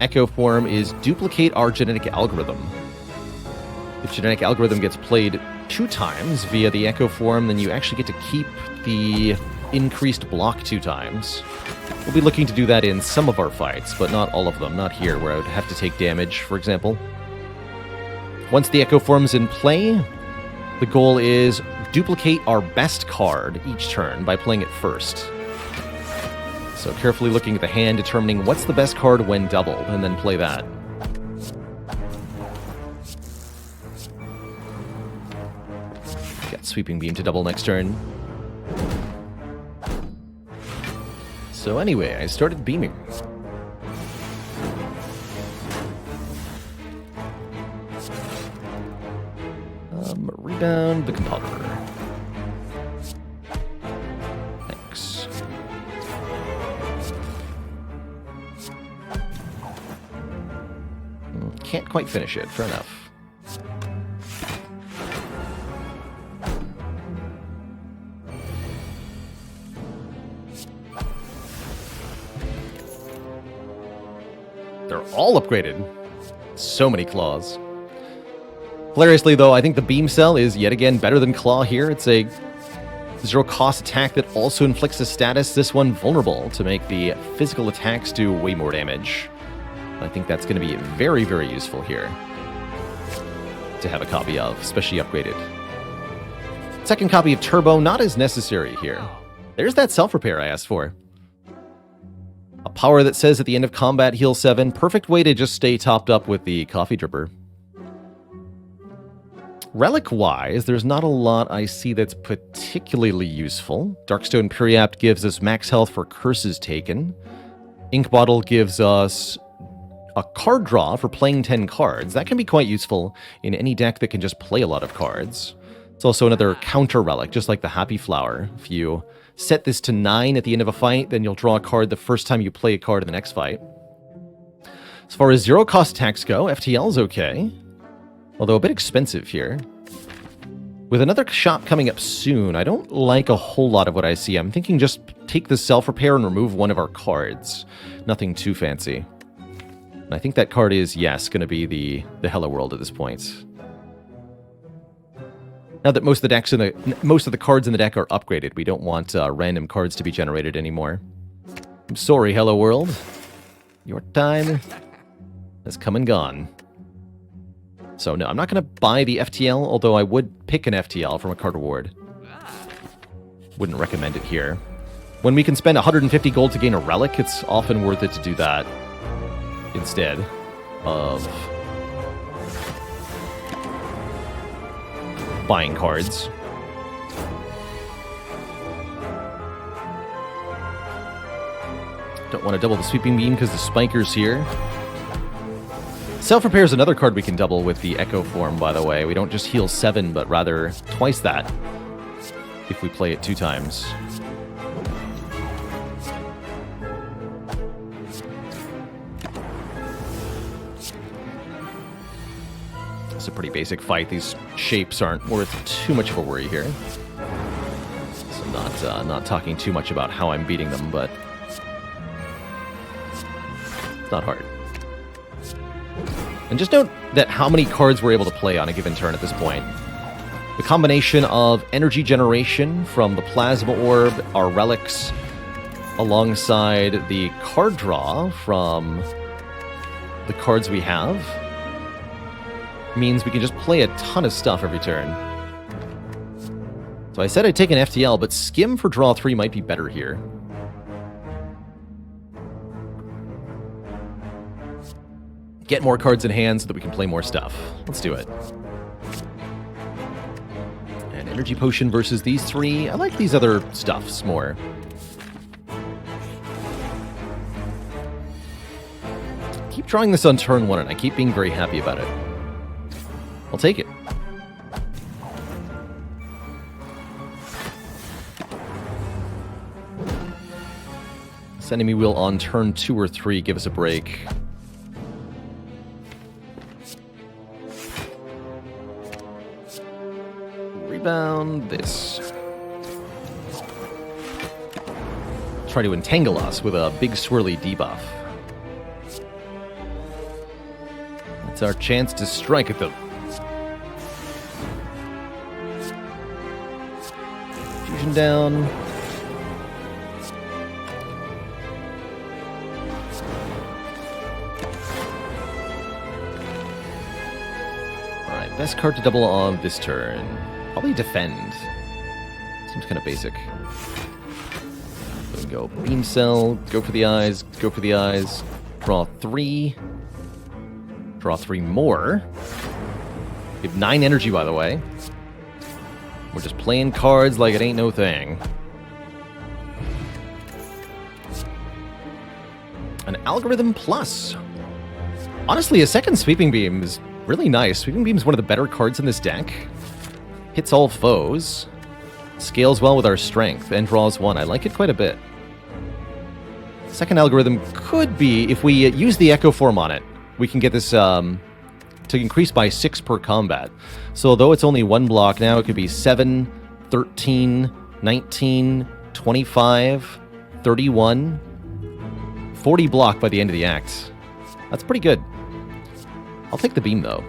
Echo form is duplicate our genetic algorithm. If genetic algorithm gets played 2 times via the Echo form, then you actually get to keep the increased block 2 times. We'll be looking to do that in some of our fights, but not all of them. Not here, where I would have to take damage, for example. Once the Echo form's in play, the goal is duplicate our best card each turn by playing it first. So carefully looking at the hand, determining what's the best card when doubled, and then play that. Got Sweeping Beam to double next turn. So anyway, I started beaming. Rebound the Compiler. Thanks. Can't quite finish it. Fair enough. They're all upgraded. So many claws. Hilariously, though, I think the Beam Cell is yet again better than Claw here. It's a 0-cost attack that also inflicts a status, this one vulnerable, to make the physical attacks do way more damage. I think that's going to be very, very useful here to have a copy of, especially upgraded. Second copy of Turbo, not as necessary here. There's that self-repair I asked for. A power that says at the end of combat, heal 7. Perfect way to just stay topped up with the Coffee Dripper. Relic-wise, there's not a lot I see that's particularly useful. Darkstone Periapt gives us max health for curses taken. Ink Bottle gives us a card draw for playing 10 cards. That can be quite useful in any deck that can just play a lot of cards. It's also another counter relic, just like the Happy Flower. If you set this to 9 at the end of a fight, then you'll draw a card the first time you play a card in the next fight. As far as 0-cost attacks go, FTL's okay. Although a bit expensive here. With another shop coming up soon, I don't like a whole lot of what I see. I'm thinking just take the self-repair and remove one of our cards. Nothing too fancy. And I think that card is, yes, going to be the Holoworld at this point. Now that most of the cards in the deck are upgraded, we don't want random cards to be generated anymore. I'm sorry, Holoworld. Your time has come and gone. So no, I'm not going to buy the FTL, although I would pick an FTL from a card reward. Wouldn't recommend it here. When we can spend 150 gold to gain a relic, it's often worth it to do that instead of buying cards. Don't want to double the Sweeping Beam because the Spiker's here. Self-Repair is another card we can double with the Echo form, by the way. We don't just heal 7, but rather twice that if we play it 2 times. It's a pretty basic fight. These shapes aren't worth too much of a worry here. So not talking too much about how I'm beating them, but it's not hard. And just note that how many cards we're able to play on a given turn at this point. The combination of energy generation from the Plasma Orb, our relics, alongside the card draw from the cards we have, means we can just play a ton of stuff every turn. So I said I'd take an FTL, but Skim for draw 3 might be better here. Get more cards in hand so that we can play more stuff. Let's do it. And Energy Potion versus these 3. I like these other stuffs more. Keep drawing this on turn 1, and I keep being very happy about it. I'll take it. This enemy will on turn 2 or 3 give us a break. Rebound this. Try to entangle us with a big swirly debuff. That's our chance to strike at them. Fusion down. Alright, best card to double on this turn. Probably Defend. Seems kind of basic. So we go Beam Cell, go for the eyes, go for the eyes. Draw 3. Draw 3 more. We have 9 energy, by the way. We're just playing cards like it ain't no thing. An Algorithm Plus. Honestly, a second Sweeping Beam is really nice. Sweeping Beam is one of the better cards in this deck. Hits all foes. Scales well with our strength and draws 1. I like it quite a bit. Second Algorithm could be, if we use the Echo form on it, we can get this to increase by 6 per combat. So though it's only 1 block now, it could be 7, 13, 19, 25, 31, 40 block by the end of the act. That's pretty good. I'll take the beam, though.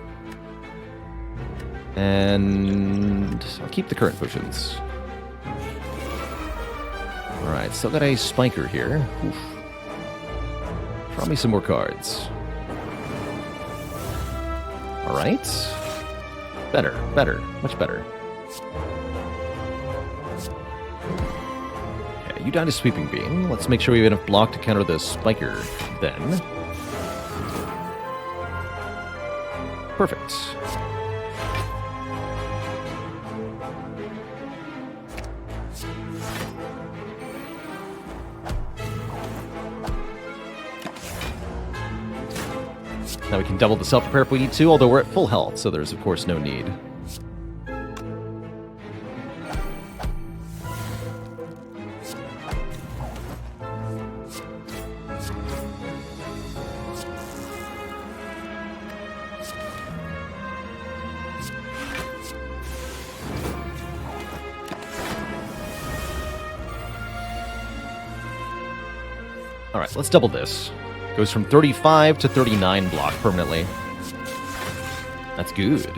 And I'll keep the current potions. Alright, still got a Spiker here. Oof. Draw me some more cards. Alright. Better, much better. Okay, you died a Sweeping Beam. Let's make sure we have enough block to counter the Spiker then. Perfect. Now we can double the self-repair if we need to, although we're at full health, so there's of course no need. Alright, let's double this. Goes from 35 to 39 block permanently. That's good.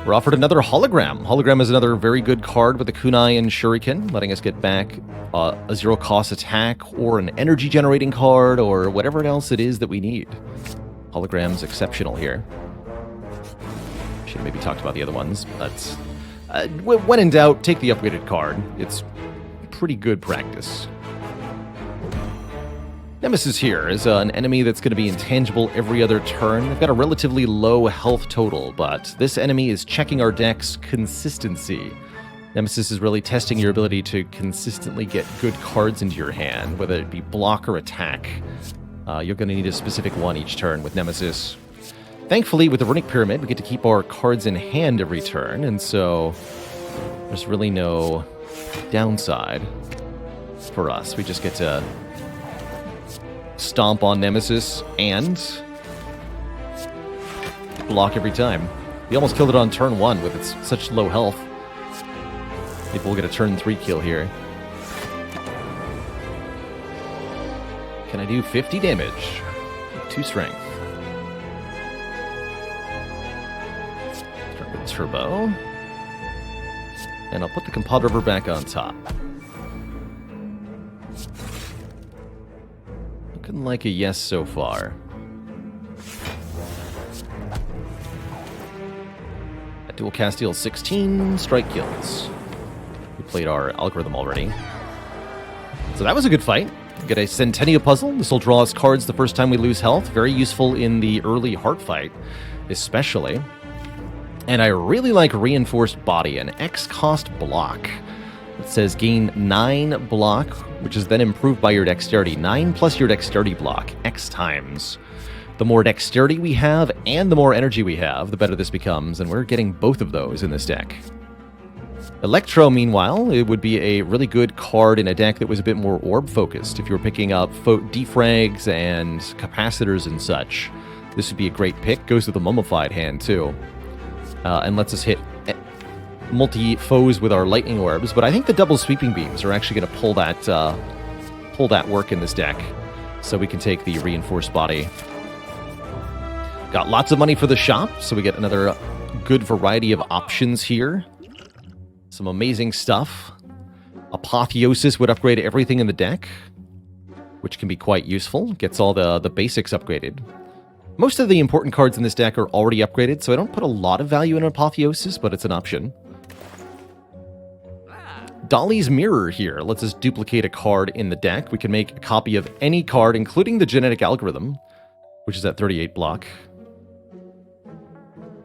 We're offered another Hologram. Hologram is another very good card with the Kunai and Shuriken, letting us get back a 0-cost attack or an energy-generating card or whatever else it is that we need. Hologram's exceptional here. Should have maybe talked about the other ones, but when in doubt, take the upgraded card. It's pretty good practice. Nemesis here is an enemy that's going to be intangible every other turn. They've got a relatively low health total, but this enemy is checking our deck's consistency. Nemesis is really testing your ability to consistently get good cards into your hand, whether it be block or attack. You're going to need a specific one each turn with Nemesis. Thankfully, with the Runic Pyramid, we get to keep our cards in hand every turn, and so there's really no downside for us. We just get to stomp on Nemesis and block every time. We almost killed it on turn 1 with its such low health. Maybe we'll get a turn 3 kill here. Can I do 50 damage? 2 strength. Start with turbo. And I'll put the Compod River back on top. Looking like a yes so far. That dual cast deals 16 strike kills. We played our algorithm already. So that was a good fight. We get a Centennial puzzle. This will draw us cards the first time we lose health. Very useful in the early heart fight, especially. And I really like Reinforced Body, an X-cost block. It says gain 9 block, which is then improved by your dexterity. 9 plus your dexterity block, X times. The more dexterity we have and the more energy we have, the better this becomes, and we're getting both of those in this deck. Electro, meanwhile, it would be a really good card in a deck that was a bit more orb-focused. If you were picking up defrags and capacitors and such, this would be a great pick. Goes with a mummified hand, too. And lets us hit multi-foes with our lightning orbs, but I think the double sweeping beams are actually going to pull that work in this deck, so we can take the Reinforced Body. Got lots of money for the shop, so we get another good variety of options here. Some amazing stuff. Apotheosis would upgrade everything in the deck, which can be quite useful. Gets all the basics upgraded. Most of the important cards in this deck are already upgraded, so I don't put a lot of value in Apotheosis, but it's an option. Dolly's Mirror here lets us duplicate a card in the deck. We can make a copy of any card, including the Genetic Algorithm, which is at 38 block.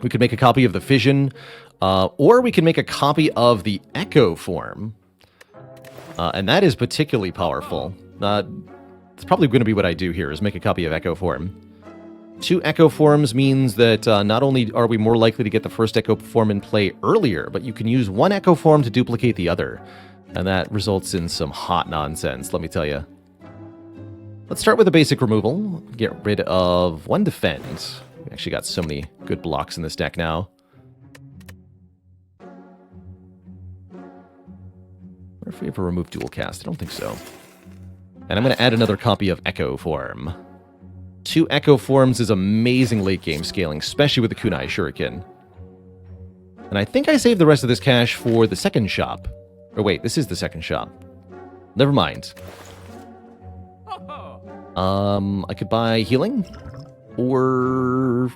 We could make a copy of the Fission, or we can make a copy of the Echo form. And that is particularly powerful. It's probably going to be what I do here, is make a copy of Echo form. 2 Echo forms means that not only are we more likely to get the first Echo form in play earlier, but you can use 1 Echo form to duplicate the other. And that results in some hot nonsense, let me tell you. Let's start with a basic removal. Get rid of 1 defend. We actually got so many good blocks in this deck now. I wonder if we ever remove dual cast. I don't think so. And I'm going to add another copy of Echo form. 2 Echo forms is amazing late game scaling, especially with the Kunai Shuriken. And I think I saved the rest of this cash for the second shop. Oh wait, this is the second shop. Never mind. I could buy healing, or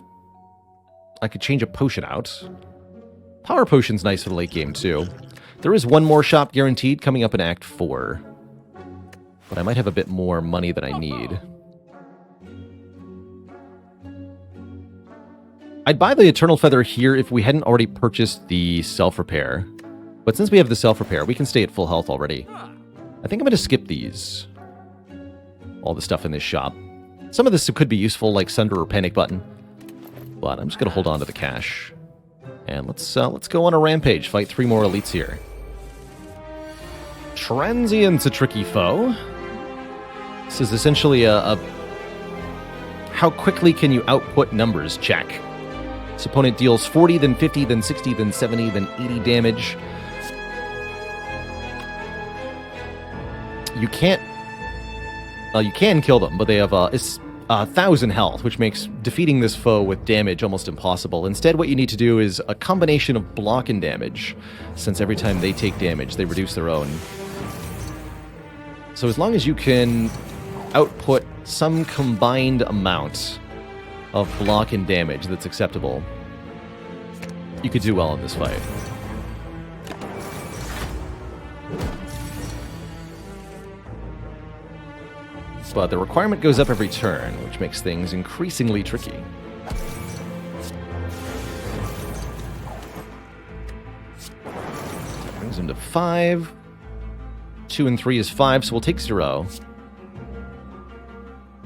I could change a potion out. Power potion's nice for the late game too. There is 1 more shop guaranteed coming up in Act 4. But I might have a bit more money than I need. I'd buy the Eternal Feather here if we hadn't already purchased the Self-Repair. But since we have the Self-Repair, we can stay at full health already. I think I'm going to skip these. All the stuff in this shop. Some of this could be useful, like Sunder or Panic Button. But I'm just going to hold on to the cash. And let's go on a rampage, fight 3 more elites here. Transient's a tricky foe. This is essentially a how quickly can you output numbers check. This opponent deals 40, then 50, then 60, then 70, then 80 damage. You can kill them, but they have 1,000 health, which makes defeating this foe with damage almost impossible. Instead, what you need to do is a combination of block and damage, since every time they take damage, they reduce their own. So as long as you can output some combined amount of block and damage that's acceptable, you could do well in this fight. but the requirement goes up every turn, which makes things increasingly tricky. Brings him to 5. 2 and 3 is 5, so we'll take 0.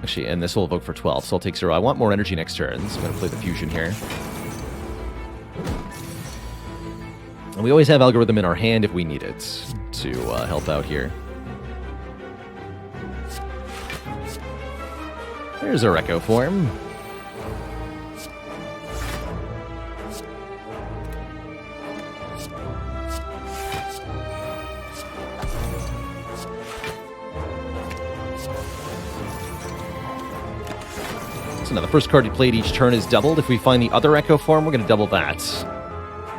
Actually, and this will evoke for 12, so I'll take 0. I want more energy next turn, so I'm going to play the fusion here. And we always have Algorithm in our hand if we need it to help out here. There's our Echo form. So now the first card you played each turn is doubled. If we find the other Echo form, we're going to double that.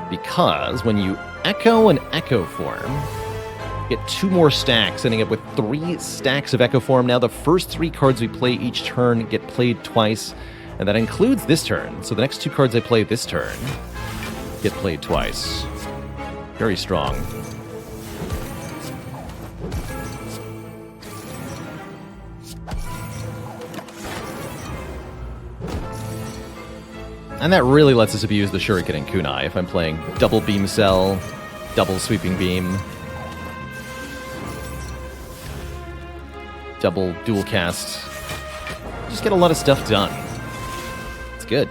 Because when you Echo an Echo form, you get 2 more stacks, ending up with 3 stacks of Echo form. Now the first 3 cards we play each turn get played twice, and that includes this turn. So the next 2 cards I play this turn get played twice. Very strong. And that really lets us abuse the Shuriken and Kunai if I'm playing double Beam Cell, double Sweeping Beam, double Dual Cast. Just get a lot of stuff done. It's good.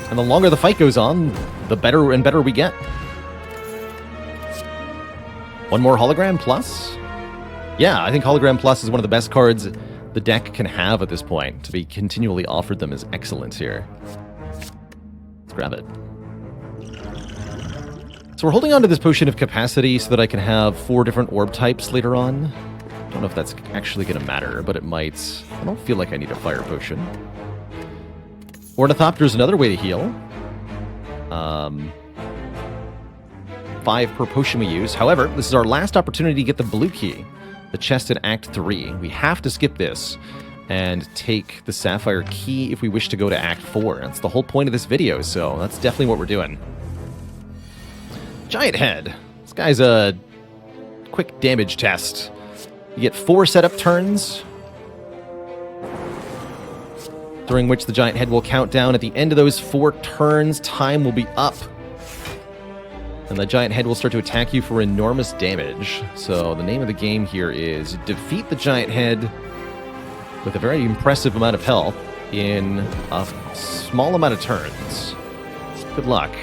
And the longer the fight goes on, the better and better we get. 1 more Hologram Plus? Yeah, I think Hologram Plus is one of the best cards the deck can have at this point. To be continually offered them is excellent here. Let's grab it. So we're holding on to this Potion of Capacity so that I can have 4 different orb types later on. Don't know if that's actually going to matter, but it might. I don't feel like I need a Fire Potion. Ornithopter is another way to heal. 5 per potion we use. However, this is our last opportunity to get the blue key. The chest in Act 3. We have to skip this and take the Sapphire Key if we wish to go to Act 4. That's the whole point of this video, so that's definitely what we're doing. Giant Head. This guy's a quick damage test. You get 4 setup turns, during which the Giant Head will count down. At the end of those 4 turns, time will be up. And the Giant Head will start to attack you for enormous damage. So the name of the game here is defeat the Giant Head with a very impressive amount of health in a small amount of turns. Good luck.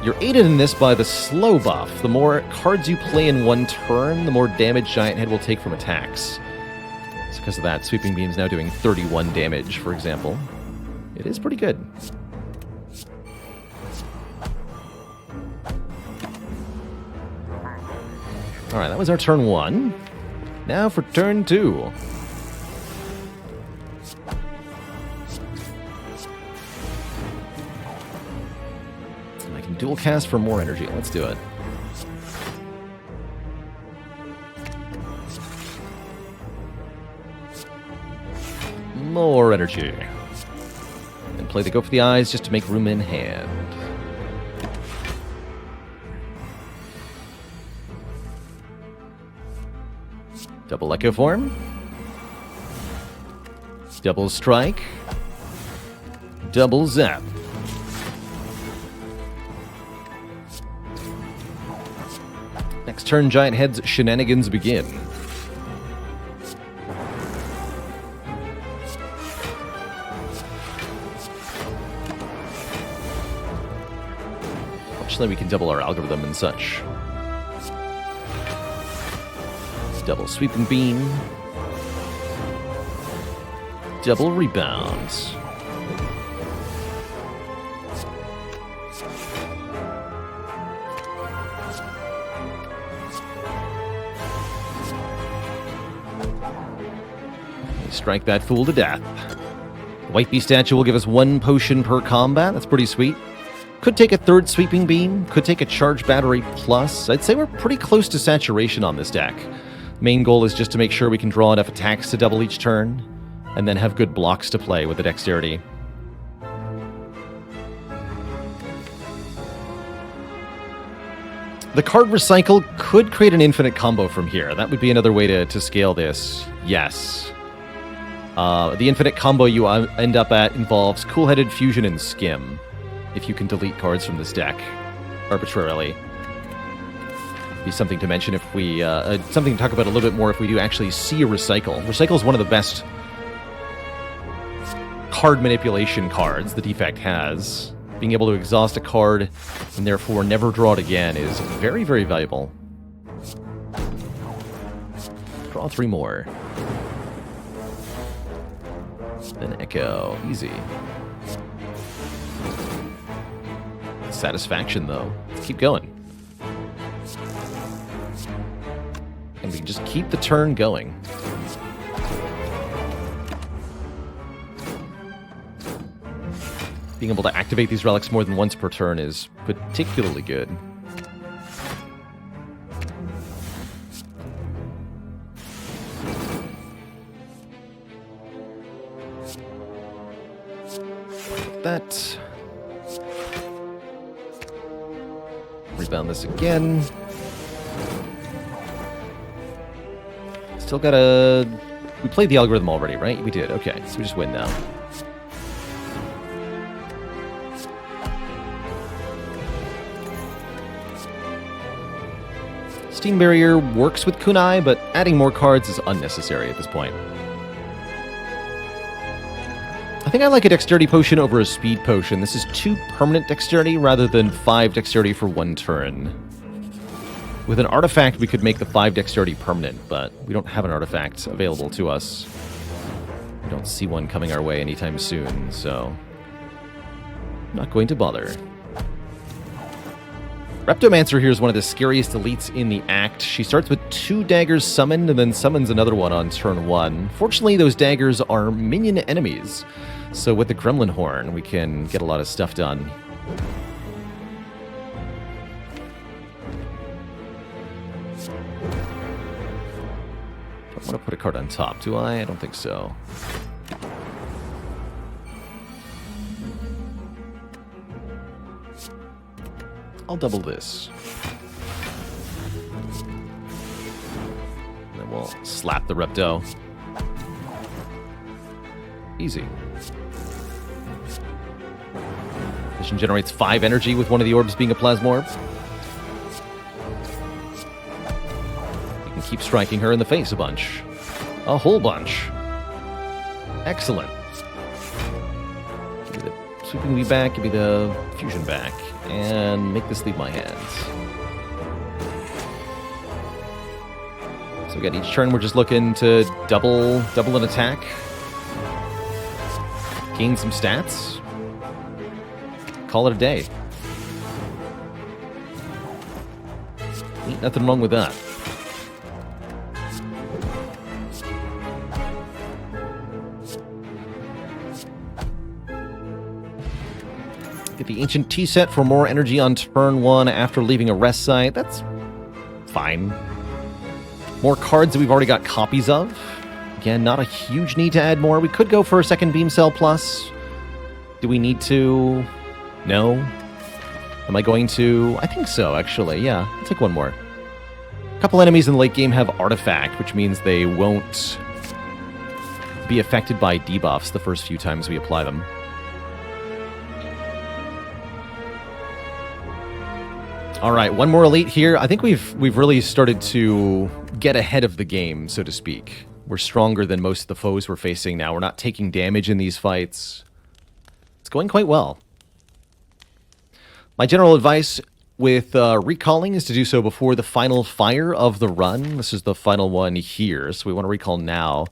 You're aided in this by the slow buff. The more cards you play in 1 turn, the more damage Giant Head will take from attacks. So because of that, Sweeping Beam's now doing 31 damage, for example. It is pretty good. Alright, that was our turn 1. Now for turn 2. And I can dual cast for more energy. Let's do it. More energy. And play the Go for the Eyes just to make room in hand. Double Echo Form. Double Strike. Double Zap. Next turn, Giant Head's shenanigans begin. Fortunately, we can double our algorithm and such. Double Sweeping Beam. Double Rebounds. Strike that fool to death. The White Beast statue will give us 1 potion per combat. That's pretty sweet. Could take a 3rd Sweeping Beam. Could take a Charge Battery Plus. I'd say we're pretty close to saturation on this deck. Main goal is just to make sure we can draw enough attacks to double each turn, and then have good blocks to play with the dexterity. The card recycle could create an infinite combo from here. That would be another way to scale this. Yes. The infinite combo you end up at involves Cool-Headed, Fusion, and Skim. If you can delete cards from this deck arbitrarily. Be something to mention if we... something to talk about a little bit more if we do actually see a recycle. Recycle is one of the best card manipulation cards the Defect has. Being able to exhaust a card and therefore never draw it again is very, very valuable. Draw 3 more. Then Echo. Easy. Satisfaction, though. Let's keep going. And we can just keep the turn going. Being able to activate these relics more than once per turn is particularly good. That. Rebound this again. Still gotta... We played the algorithm already, right? We did. Okay, so we just win now. Steam Barrier works with Kunai, but adding more cards is unnecessary at this point. I think I like a Dexterity Potion over a Speed Potion. This is 2 permanent Dexterity rather than 5 Dexterity for 1 turn. With an artifact, we could make the 5 Dexterity permanent, but we don't have an artifact available to us. We don't see one coming our way anytime soon, so... I'm not going to bother. Reptomancer here is one of the scariest elites in the act. She starts with 2 daggers summoned and then summons another one on turn 1. Fortunately, those daggers are minion enemies. So with the Gremlin Horn, we can get a lot of stuff done. Don't want to put a card on top, do I? I don't think so. I'll double this. And then we'll slap the Repto. Easy. Vision generates 5 energy with one of the orbs being a Plasma Orb. You can keep striking her in the face a bunch. A whole bunch. Excellent. Give me the Sweeping Weave back, give me the Fusion back. And make this leave my hands. So again, each turn we're just looking to double an attack. Gain some stats. Call it a day. Ain't nothing wrong with that. Get the Ancient Tea set for more energy on turn 1 after leaving a rest site. That's fine. More cards that we've already got copies of. Again, not a huge need to add more. We could go for a second Beam Cell Plus. Do we need to? No. Am I going to? I think so, actually. Yeah, I'll take one more. A couple enemies in the late game have Artifact, which means they won't be affected by debuffs the first few times we apply them. All right, one more elite here. I think we've really started to get ahead of the game, so to speak. We're stronger than most of the foes we're facing now. We're not taking damage in these fights. It's going quite well. My general advice with recalling is to do so before the final fire of the run. This is the final one here, so we want to recall now.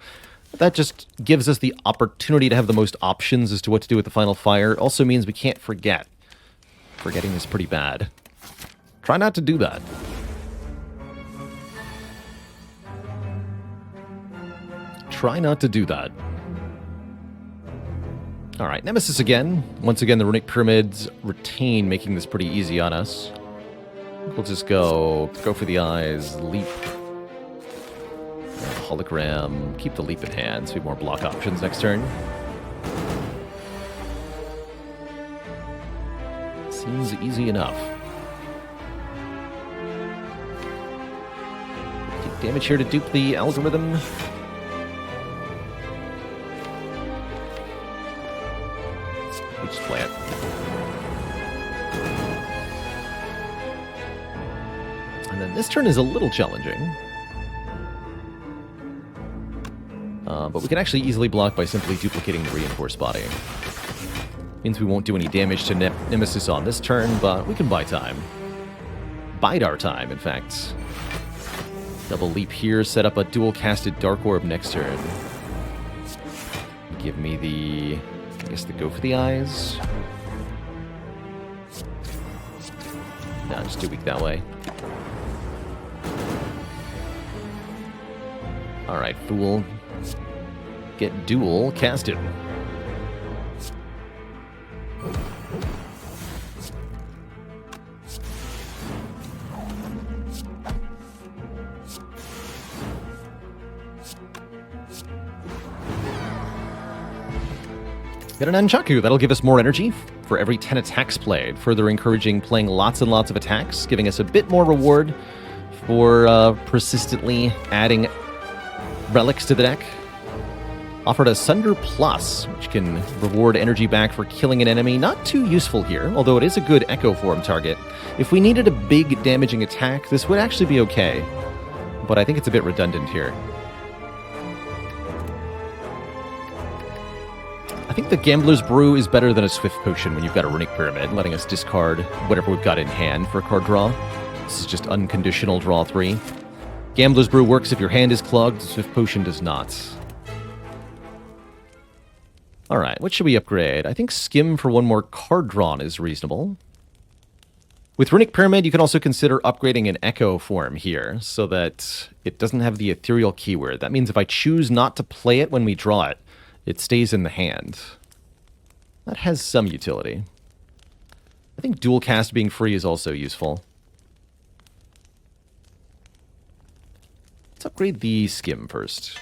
That just gives us the opportunity to have the most options as to what to do with the final fire. It also means we can't forget. Forgetting is pretty bad. Try not to do that. Try not to do that. All right, Nemesis again. Once again, the Runic Pyramids retain, making this pretty easy on us. We'll just go for the eyes, leap. Hologram. Keep the leap in hand so we have more block options next turn. Seems easy enough. damage here to dupe the algorithm. We just play it. And then this turn is a little challenging. But we can actually easily block by simply duplicating the reinforced body. Means we won't do any damage to Nemesis on this turn, but we can buy time. Bide our time, in fact. Double leap here, set up a dual-casted Dark Orb next turn. Give me the... I guess the go for the eyes. No, just too weak that way. Alright, Fool. Get dual casted. Get an Nunchaku. That'll give us more energy for every 10 attacks played, further encouraging playing lots and lots of attacks, giving us a bit more reward for persistently adding relics to the deck. Offered a Sunder Plus, which can reward energy back for killing an enemy. Not too useful here, although it is a good Echo Form target. If we needed a big damaging attack, this would actually be okay. But I think it's a bit redundant here. I think the Gambler's Brew is better than a Swift Potion when you've got a Runic Pyramid, letting us discard whatever we've got in hand for a card draw. This is just unconditional draw 3. Gambler's Brew works if your hand is clogged, Swift Potion does not. Alright, what should we upgrade? I think Skim for one more card drawn is reasonable. With Runic Pyramid, you can also consider upgrading an Echo Form here, so that it doesn't have the Ethereal keyword. That means if I choose not to play it when we draw it, it stays in the hand. That has some utility. I think dual cast being free is also useful. Let's upgrade the Skim first.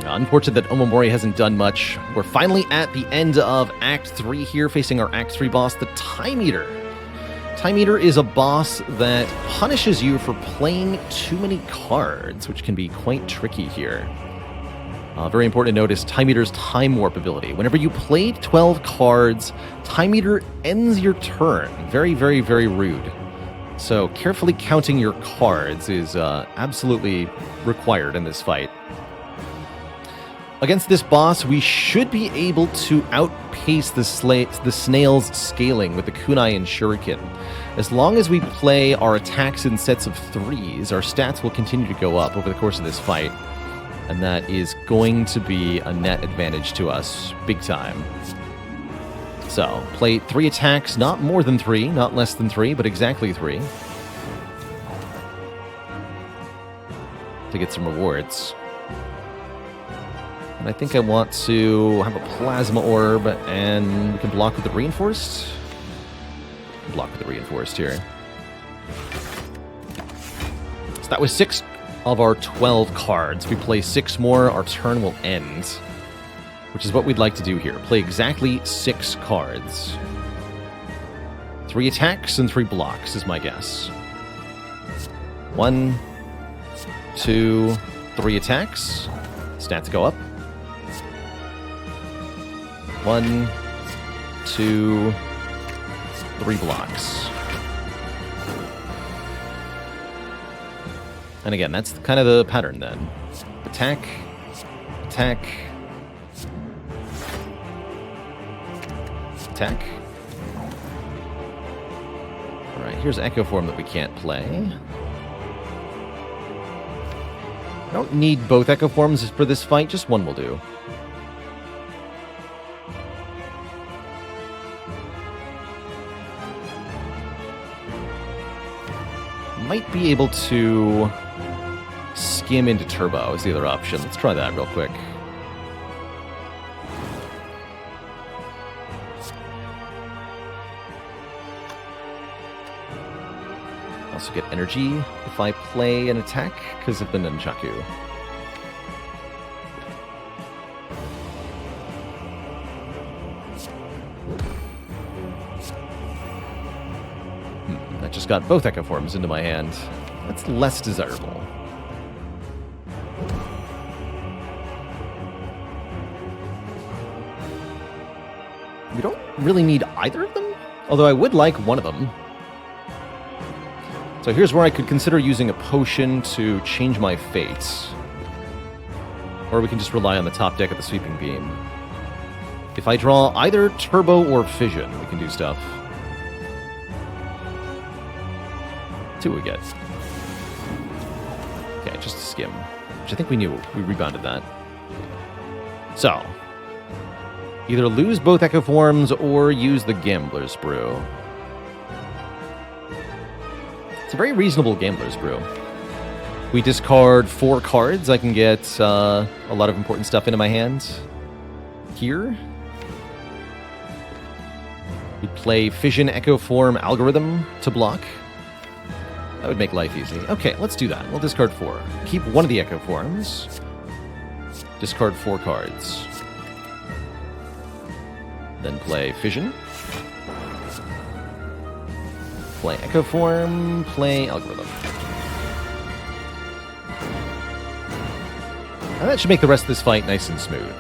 Unfortunate that Omamori hasn't done much. We're finally at the end of Act 3 here, facing our Act 3 boss, the Time Eater. Time Eater is a boss that punishes you for playing too many cards, which can be quite tricky here. Very important to notice Time Eater's Time Warp ability. Whenever you play 12 cards, Time Eater ends your turn. Very, very, very rude. So carefully counting your cards is absolutely required in this fight. Against this boss, we should be able to outpace the snail's scaling with the Kunai and Shuriken. As long as we play our attacks in sets of 3s, our stats will continue to go up over the course of this fight. And that is going to be a net advantage to us, big time. So, play 3 attacks, not more than 3, not less than 3, but exactly 3. To get some rewards. And I think I want to have a Plasma Orb, and we can block with the Reinforced. Block with the Reinforced here. So that was 6 of our 12 cards. If we play 6 more, our turn will end. Which is what we'd like to do here. Play exactly 6 cards. 3 attacks and 3 blocks is my guess. 1, 2, 3 attacks. Stats go up. 1, 2, 3 blocks. And again, that's kind of the pattern then. Attack, attack, attack. Alright, here's Echo Form that we can't play. I don't need both Echo Forms for this fight, just one will do. Might be able to skim into Turbo is the other option. Let's try that real quick. Also get energy if I play an attack because of the Nunchaku. That just got both Echo Forms into my hand. That's less desirable. We don't really need either of them, although I would like one of them. So here's where I could consider using a potion to change my fate. Or we can just rely on the top deck of the Sweeping Beam. If I draw either Turbo or Fission, we can do stuff. See what we get. Okay, just a skim. Which I think we knew. We rebounded that. So, either lose both Echo Forms or use the Gambler's Brew. It's a very reasonable Gambler's Brew. We discard 4 cards. I can get a lot of important stuff into my hand. Here. We play Fission Echo Form Algorithm to block. That would make life easy. Okay, let's do that. We'll discard 4. Keep one of the Echo Forms. Discard 4 cards. Then play Fission. Play Echo Form. Play Algorithm. And that should make the rest of this fight nice and smooth.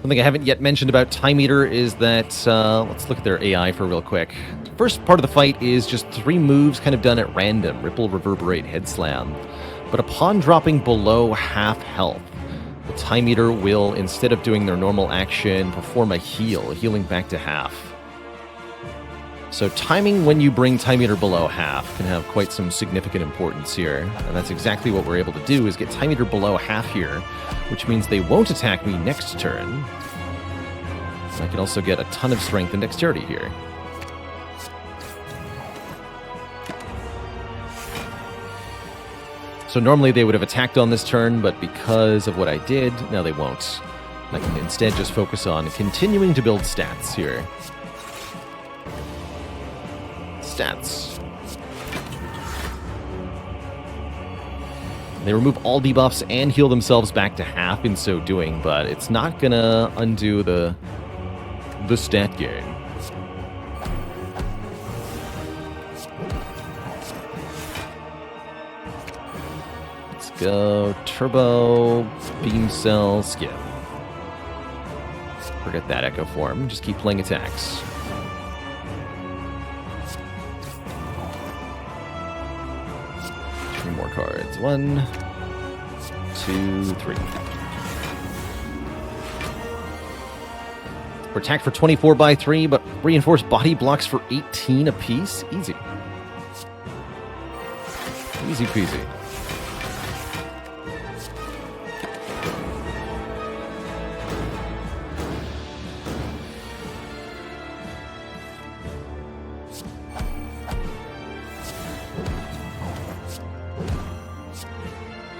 Something I haven't yet mentioned about Time Eater is that, let's look at their AI for real quick. First part of the fight is just 3 moves kind of done at random. Ripple, Reverberate, Head Slam. But upon dropping below half health, the Time Eater will, instead of doing their normal action, perform a heal, healing back to half. So timing when you bring Time Eater below half can have quite some significant importance here. And that's exactly what we're able to do, is get Time Eater below half here, which means they won't attack me next turn. I can also get a ton of strength and dexterity here. So normally they would have attacked on this turn, but because of what I did, now they won't. I can instead just focus on continuing to build stats here. Stats. They remove all debuffs and heal themselves back to half in so doing, but it's not gonna undo the stat gain. Let's go Turbo, Beam Cell, Skim. Forget that Echo Form, just keep playing attacks. More cards. 1, 2, 3. We're attacked for 24 by 3, but reinforced body blocks for 18 apiece. Easy. Easy peasy.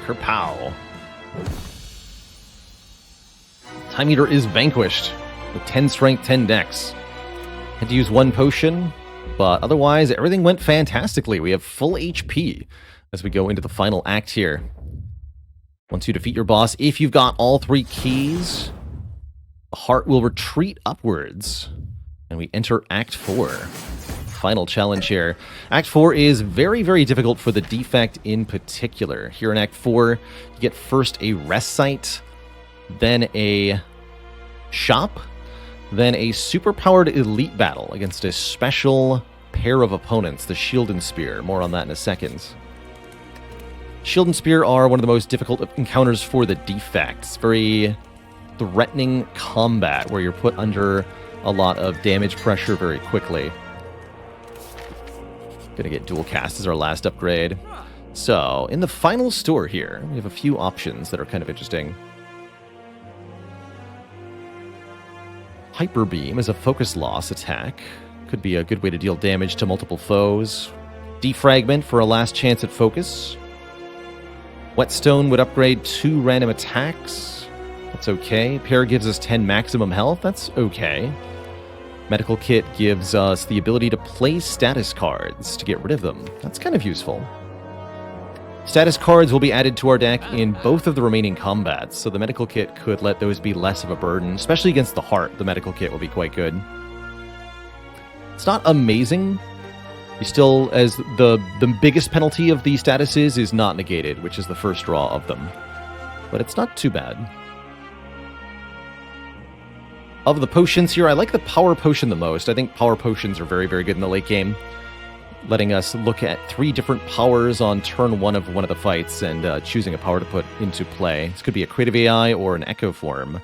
Kerpow. Time Eater is vanquished with 10 strength, 10 dex. Had to use 1 potion, but otherwise everything went fantastically. We have full HP as we go into the final act here. Once you defeat your boss, if you've got all 3 keys, the heart will retreat upwards, and we enter Act 4. Final challenge here. Act 4 is very, very difficult for the Defect in particular. Here in Act 4, you get first a rest site, then a shop, then a superpowered elite battle against a special pair of opponents, the Shield and Spear. More on that in a second. Shield and Spear are one of the most difficult encounters for the Defect. It's very threatening combat where you're put under a lot of damage pressure very quickly. Gonna get dual cast as our last upgrade. So, in the final store here, we have a few options that are kind of interesting. Hyper Beam is a focus loss attack. Could be a good way to deal damage to multiple foes. Defragment for a last chance at focus. Whetstone would upgrade 2 random attacks. That's okay. Pair gives us 10 maximum health. That's okay. Medical Kit gives us the ability to play status cards to get rid of them. That's kind of useful. Status cards will be added to our deck in both of the remaining combats, so the Medical Kit could let those be less of a burden, especially against the heart. The Medical Kit will be quite good. It's not amazing. You still, as the biggest penalty of these statuses is not negated, which is the first draw of them. But it's not too bad. Of the potions here, I like the power potion the most. I think power potions are very, very good in the late game, letting us look at 3 different powers on turn 1 of the fights and choosing a power to put into play. This could be a creative AI or an echo form.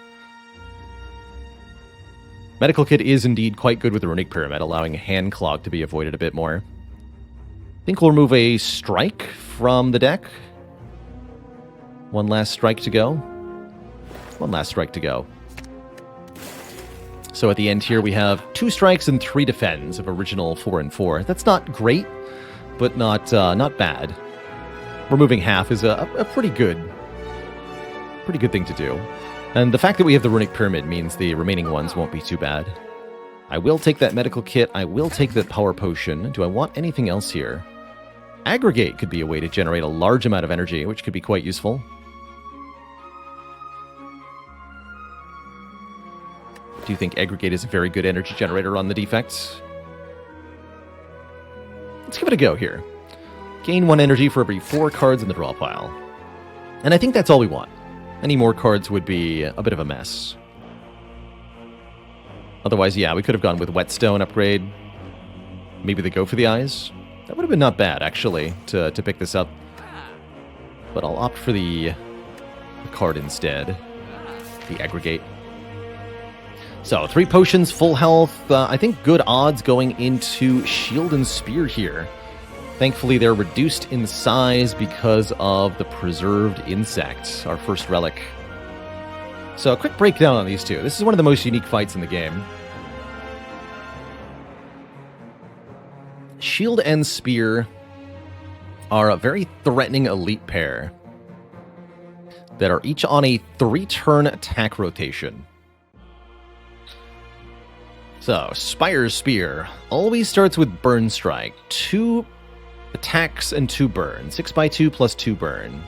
Medical Kit is indeed quite good with the Runic Pyramid, allowing Hand Clog to be avoided a bit more. I think we'll remove a strike from the deck. One last strike to go. One last strike to go. So at the end here, we have 2 strikes and 3 defends of original 4 and 4. That's not great, but not bad. Removing half is a pretty good thing to do. And the fact that we have the Runic Pyramid means the remaining ones won't be too bad. I will take that Medical Kit. I will take the Power Potion. Do I want anything else here? Aggregate could be a way to generate a large amount of energy, which could be quite useful. Do you think Aggregate is a very good energy generator on the Defect? Let's give it a go here. Gain 1 energy for every 4 cards in the draw pile. And I think that's all we want. Any more cards would be a bit of a mess. Otherwise, yeah, we could have gone with Whetstone upgrade. Maybe the Go for the Eyes. That would have been not bad, actually, to pick this up. But I'll opt for the card instead. The Aggregate. So, 3 potions, full health. I think good odds going into Shield and Spear here. Thankfully, they're reduced in size because of the Preserved Insect, our first relic. So, a quick breakdown on these two. This is one of the most unique fights in the game. Shield and Spear are a very threatening elite pair that are each on a 3-turn attack rotation. So, Spire's Spear always starts with Burn Strike. 2 attacks and 2 burn. 6x2 plus 2 burn.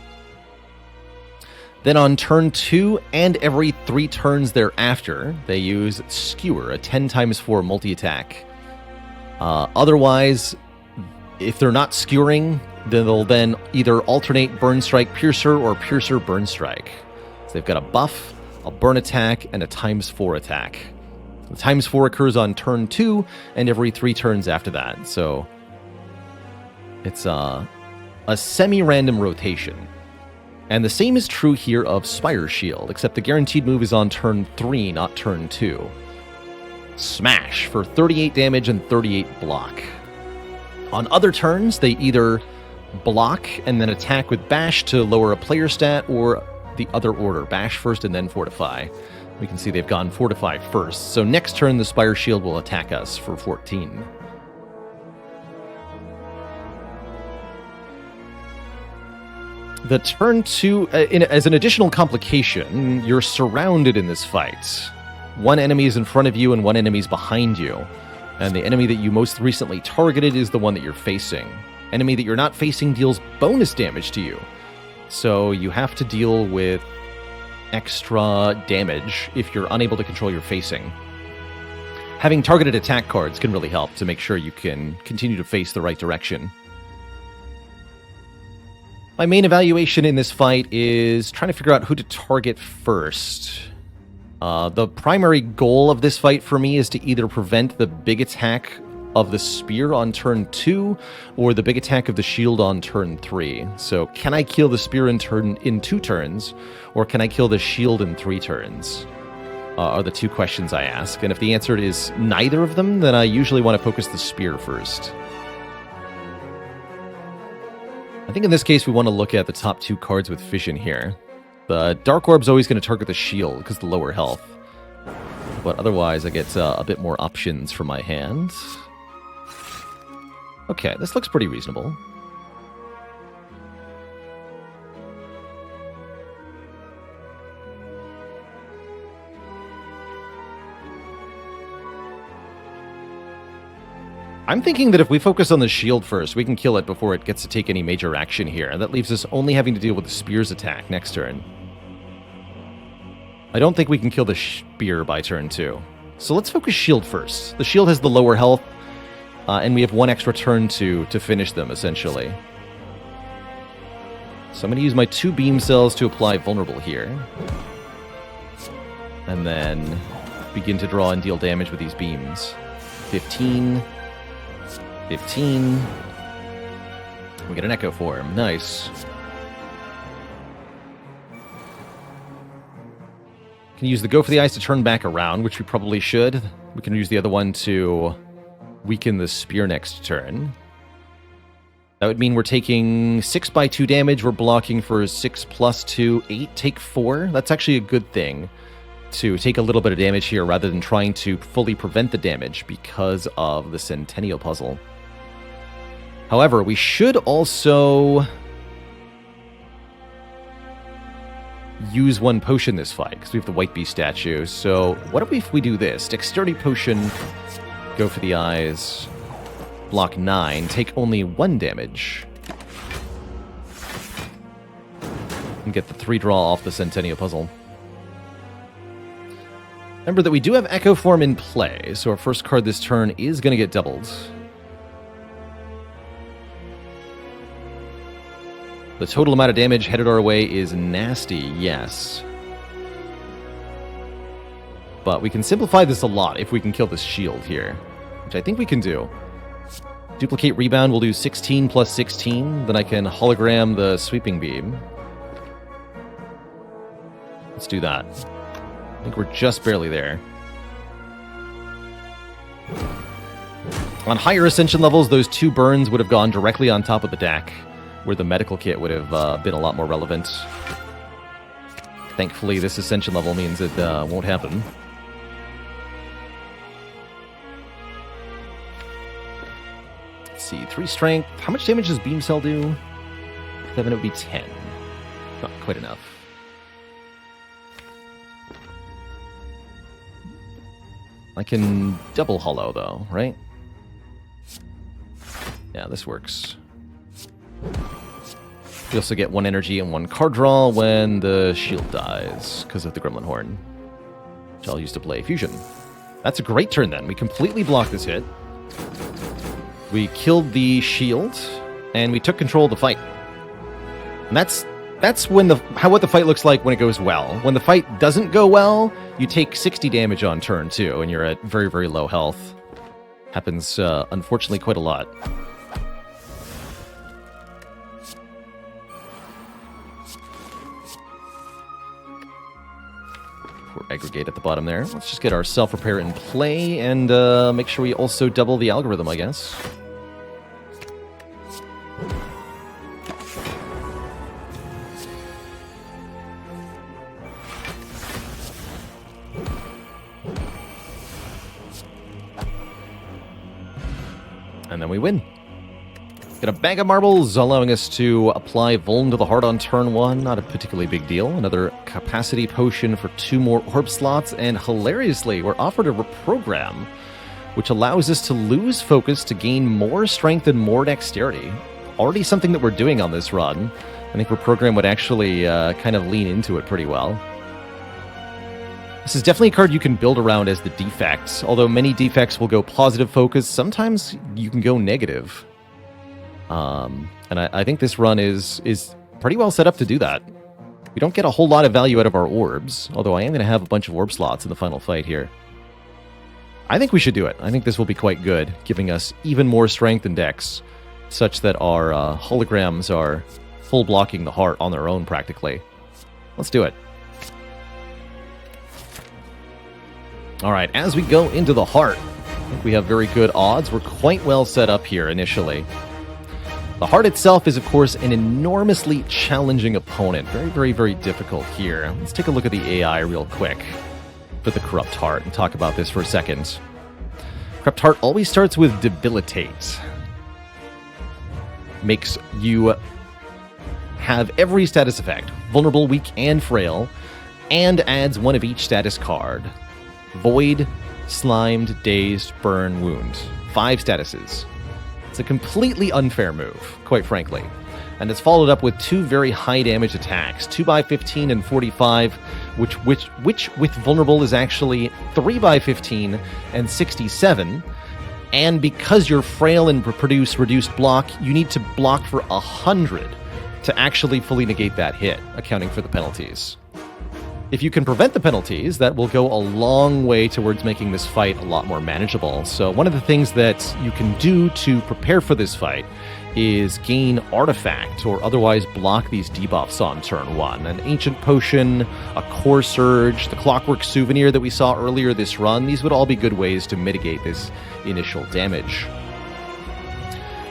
Then on turn 2 and every 3 turns thereafter, they use Skewer, a 10x4 multi-attack. Otherwise, if they're not skewering, then they'll then either alternate Burn Strike Piercer or Piercer Burn Strike. So they've got a buff, a burn attack, and a ×4 attack. The ×4 occurs on turn 2 and every 3 turns after that. So it's a semi-random rotation. And the same is true here of Spire Shield, except the guaranteed move is on turn 3, not turn 2. Smash for 38 damage and 38 block. On other turns, they either block and then attack with Bash to lower a player stat, or the other order, Bash first and then Fortify. We can see they've gone Fortify first, so next turn the Spire Shield will attack us for 14. The turn 2, as an additional complication, you're surrounded in this fight. 1 enemy is in front of you and 1 enemy is behind you. And the enemy that you most recently targeted is the one that you're facing. Enemy that you're not facing deals bonus damage to you. So you have to deal with extra damage if you're unable to control your facing. Having targeted attack cards can really help to make sure you can continue to face the right direction. My main evaluation in this fight is trying to figure out who to target first. The primary goal of this fight for me is to either prevent the big attack of the spear on turn 2 or the big attack of the shield on turn 3. So can I kill the spear in 2 turns, or can I kill the shield in 3 turns? Are the 2 questions I ask. And if the answer is neither of them, then I usually want to focus the spear first. I think in this case we want to look at the top 2 cards with Fission here. The Dark Orb's always going to target the shield because of the lower health. But otherwise I get a bit more options for my hand. Okay, this looks pretty reasonable. I'm thinking that if we focus on the shield first, we can kill it before it gets to take any major action here. And that leaves us only having to deal with the spear's attack next turn. I don't think we can kill the spear by turn 2. So let's focus shield first. The shield has the lower health. and we have one extra turn to finish them, essentially. So I'm going to use my 2 beam cells to apply Vulnerable here. And then begin to draw and deal damage with these beams. 15. 15. We get an Echo Form. Nice. Can use the Go for the Eyes to turn back around, which we probably should. We can use the other one to weaken the Spear next turn. That would mean we're taking 6 by 2 damage. We're blocking for 6 plus 2, 8. Take 4. That's actually a good thing, to take a little bit of damage here rather than trying to fully prevent the damage because of the Centennial Puzzle. However, we should also use 1 potion this fight, because we have the White Beast statue. So what if we do this? Dexterity Potion, Go for the Eyes, block 9, take only 1 damage, and get the 3 draw off the Centennial Puzzle. Remember that we do have Echo Form in play, so our first card this turn is going to get doubled. The total amount of damage headed our way is nasty, yes. But we can simplify this a lot if we can kill this shield here, which I think we can do. Duplicate Rebound will do 16 plus 16, then I can hologram the Sweeping Beam. Let's do that. I think we're just barely there. On higher Ascension levels, those 2 burns would have gone directly on top of the deck, where the medical kit would have been a lot more relevant. Thankfully, this Ascension level means it won't happen. Let's see, 3 strength. How much damage does Beam Cell do? 7, it would be 10. Not quite enough. I can double hollow, though, right? Yeah, this works. You also get 1 energy and 1 card draw when the shield dies, because of the Gremlin Horn, which I'll use to play Fusion. That's a great turn, then. We completely blocked this hit. We killed the shield, and we took control of the fight. And that's when what the fight looks like when it goes well. When the fight doesn't go well, you take 60 damage on turn 2, and you're at very, very low health. Happens, unfortunately, quite a lot. Aggregate at the bottom there. Let's just get our self-repair in play and make sure we also double the algorithm, I guess. And then we win. Get a bag of marbles, allowing us to apply Vuln to the heart on turn 1. Not a particularly big deal. Another capacity potion for 2 more orb slots, and hilariously, we're offered a reprogram, which allows us to lose focus to gain more strength and more dexterity. Already something that we're doing on this run. I think reprogram would actually kind of lean into it pretty well. This is definitely a card you can build around as the defects, although many defects will go positive focus. Sometimes you can go negative. And I think this run is pretty well set up to do that. We don't get a whole lot of value out of our orbs, although I am going to have a bunch of orb slots in the final fight here. I think we should do it. I think this will be quite good, giving us even more strength and dex, such that our holograms are full blocking the heart on their own, practically. Let's do it. Alright, as we go into the heart, I think we have very good odds. We're quite well set up here initially. The heart itself is, of course, an enormously challenging opponent. Very, very, very difficult here. Let's take a look at the AI real quick for the Corrupt Heart and talk about this for a second. Corrupt Heart always starts with Debilitate. Makes you have every status effect, vulnerable, weak, and frail, and adds 1 of each status card. Void, Slimed, Dazed, Burn, Wound. 5 statuses. It's a completely unfair move, quite frankly. And it's followed up with 2 very high damage attacks, 2 by 15 and 45, which with vulnerable is actually 3 by 15 and 67. And because you're frail and produce reduced block, you need to block for 100 to actually fully negate that hit, accounting for the penalties. If you can prevent the penalties, that will go a long way towards making this fight a lot more manageable. So one of the things that you can do to prepare for this fight is gain Artifact, or otherwise block these debuffs on turn 1. An Ancient Potion, a Core Surge, the Clockwork Souvenir that we saw earlier this run, these would all be good ways to mitigate this initial damage.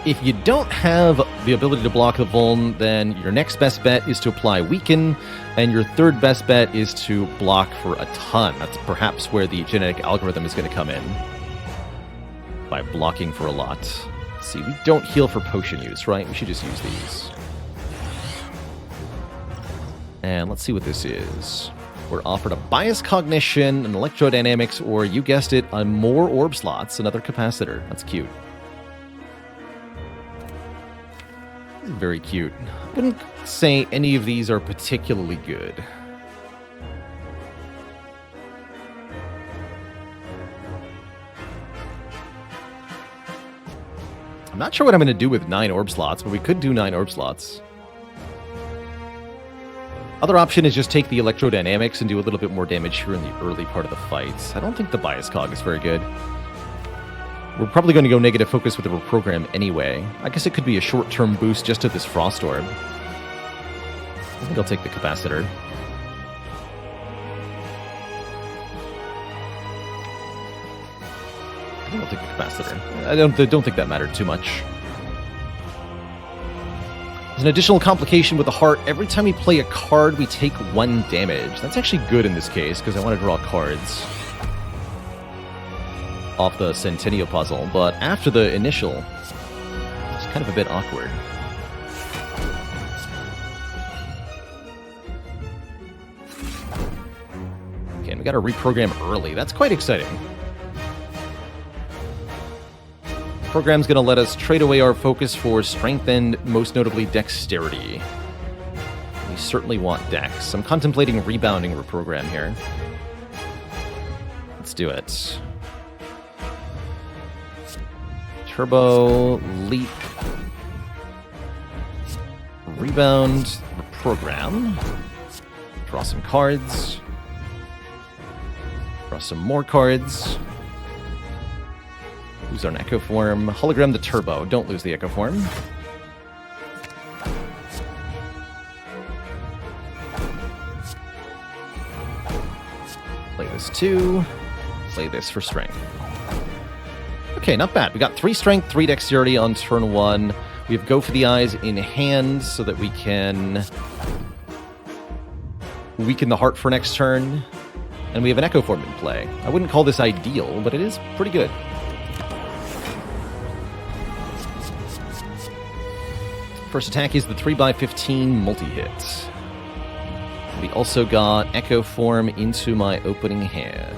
If you don't have the ability to block the Vuln, then your next best bet is to apply Weaken, and your third best bet is to block for a ton. That's perhaps where the genetic algorithm is going to come in, by blocking for a lot. Let's see, we don't heal for potion use, right? We should just use these. And let's see what this is. We're offered a Bias Cognition, an Electrodynamics, or, you guessed it, a more Orb slots, another Capacitor. That's cute. Very cute. I wouldn't say any of these are particularly good. I'm not sure what I'm going to do with 9 Orb slots, but we could do 9 Orb slots. Other option is just take the Electrodynamics and do a little bit more damage here in the early part of the fight. I don't think the Bias Cog is very good. We're probably going to go negative focus with the reprogram anyway. I guess it could be a short-term boost just to this Frost Orb. I think I'll take the Capacitor. I think I'll take the Capacitor. I don't think that mattered too much. There's an additional complication with the Heart. Every time we play a card, we take 1 damage. That's actually good in this case, because I want to draw cards off the Centennial puzzle, but after the initial, it's kind of a bit awkward. Okay, and we got to reprogram early. That's quite exciting. Program's going to let us trade away our focus for strength and, most notably, dexterity. We certainly want dex. I'm contemplating rebounding reprogram here. Let's do it. Turbo, leap, rebound, program, draw some cards, draw some more cards, lose our Echo Form, hologram the turbo, don't lose the Echo Form. Play this 2, play this for strength. Okay, not bad. We got 3 strength, 3 dexterity on turn 1. We have Go for the Eyes in hand so that we can weaken the Heart for next turn. And we have an Echo Form in play. I wouldn't call this ideal, but it is pretty good. First attack is the 3x15 multi-hit. We also got Echo Form into my opening hand.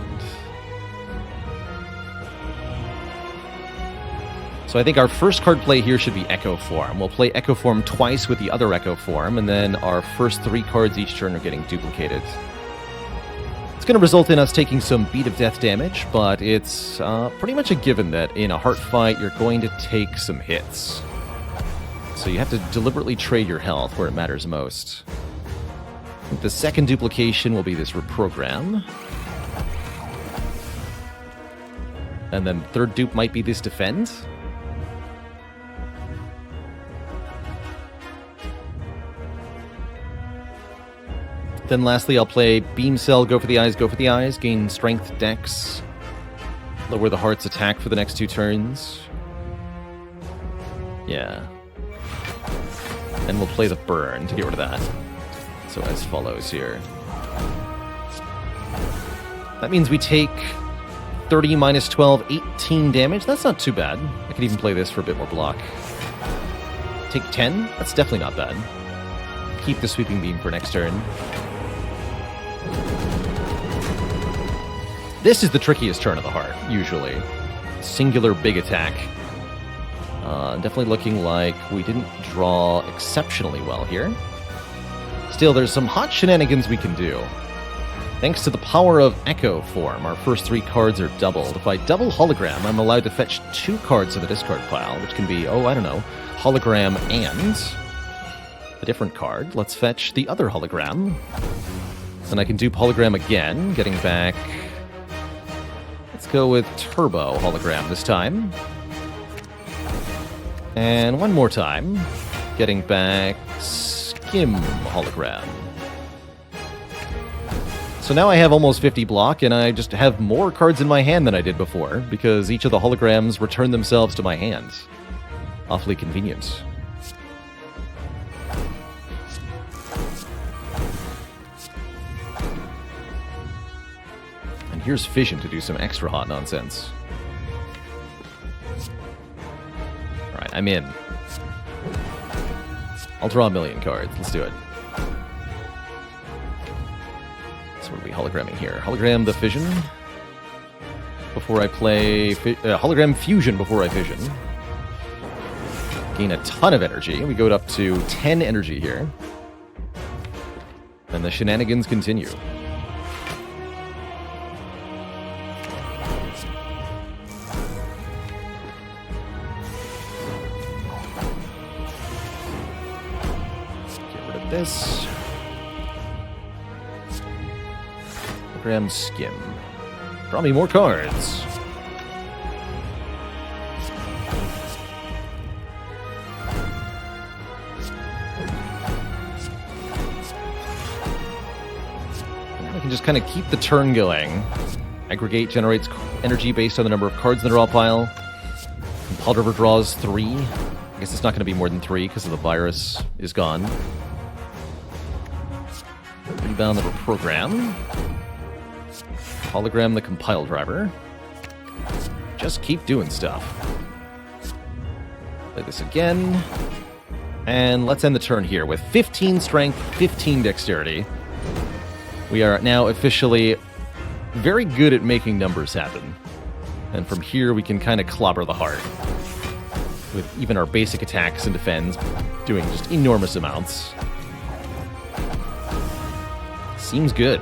So I think our first card play here should be Echo Form. We'll play Echo Form twice with the other Echo Form, and then our first 3 cards each turn are getting duplicated. It's going to result in us taking some Beat of Death damage, but it's pretty much a given that in a Heart fight, you're going to take some hits. So you have to deliberately trade your health where it matters most. The second duplication will be this reprogram. And then third dupe might be this defend. Then lastly, I'll play Beam Cell, Go for the Eyes, gain Strength, Dex, lower the Heart's attack for the next 2 turns. Yeah. And we'll play the Burn to get rid of that. So as follows here. That means we take 30 minus 12, 18 damage. That's not too bad. I could even play this for a bit more block. Take 10? That's definitely not bad. Keep the Sweeping Beam for next turn. This is the trickiest turn of the Heart, usually. Singular big attack. Definitely looking like we didn't draw exceptionally well here. Still, there's some hot shenanigans we can do. Thanks to the power of Echo Form, our first 3 cards are doubled. If I double Hologram, I'm allowed to fetch 2 cards to the discard pile, which can be, Hologram and a different card. Let's fetch the other Hologram. Then I can dupe Hologram again, getting back... Let's go with Turbo Hologram this time. And one more time, getting back Skim Hologram. So now I have almost 50 block, and I just have more cards in my hand than I did before, because each of the holograms return themselves to my hand. Awfully convenient. And here's Fission to do some extra hot nonsense. Alright, I'm in. I'll draw a million cards. Let's do it. So what are we hologramming here? Hologram the Fission. Before I play... hologram Fusion before I Fission. Gain a ton of energy. We go up to 10 energy here. And the shenanigans continue. This. Hologram Skim. Draw me more cards. And I can just kind of keep the turn going. Aggregate generates energy based on the number of cards in the draw pile. Compelled River draws 3. I guess it's not going to be more than 3 because of the virus is gone. Rebound the program. Hologram the compile driver. Just keep doing stuff. Play this again. And let's end the turn here with 15 strength, 15 dexterity. We are now officially very good at making numbers happen. And from here we can kind of clobber the heart. With even our basic attacks and defends doing just enormous amounts. Seems good.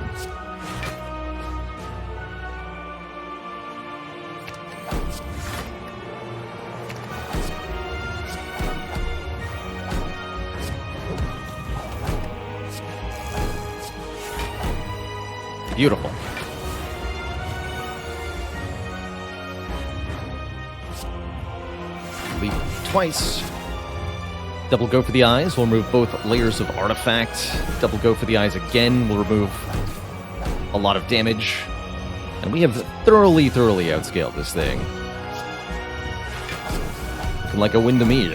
Beautiful. Leap twice. Double go for the eyes, we'll remove both layers of artifact. Double go for the eyes again, we'll remove a lot of damage. And we have thoroughly outscaled this thing. Looking like a win to me.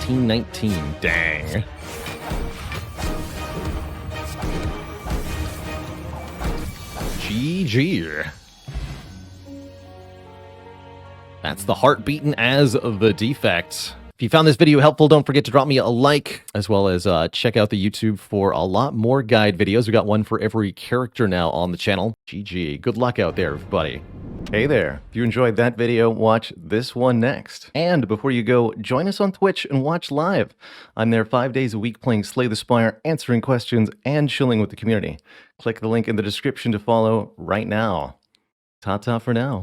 1919, dang. GG. That's the heart beaten as the Defect. If you found this video helpful, don't forget to drop me a like, as well as check out the YouTube for a lot more guide videos. We got one for every character now on the channel. GG. Good luck out there, everybody. Hey there. If you enjoyed that video, watch this one next. And before you go, join us on Twitch and watch live. I'm there 5 days a week playing Slay the Spire, answering questions, and chilling with the community. Click the link in the description to follow right now. Ta-ta for now.